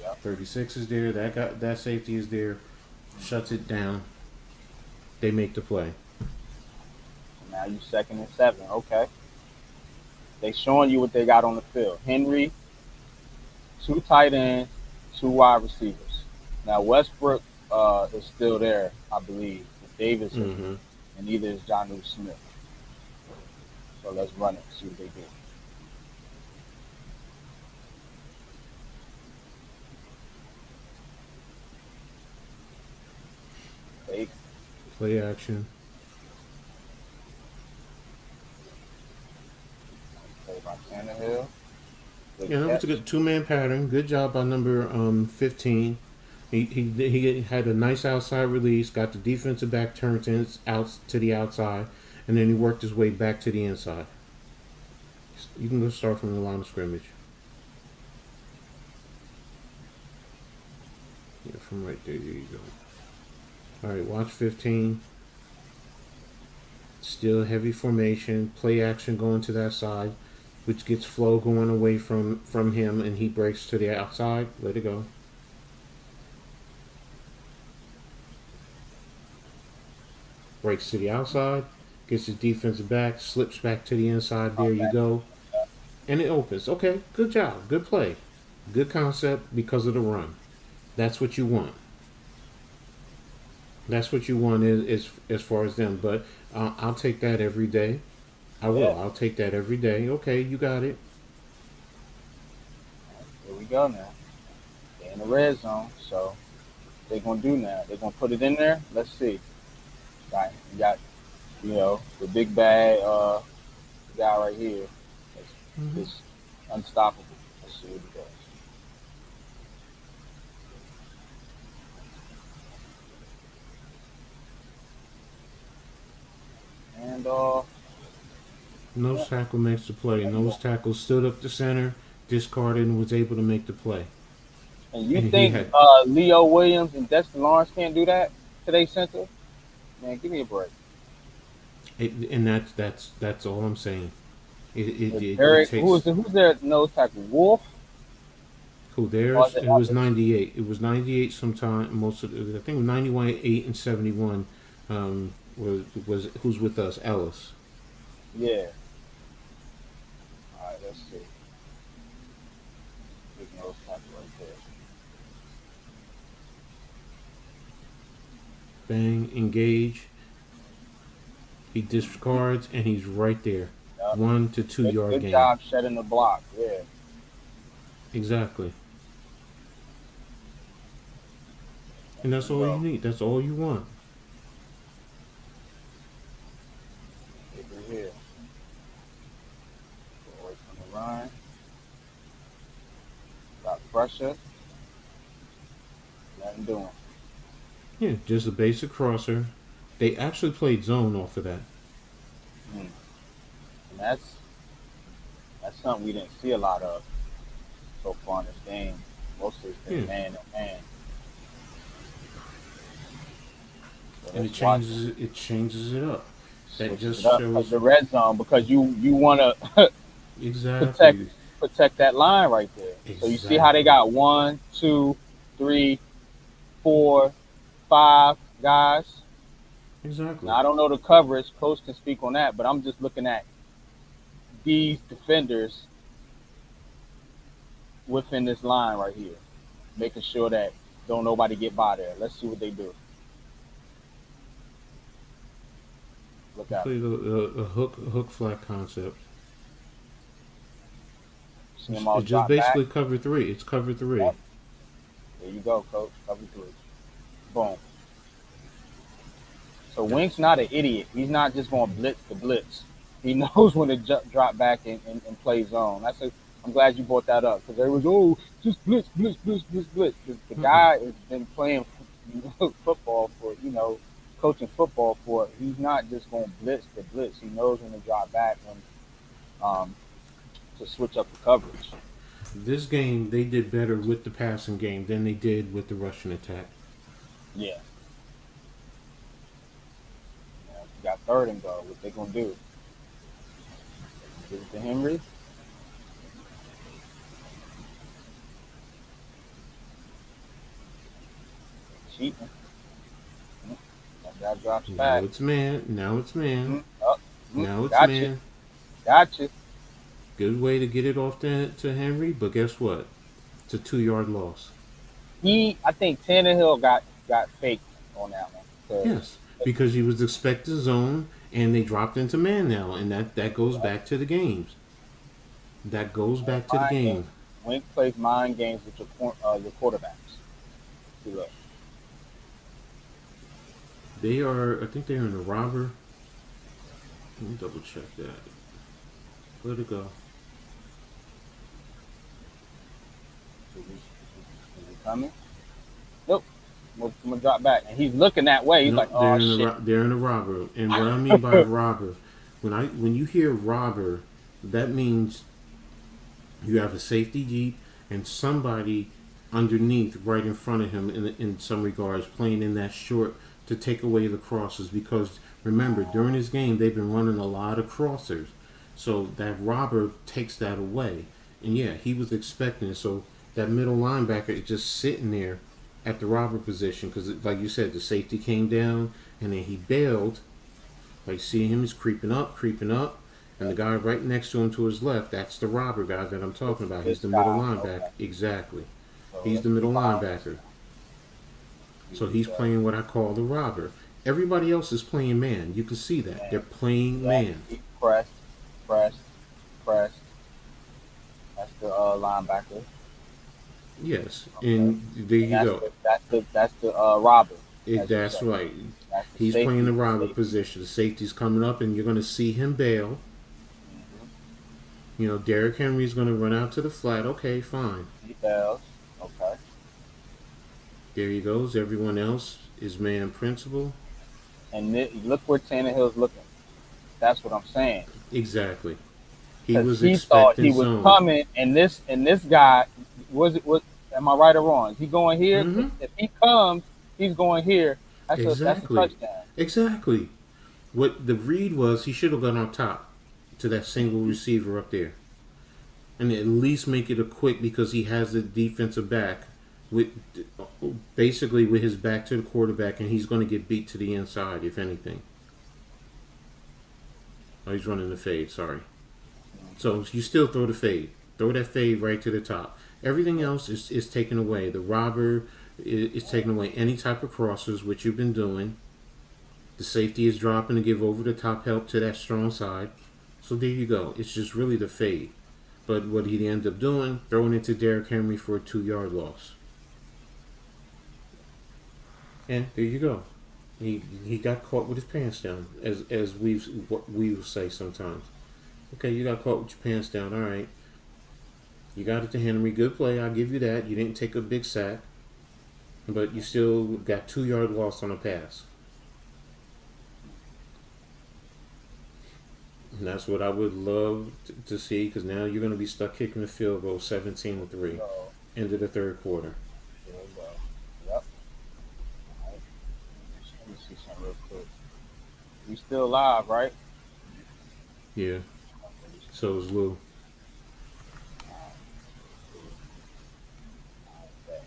Yep. 36 is there. That safety is there. Shuts it down. They make the play. So now you 2nd and 7. Okay. They showing you what they got on the field. Henry, 2 tight ends, 2 wide receivers. Now Westbrook is still there, I believe. With Davidson, Mm-hmm. and neither is Jonnu Smith. So let's run it. See what they do. Fake. Play action. Play by Tannehill. Good Yeah, that was catch. a good 2-man pattern. Good job by number 15. He had a nice outside release, got the defensive back turned out to the outside, and then he worked his way back to the inside. You can go start from the line of scrimmage. Yeah, from right there. There you go. All right, watch 15. Still heavy formation. Play action going to that side, which gets flow going away from him, and he breaks to the outside. Let it go. Breaks to the outside, gets his defensive back, slips back to the inside. There you go. And it opens. Okay, good job. Good play. Good concept because of the run. That's what you want. That's what you want as far as them. But I'll take that every day. I will. Yeah. I'll take that every day. Okay, you got it. Here we go now. They're in the red zone, so they're gonna do now. They're gonna put it in there. Let's see. Right, you got the big bad guy right here. Mm-hmm. It's unstoppable. Let's see what he does. And Nose tackle makes the play. Nose tackle stood up the center, discarded, and was able to make the play. and you And he think had Leo Williams and Dexter Lawrence can't do that today, center? Man, give me a break. it, and that's all I'm saying. It Derrick, takes who's their nose tackle? Wolf. Who Or is theirs? it It was others? 98. It was 98 sometime. Most of I think 91, 8, and 71 was who's with us? Ellis. Yeah. All right, let's see. Taking those spots right there. Bang, engage. He discards and he's right there. Yep. 1 to 2 Good, yard good gain. job shedding the block. Yeah. Exactly. And There that's we all you go. need. That's all you want. Keep it here. Go away from the line. Got pressure. Nothing doing. Yeah, just a basic crosser. They actually played zone off of that. Mm. And that's something we didn't see a lot of so far in this game. Mostly it's Yeah. been man to man. So And let's watch them it changes it up. That switch just it up because shows the red zone because you want to protect exactly. protect that line right there. So you see how they Exactly. got 1, 2, 3, 4, 5 guys. Exactly. Now I don't know the coverage. Coach can speak on that, but I'm just looking at these defenders within this line right here, making sure that don't nobody get by there. Let's see what they do. Look They out. played a hook flat concept. See them all It's just drop back. basically cover three. It's cover three. Yep. There you go, coach. Cover three. Boom. So Wink's not an idiot. He's not just going to blitz the blitz. He knows when to drop back and play zone. I'm glad you brought that up because there was just blitz, blitz, blitz, blitz, blitz. The Mm-mm. guy has been playing football for coaching football for. He's not just going to blitz the blitz. He knows when to drop back and to switch up the coverage. This game they did better with the passing game than they did with the rushing attack. Yeah. You got third and go. What they gonna do? Give it to Henry. Cheating. That guy drops Now back. it's man. Now it's man. Oh, Now it's got you. man. Got you. Good way to get it off to Henry, but guess what? It's a 2 yard loss. I think Tannehill got faked on that one because Yes, because he was expected zone and they dropped into man now, and that goes back to the games. That goes back to the mind games. game. Wink plays mind games with your quarterbacks. See, look. They are, I think they're in the robber. Let me double check that. Where'd it go? Is he coming? Nope. I'm gonna drop back, and he's looking that way. He's No, like, "Oh shit!" they're in the robber. And what I mean by robber, when you hear robber, that means you have a safety deep and somebody underneath, right in front of him, in some regards, playing in that short to take away the crosses. Because remember, during this game, they've been running a lot of crossers, so that robber takes that away. And yeah, he was expecting it. So that middle linebacker is just sitting there at the robber position because, like you said, the safety came down and then he bailed. Like, see him, he's creeping up, and the guy right next to him to his left, that's the robber guy that I'm talking about. He's This the middle guy. linebacker. Okay. Exactly. So He's let's the middle define linebacker. this. So he's playing what I call the robber. Everybody else is playing man. You can see that. Man. They're playing Yeah. man. He pressed, pressed, pressed. That's the linebacker. Yes. Okay. And there And you go. that's the robber, as you That's say. right. That's the He's playing safety. the The robber safety. position. The safety's coming up, and you're going to see him bail. Mm-hmm. Derrick Henry's going to run out to the flat. Okay, fine. He fails. Okay. There he goes. Everyone else is man principal. And look where Tannehill's looking. That's what I'm saying. Exactly. He Because was he thought expecting he was zone. coming, and this guy was. Am I right or wrong? Is he going here? Mm-hmm. If he comes, he's going here. That's a Exactly. touchdown. Exactly. What the read was, he should have gone on top to that single receiver up there. and at least make it a quick because he has the defensive back with basically with his back to the quarterback, and he's going to get beat to the inside if anything. Oh, he's running the fade. Sorry. So you still throw the fade. Throw that fade right to the top. Everything else is taken away. The robber is taken away. Any type of crosses, which you've been doing. The safety is dropping to give over the top help to that strong side. So there you go. It's just really the fade. But what he ended up doing, throwing it to Derrick Henry for a 2-yard loss. And there you go. He got caught with his pants down, as what we will say sometimes. Okay, you got caught with your pants down. All right. You got it to Henry. Good play. I'll give you that. You didn't take a big sack. But you still got 2-yard loss on a pass. And that's what I would love to see, because now you're going to be stuck kicking the field goal 17-3. End of the third quarter. There we go. Yep. All right. Let me see something real quick. We still live, right? Yeah. So is Lou. Okay.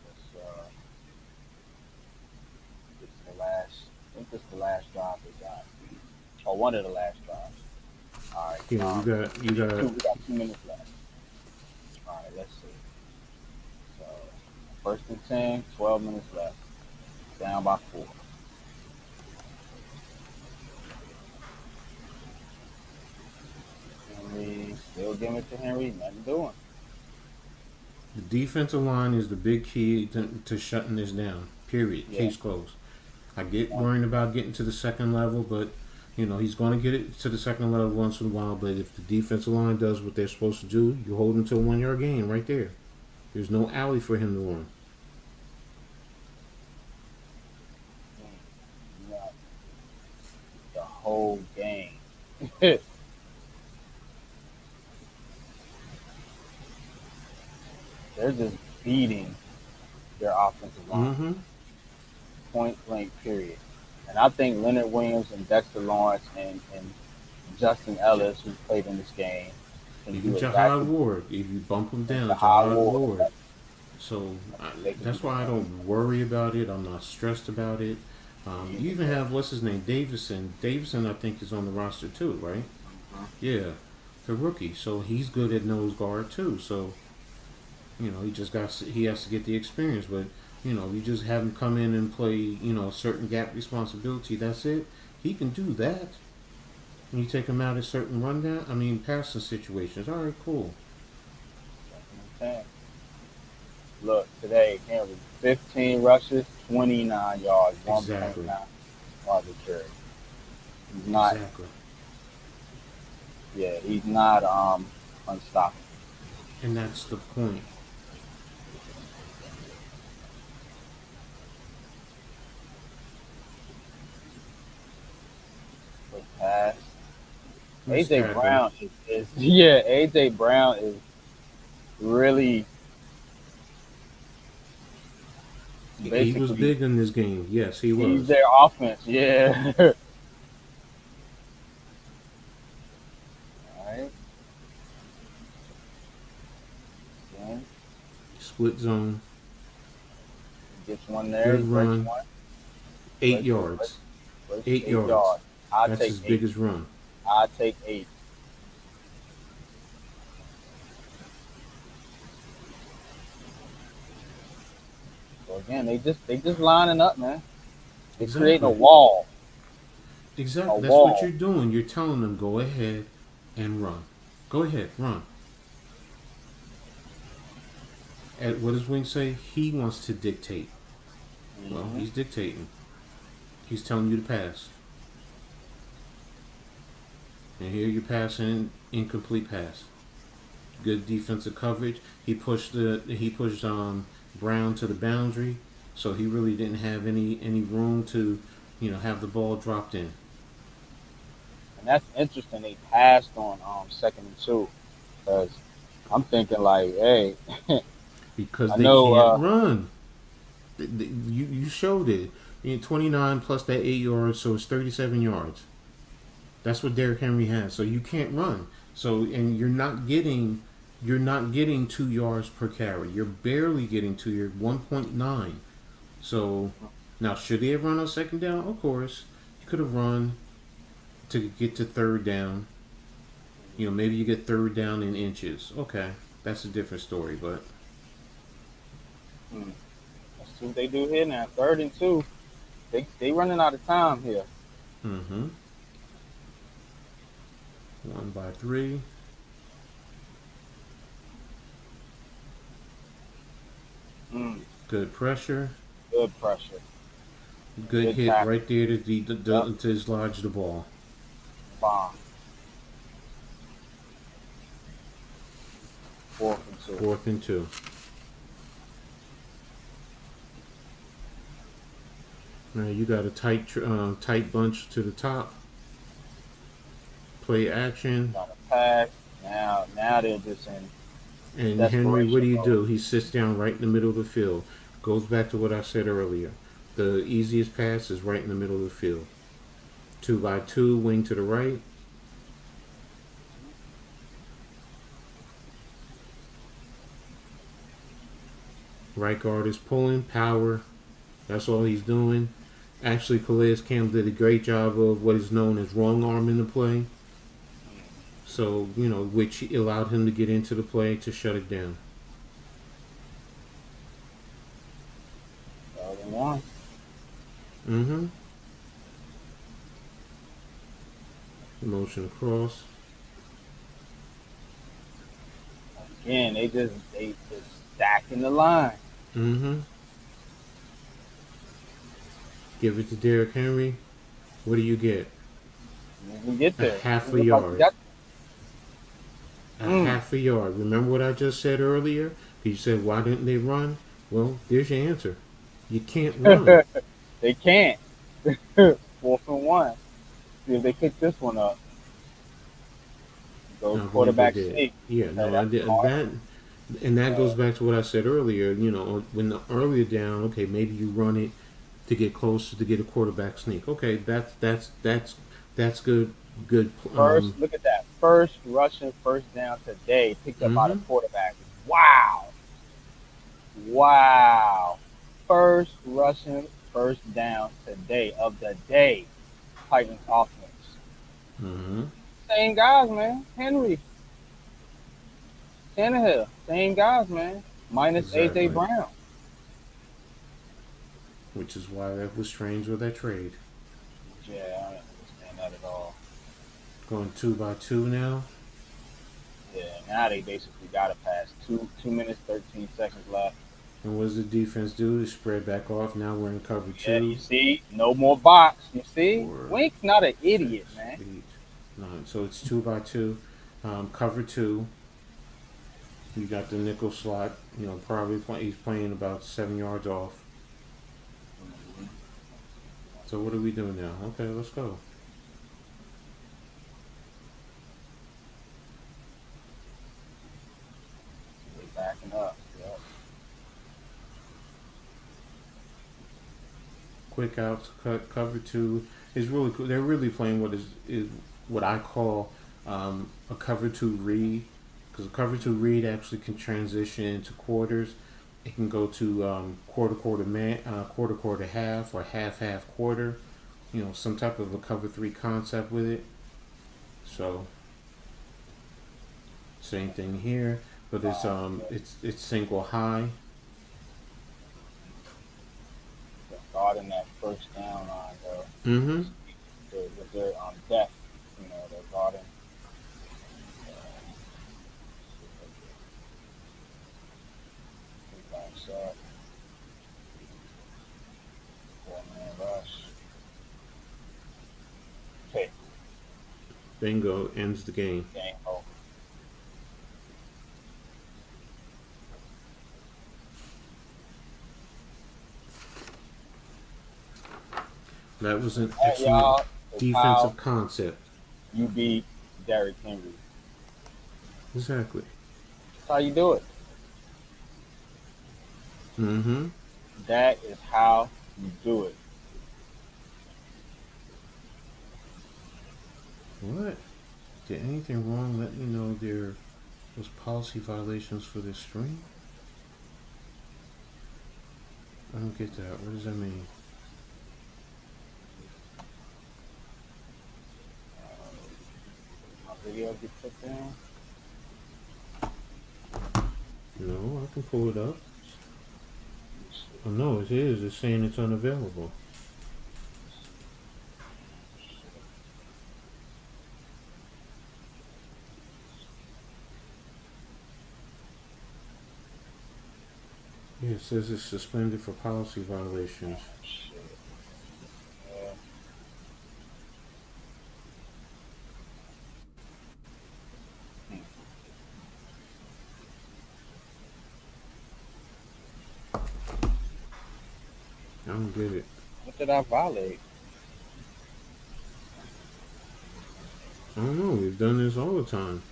Let's, this is the last. I think this is the last drive we got, or one of the last drives. All right. Yeah, you got. We got 2 minutes left. All right. Let's see. So, first and 10, 12 minutes left. Down by 4. Henry still giving it to Henry. Nothing doing. The defensive line is the big key to shutting this down. Period. Yeah. Case closed. I get worried about getting to the second level, but he's going to get it to the second level once in a while. But if the defensive line does what they're supposed to do, you hold him to a 1-yard gain right there. There's no alley for him to run. You got the whole game. They're just beating their offensive line. Mm-hmm. Point blank, period. And I think Leonard Williams and Dexter Lawrence and Justin Ellis, who played in this game, can Even do Jahad Ward, if you bump him down, Jahad Jahad Ward. Ward. So that's why I don't worry about it. I'm not stressed about it. You even have, what's his name, Davison. Davison, I think, is on the roster too, right? Yeah, the rookie. So he's good at nose guard too. So he has to get the experience. But you just have him come in and play, a certain gap responsibility. That's it. He can do that. And you take him out of certain passing situations. All right, cool. Look, today, Henry, 15 rushes, 29 yards, Exactly. 1.9 arbitrary. He's not. Exactly. Yeah, he's not unstoppable. And that's the point. Quick pass. Nice AJ tackle. Brown is yeah, AJ Brown is really He was big in this game. Yes, he was. he's their offense, yeah. Alright. Again, Split zone. gets one there, Good breaks run. one. 8 Breaks- yards. breaks 8 yards. I'll That's take his 8. biggest run. I'll take 8. So again, they just lining up, man. They're creating a wall. Exactly. A That's wall. what you're doing. You're telling them, go ahead and run. Go ahead, run. And what does Wink say? He wants to dictate. Well, he's dictating. He's telling you to pass. And here you're passing incomplete pass. Good defensive coverage. He pushed Brown to the boundary, so he really didn't have any room to, have the ball dropped in. And that's interesting. They passed on 2nd and 2, because I'm thinking like, hey, Because I they know, can't run. You showed it. 29 plus that 8 yards, so it's 37 yards. That's what Derrick Henry has. So you can't run. So and you're not getting 2 yards per carry. You're barely getting to your 1.9. So now should he have run on second down? Of course. You could have run to get to third down. Maybe you get third down in inches. Okay. That's a different story, but Hmm. Let's see what they do here now. 3rd and 2. They running out of time here. mm-hmm. 1 by 3. Mm. Good pressure. Good pressure. Good Good hit tackle. right there Yep. to dislodge the ball. Bomb. 4th and 2. 4th and 2. Now you got a tight bunch to the top. Play action. Got a pass. Now they're just in And Henry, what desperation do you mode. do? He sits down right in the middle of the field. Goes back to what I said earlier. The easiest pass is right in the middle of the field. 2 by 2, wing to the right. Right guard is pulling. Power. That's all he's doing. Actually, Calais Campbell did a great job of what is known as wrong arm in the play. So, which allowed him to get into the play to shut it down. 3rd and 1. Mm-hmm. Motion across. Again, they just stacking the line. Mm-hmm. Give it to Derrick Henry. What do you get? You can get A there. half It a look like you yard. got. A Mm. half a yard. Remember what I just said earlier? You said, why didn't they run? Well, there's your answer. You can't run. They can't. 4th and 1. See if they pick this one up. Go I believe they quarterback did. sneak. Yeah, Okay, no, I that's did smart. that, and that Uh, goes back to what I said earlier. When the earlier down, okay, maybe you run it to get closer to get a quarterback sneak. Okay, that's good. Good. Look at that. First rushing first down today, picked up by the Mm-hmm. quarterback. Wow. Wow. First rushing first down today of the day. Titans offense. Mm-hmm. Same guys, man. Henry, Tannehill, same guys, man. Minus AJ Exactly. Brown. Which is why that was strange with that trade. Yeah, I don't understand that at all. Going 2 by 2 now. Yeah, now they basically got to pass. 2 minutes, 13 seconds left. And what does the defense do? They spread back off. Now we're in cover Yeah, you two. see, no more box. You see, Four, Wink's not an idiot, six, man. 8, 9. So it's 2 by 2. Cover two. You got the nickel slot. He's playing about 7 yards off. So what do we do now? Okay, let's go. They're backing up. Yep. Quick outs, cover two is really cool. They're really playing what is what I call a cover two read, because a cover two read actually can transition into quarters. It can go to quarter half, or half quarter. Some type of a cover three concept with it. So same thing here, but it's single high. They're guarding that first down line, though. Mm-hmm. With their depth, they're guarding. Shot, 4-man rush. Okay, Bingo, ends the game. game over. That was an That, excellent y'all, is how defensive concept. you beat Derrick Henry. Exactly. That's how you do it. Mm-hmm. That is how you do it. What? Did anything wrong? Let me know there was policy violations for this stream. I don't get that. What does that mean? My video get put down. No, I can pull it up. Oh no, it is. It's saying it's unavailable. Yeah, it says it's suspended for policy violations. Shit. I don't get it. What did I violate? I don't know. We've done this all the time.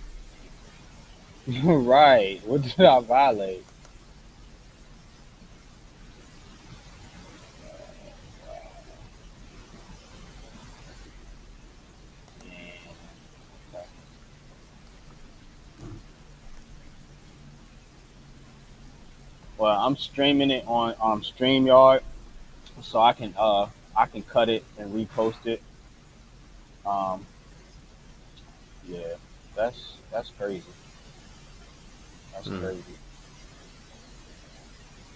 Right. What did I violate? Well, I'm streaming it on StreamYard, so I can cut it and repost it. Um, yeah, that's crazy. That's Hmm. crazy.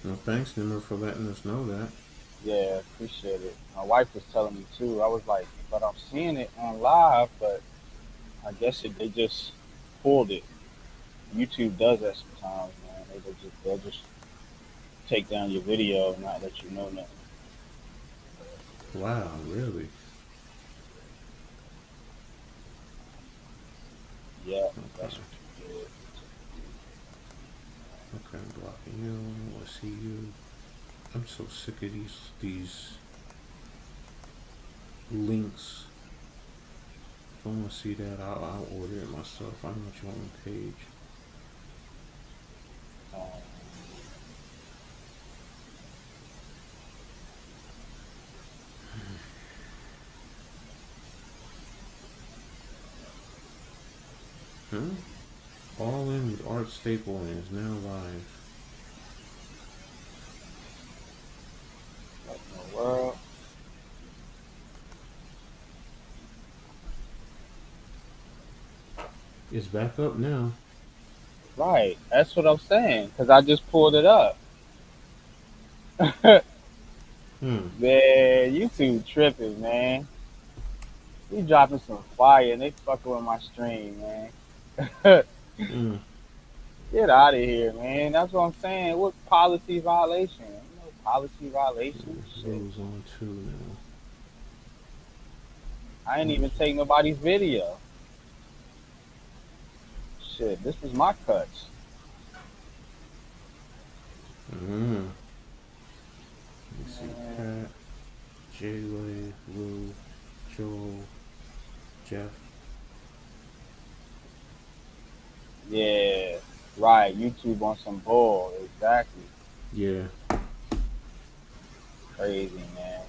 Well, thanks, Nimmer, for letting us know that. Yeah, appreciate it. My wife was telling me too. I was like, but I'm seeing it on live, but I guess they just pulled it. YouTube does that sometimes, man. They'll just take down your video and not let you know nothing. Wow, really? Yeah, that's Okay. what you did. Okay, I'm blocking you. I see you. I'm so sick of these links. If I want to see that, I'll order it myself. I'm not your own page. Um, Huh? All in with Art Staple and is now live. what in the world? It's back up now. Right, that's what I'm saying. Cause I just pulled it up. Hmm. Man, YouTube tripping, man. We dropping some fire and they fucking with my stream, man. Hmm. Get out of here, man. That's what I'm saying. What policy violation? No policy violation. Shit. Rose on 2 now. I ain't Let me even see. take nobody's video. Shit, this was my cuts. Hmm. Let me see. Man, Pat, Jaylay, Lou, Joel, Jeff. yeah, right. YouTube on some bull. Exactly. Yeah. Crazy, man.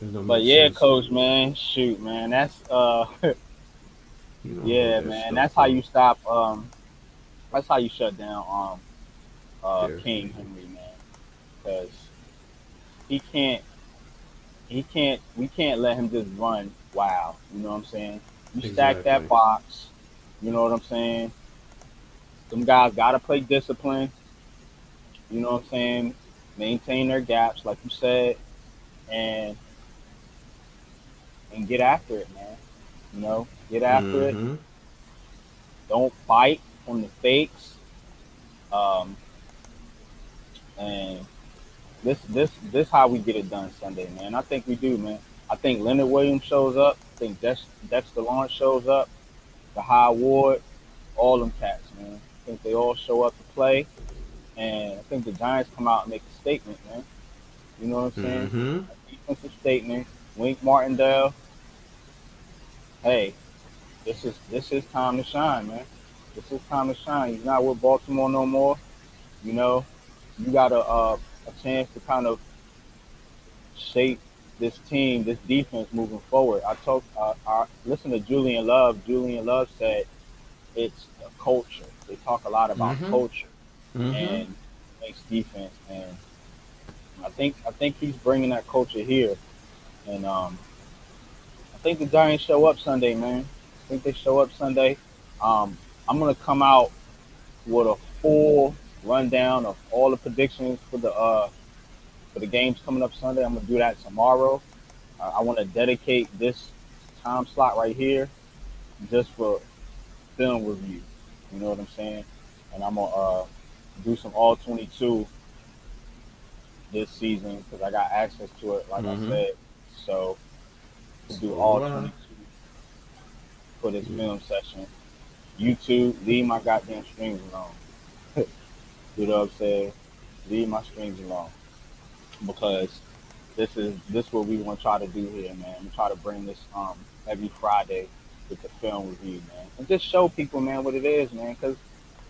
It don't But make yeah, sense. coach, man. Shoot, man. That's You don't hold yeah, that man. stuff up. That's how you shut down Derrick King Henry. Henry, man. Because he can't we can't let him just run wild. You know what I'm saying? You stack that Exactly. box. You know what I'm saying? Some guys gotta play discipline. You know what I'm saying? Maintain their gaps, like you said, and get after it, man. You know, get after it. Mm-hmm. Don't fight from the fakes. Um, and this how we get it done Sunday, man. I think we do, man. I think Leonard Williams shows up. I think Dexter Lawrence shows up. The High Ward, all them cats, man. I think they all show up to play, and I think the Giants come out and make a statement, man. You know what I'm saying? Mm-hmm. A defensive statement. Wink Martindale, hey, this is time to shine, man. This is time to shine. He's not with Baltimore no more. You know, you got a chance to kind of shape this team, this defense moving forward. I listened to Julian Love. Julian Love said it's a culture. They talk a lot about Mm-hmm. culture Mm-hmm. and makes defense, and I think he's bringing that culture here, and I think the Giants show up Sunday, man. I think they show up Sunday. Um, I'm gonna come out with a full rundown of all the predictions for the games coming up Sunday. I'm gonna do that tomorrow. I want to dedicate this time slot right here just for film review. You know what I'm saying? And I'm gonna do some all 22 this season because I got access to it, like I Mm-hmm. said. So to do So all do I. 22 for this Yeah. film session. YouTube, leave my goddamn streams alone. You know what I'm saying? Leave my streams alone because this what we want to try to do here, man. We try to bring this every Friday with the film review, man, and just show people, man, what it is, man. Because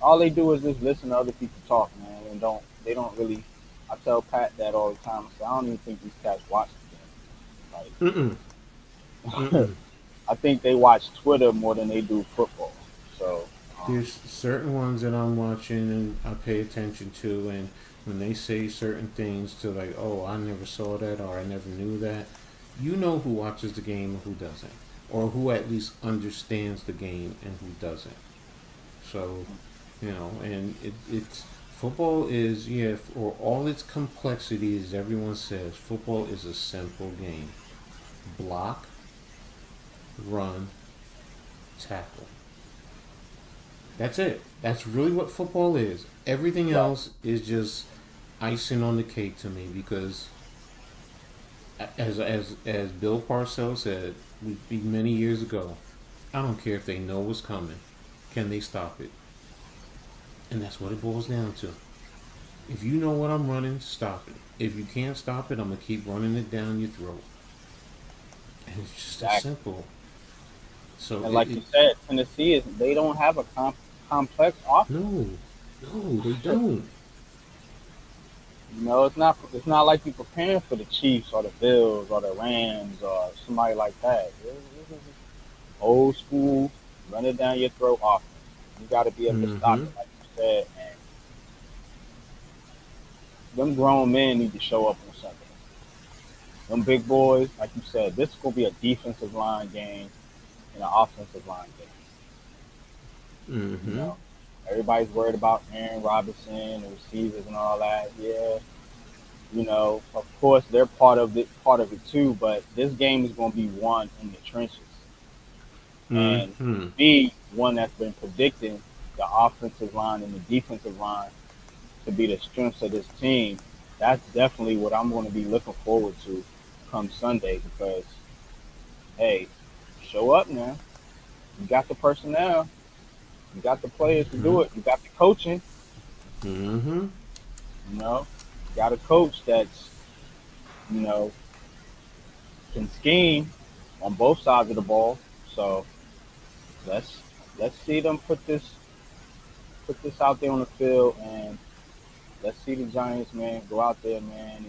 all they do is just listen to other people talk, man, and they don't really. I tell Pat that all the time. I say, I don't even think these cats watch the Mm-mm. game. Like, Mm-mm. I think they watch Twitter more than they do football. So, There's certain ones that I'm watching and I pay attention to, and when they say certain things to like, oh, I never saw that or I never knew that, you know who watches the game and who doesn't, or who at least understands the game and who doesn't. So, and it's football is, yeah, for all its complexities, everyone says football is a simple game: block, run, tackle. That's it. That's really what football is. Everything right, else is just icing on the cake to me because, as Bill Parcells said many years ago, I don't care if they know what's coming. Can they stop it? And that's what it boils down to. If you know what I'm running, stop it. If you can't stop it, I'm gonna keep running it down your throat. And it's just as exactly. simple. So And like you said, Tennessee is they don't have a complex offense. no, no, they don't. You know, it's not like you preparing for the Chiefs or the Bills or the Rams or somebody like that. This is old school, run it down your throat offense. You got to be able to stop Mm-hmm. it, like you said. And them grown men need to show up on Sunday. Them big boys, like you said, this is gonna be a defensive line game and an offensive line game. You Mm-hmm. know, everybody's worried about Aaron Robinson, the receivers, and all that. Yeah, you know, of course they're part of it too. But this game is going to be won in the trenches, and Mm-hmm. be one that's been predicting the offensive line and the defensive line to be the strengths of this team. That's definitely what I'm going to be looking forward to come Sunday because hey, show up now. You got the personnel, you got the players to Mm-hmm. do it, you got the coaching. Mm-hmm. You know, you got a coach that's you know can scheme on both sides of the ball. So let's let's see them put this out there on the field, and let's see the Giants, man, go out there, man, and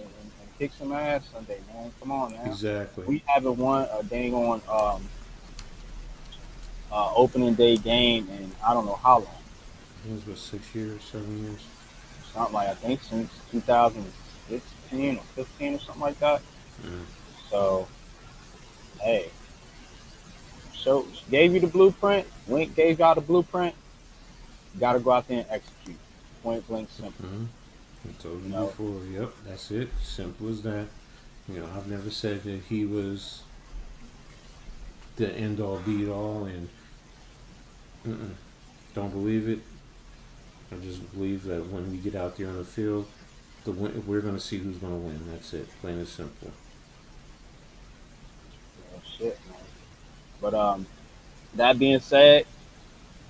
kick some ass Sunday, man. Come on now. Exactly. We haven't won a dang on opening day game in I don't know how long. It was what, 6 years, 7 years. Something like I think since 2016 or 15 or something like that. Mm. So hey, so gave you the blueprint. Wink gave y'all the blueprint. You got to go out there and execute. Point blank, simple. Mm-hmm. I told You you know, before. Yep, that's it. Simple as that. I've never said that he was the end all be all, and mm-mm, don't believe it. I just believe that when we get out there on the field, we're going to see who's going to win. That's it. Plain and simple. shit, man. But that being said,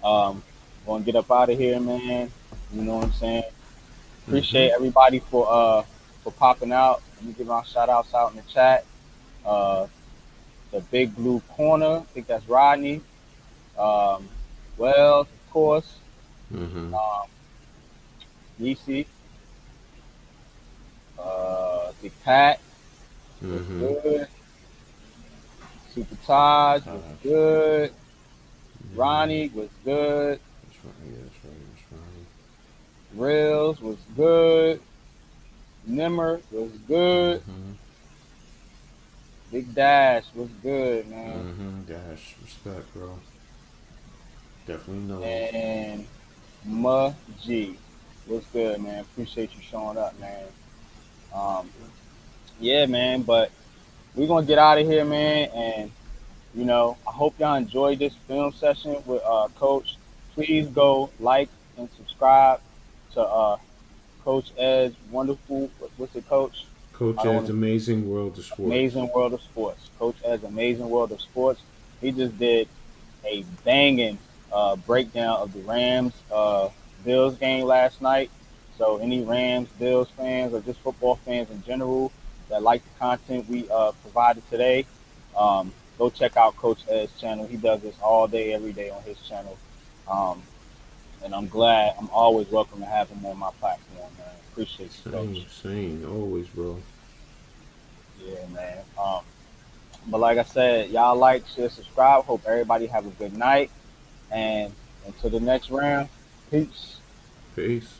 gonna get up out of here, man. You know what I'm saying? Mm-hmm. Appreciate everybody for popping out. Let me give my shout outs out in the chat. Uh, the Big Blue Corner, I think that's Rodney. Um, Wells, of course. Mm-hmm. Um, DC, Big Pat, was Mm-hmm. good. Super Taj was Tosh. good. Yeah. Ronnie was good. That's right. Yeah, that's right. That's right. Rails was good. Nimmer was good. Mm-hmm. Big Dash was good, man. Mm-hmm. Dash. Respect, bro. Definitely knows. And Ma G was good, man. Appreciate you showing up, man. Um, yeah, man. But we're gonna get out of here, man. And I hope y'all enjoyed this film session with Coach. Please go like and subscribe to Coach Ed's wonderful. What's it, Coach? I Coach don't Ed's want to. Amazing World of Sports. Amazing World of Sports. Coach Ed's Amazing World of Sports. He just did a banging breakdown of the Rams Bills game last night. So any Rams Bills fans or just football fans in general that like the content we provided today, go check out Coach Ed's channel. He does this all day, every day on his channel. Um, and I'm glad. I'm always welcome to have him on my platform, man. Appreciate you, Coach. Same, same. Always, bro. Yeah, man. But like I said, y'all like, share, subscribe. Hope everybody have a good night. And until the next round, peace. Peace.